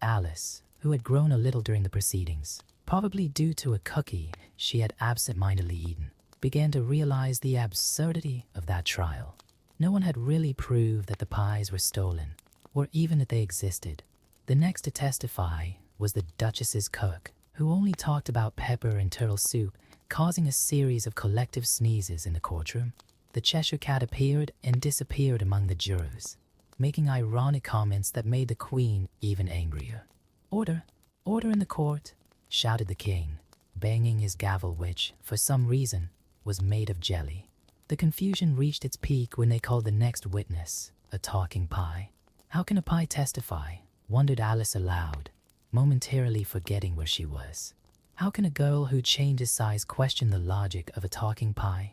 Alice, who had grown a little during the proceedings, probably due to a cookie she had absent-mindedly eaten, began to realize the absurdity of that trial. No one had really proved that the pies were stolen, or even that they existed. The next to testify was the Duchess's cook, who only talked about pepper and turtle soup, causing a series of collective sneezes in the courtroom. The Cheshire Cat appeared and disappeared among the jurors, making ironic comments that made the Queen even angrier. "Order! Order in the court!" shouted the king, banging his gavel, which, for some reason, was made of jelly. The confusion reached its peak when they called the next witness a talking pie. "How can a pie testify?" wondered Alice aloud, momentarily forgetting where she was. "How can a girl who changes size question the logic of a talking pie?"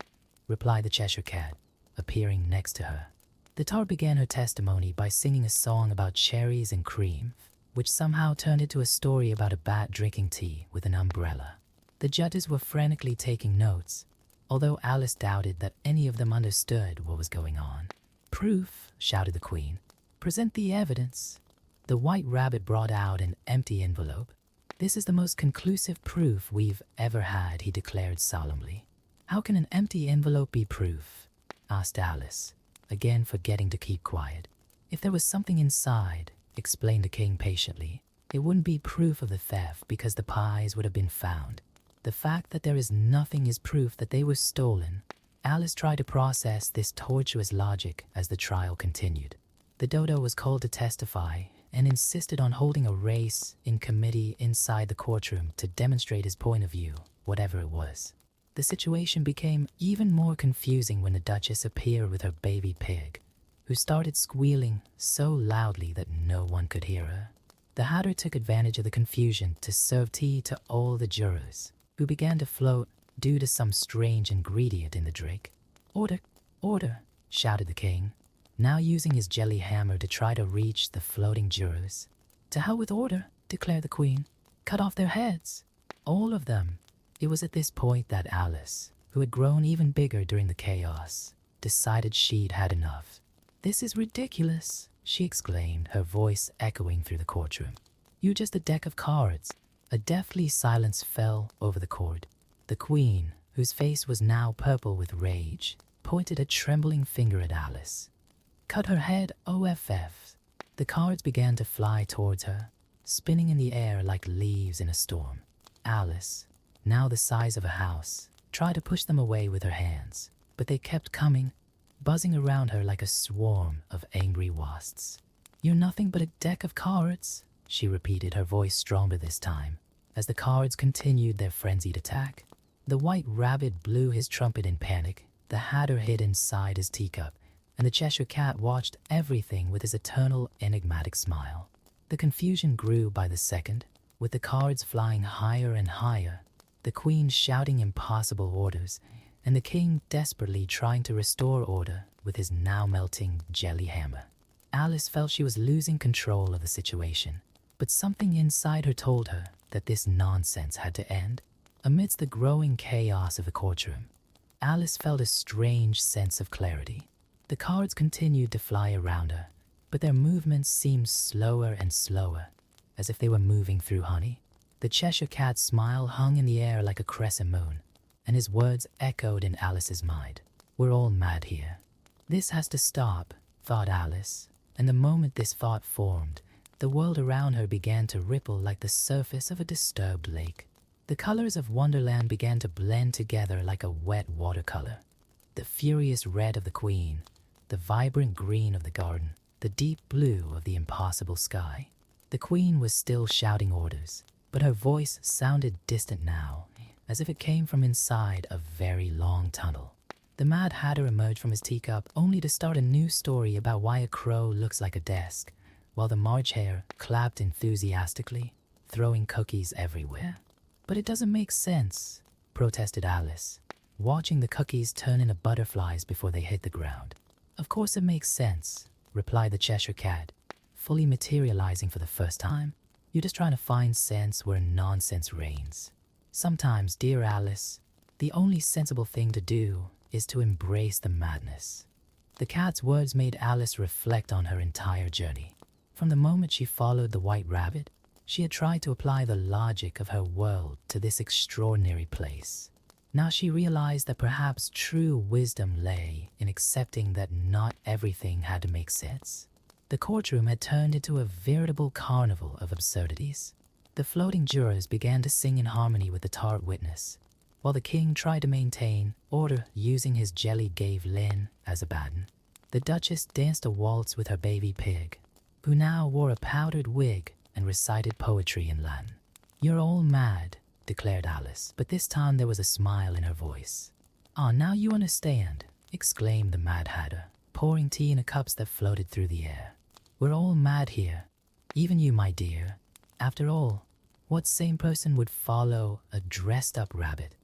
replied the Cheshire Cat, appearing next to her. The tart began her testimony by singing a song about cherries and cream, which somehow turned into a story about a bat drinking tea with an umbrella. The judges were frantically taking notes, although Alice doubted that any of them understood what was going on. "Proof," shouted the Queen. "Present the evidence." The White Rabbit brought out an empty envelope. "This is the most conclusive proof we've ever had," he declared solemnly. "How can an empty envelope be proof?" asked Alice, again forgetting to keep quiet. "If there was something inside," explained the king patiently, "it wouldn't be proof of the theft because the pies would have been found. The fact that there is nothing is proof that they were stolen." Alice tried to process this tortuous logic as the trial continued. The dodo was called to testify and insisted on holding a race in committee inside the courtroom to demonstrate his point of view, whatever it was. The situation became even more confusing when the Duchess appeared with her baby pig, who started squealing so loudly that no one could hear her. The Hatter took advantage of the confusion to serve tea to all the jurors, who began to float due to some strange ingredient in the drink. "Order, order," shouted the king, now using his jelly hammer to try to reach the floating jurors. "To hell with order," declared the queen. "Cut off their heads. All of them." It was at this point that Alice, who had grown even bigger during the chaos, decided she'd had enough. "This is ridiculous," she exclaimed, her voice echoing through the courtroom. "You're just a deck of cards." A deathly silence fell over the court. The queen, whose face was now purple with rage, pointed a trembling finger at Alice. "Cut her head, OFF." The cards began to fly towards her, spinning in the air like leaves in a storm. Alice, now the size of a house, tried to push them away with her hands, but they kept coming, buzzing around her like a swarm of angry wasps. "You're nothing but a deck of cards," she repeated, her voice stronger this time, as the cards continued their frenzied attack. The White Rabbit blew his trumpet in panic, the Hatter hid inside his teacup, and the Cheshire Cat watched everything with his eternal enigmatic smile. The confusion grew by the second, with the cards flying higher and higher, the queen shouting impossible orders, and the king desperately trying to restore order with his now-melting jelly hammer. Alice felt she was losing control of the situation, but something inside her told her that this nonsense had to end. Amidst the growing chaos of the courtroom, Alice felt a strange sense of clarity. The cards continued to fly around her, but their movements seemed slower and slower, as if they were moving through honey. The Cheshire Cat's smile hung in the air like a crescent moon, and his words echoed in Alice's mind. "We're all mad here. This has to stop," thought Alice, and the moment this thought formed, the world around her began to ripple like the surface of a disturbed lake. The colors of Wonderland began to blend together like a wet watercolor. The furious red of the queen, the vibrant green of the garden, the deep blue of the impossible sky. The queen was still shouting orders, but her voice sounded distant now, as if it came from inside a very long tunnel. The Mad Hatter emerged from his teacup only to start a new story about why a crow looks like a desk, while the March Hare clapped enthusiastically, throwing cookies everywhere. "But it doesn't make sense," protested Alice, watching the cookies turn into butterflies before they hit the ground. "Of course it makes sense," replied the Cheshire Cat, fully materializing for the first time. "You're just trying to find sense where nonsense reigns. Sometimes, dear Alice, the only sensible thing to do is to embrace the madness." The cat's words made Alice reflect on her entire journey. From the moment she followed the White Rabbit, she had tried to apply the logic of her world to this extraordinary place. Now she realized that perhaps true wisdom lay in accepting that not everything had to make sense. The courtroom had turned into a veritable carnival of absurdities. The floating jurors began to sing in harmony with the tart witness, while the king tried to maintain order using his jelly gave Lynn as a baton. The Duchess danced a waltz with her baby pig, who now wore a powdered wig and recited poetry in Latin. "You're all mad," declared Alice, but this time there was a smile in her voice. "Ah, now you understand," exclaimed the Mad Hatter, pouring tea in cups that floated through the air. "We're all mad here, even you, my dear. After all, what sane person would follow a dressed-up rabbit?"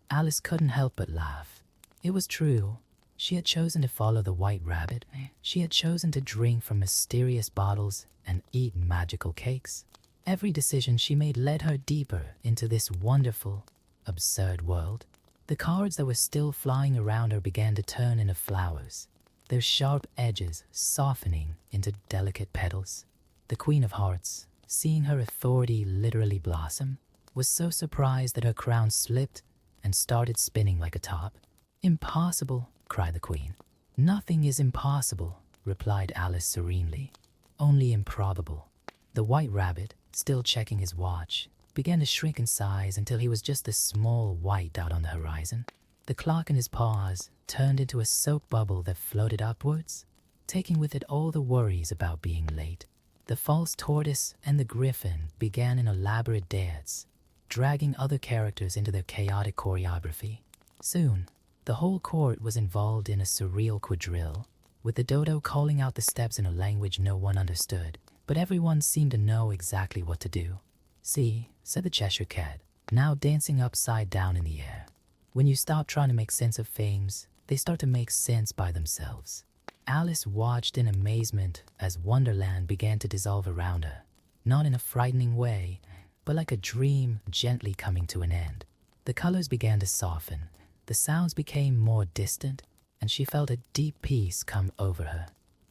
Alice couldn't help but laugh. It was true. She had chosen to follow the White Rabbit. She had chosen to drink from mysterious bottles and eat magical cakes. Every decision she made led her deeper into this wonderful, absurd world. The cards that were still flying around her began to turn into flowers, their sharp edges softening into delicate petals. The Queen of Hearts, seeing her authority literally blossom, was so surprised that her crown slipped and started spinning like a top. "Impossible," cried the queen. "Nothing is impossible," replied Alice serenely. "Only improbable." The White Rabbit, still checking his watch, began to shrink in size until he was just a small white dot on the horizon. The clock in his paws turned into a soap bubble that floated upwards, taking with it all the worries about being late. The false tortoise and the griffin began an elaborate dance, dragging other characters into their chaotic choreography. Soon, the whole court was involved in a surreal quadrille, with the dodo calling out the steps in a language no one understood, but everyone seemed to know exactly what to do. "See," said the Cheshire Cat, now dancing upside down in the air. "When you stop trying to make sense of things, they start to make sense by themselves." Alice watched in amazement as Wonderland began to dissolve around her, not in a frightening way, but like a dream gently coming to an end. The colors began to soften, the sounds became more distant, and she felt a deep peace come over her.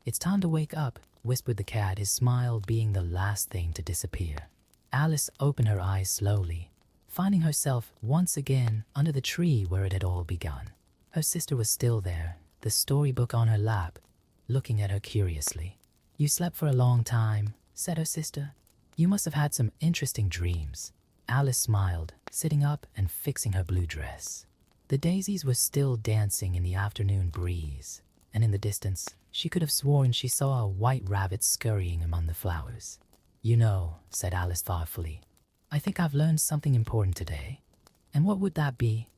"It's time to wake up," whispered the cat, his smile being the last thing to disappear. Alice opened her eyes slowly, finding herself once again under the tree where it had all begun. Her sister was still there, the storybook on her lap, looking at her curiously. "You slept for a long time," said her sister. "You must have had some interesting dreams." Alice smiled, sitting up and fixing her blue dress. The daisies were still dancing in the afternoon breeze, and in the distance, she could have sworn she saw a white rabbit scurrying among the flowers. "You know," said Alice thoughtfully, "I think I've learned something important today." "And what would that be?"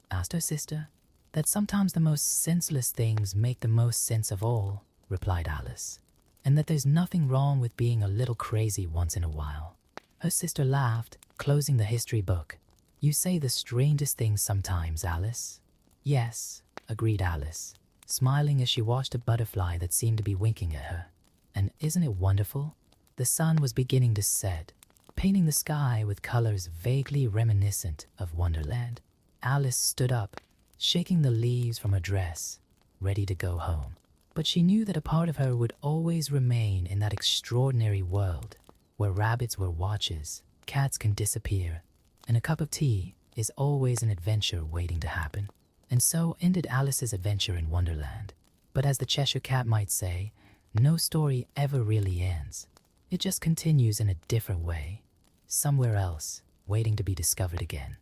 asked her sister. "That sometimes the most senseless things make the most sense of all," replied Alice, "and that there's nothing wrong with being a little crazy once in a while." Her sister laughed, closing the history book. "You say the strangest things sometimes, Alice." "Yes," agreed Alice, smiling as she watched a butterfly that seemed to be winking at her. "And isn't it wonderful?" The sun was beginning to set, painting the sky with colors vaguely reminiscent of Wonderland. Alice stood up, shaking the leaves from her dress, ready to go home. But she knew that a part of her would always remain in that extraordinary world where rabbits were watches, cats can disappear, and a cup of tea is always an adventure waiting to happen. And so ended Alice's adventure in Wonderland. But as the Cheshire Cat might say, no story ever really ends. It just continues in a different way, somewhere else, waiting to be discovered again.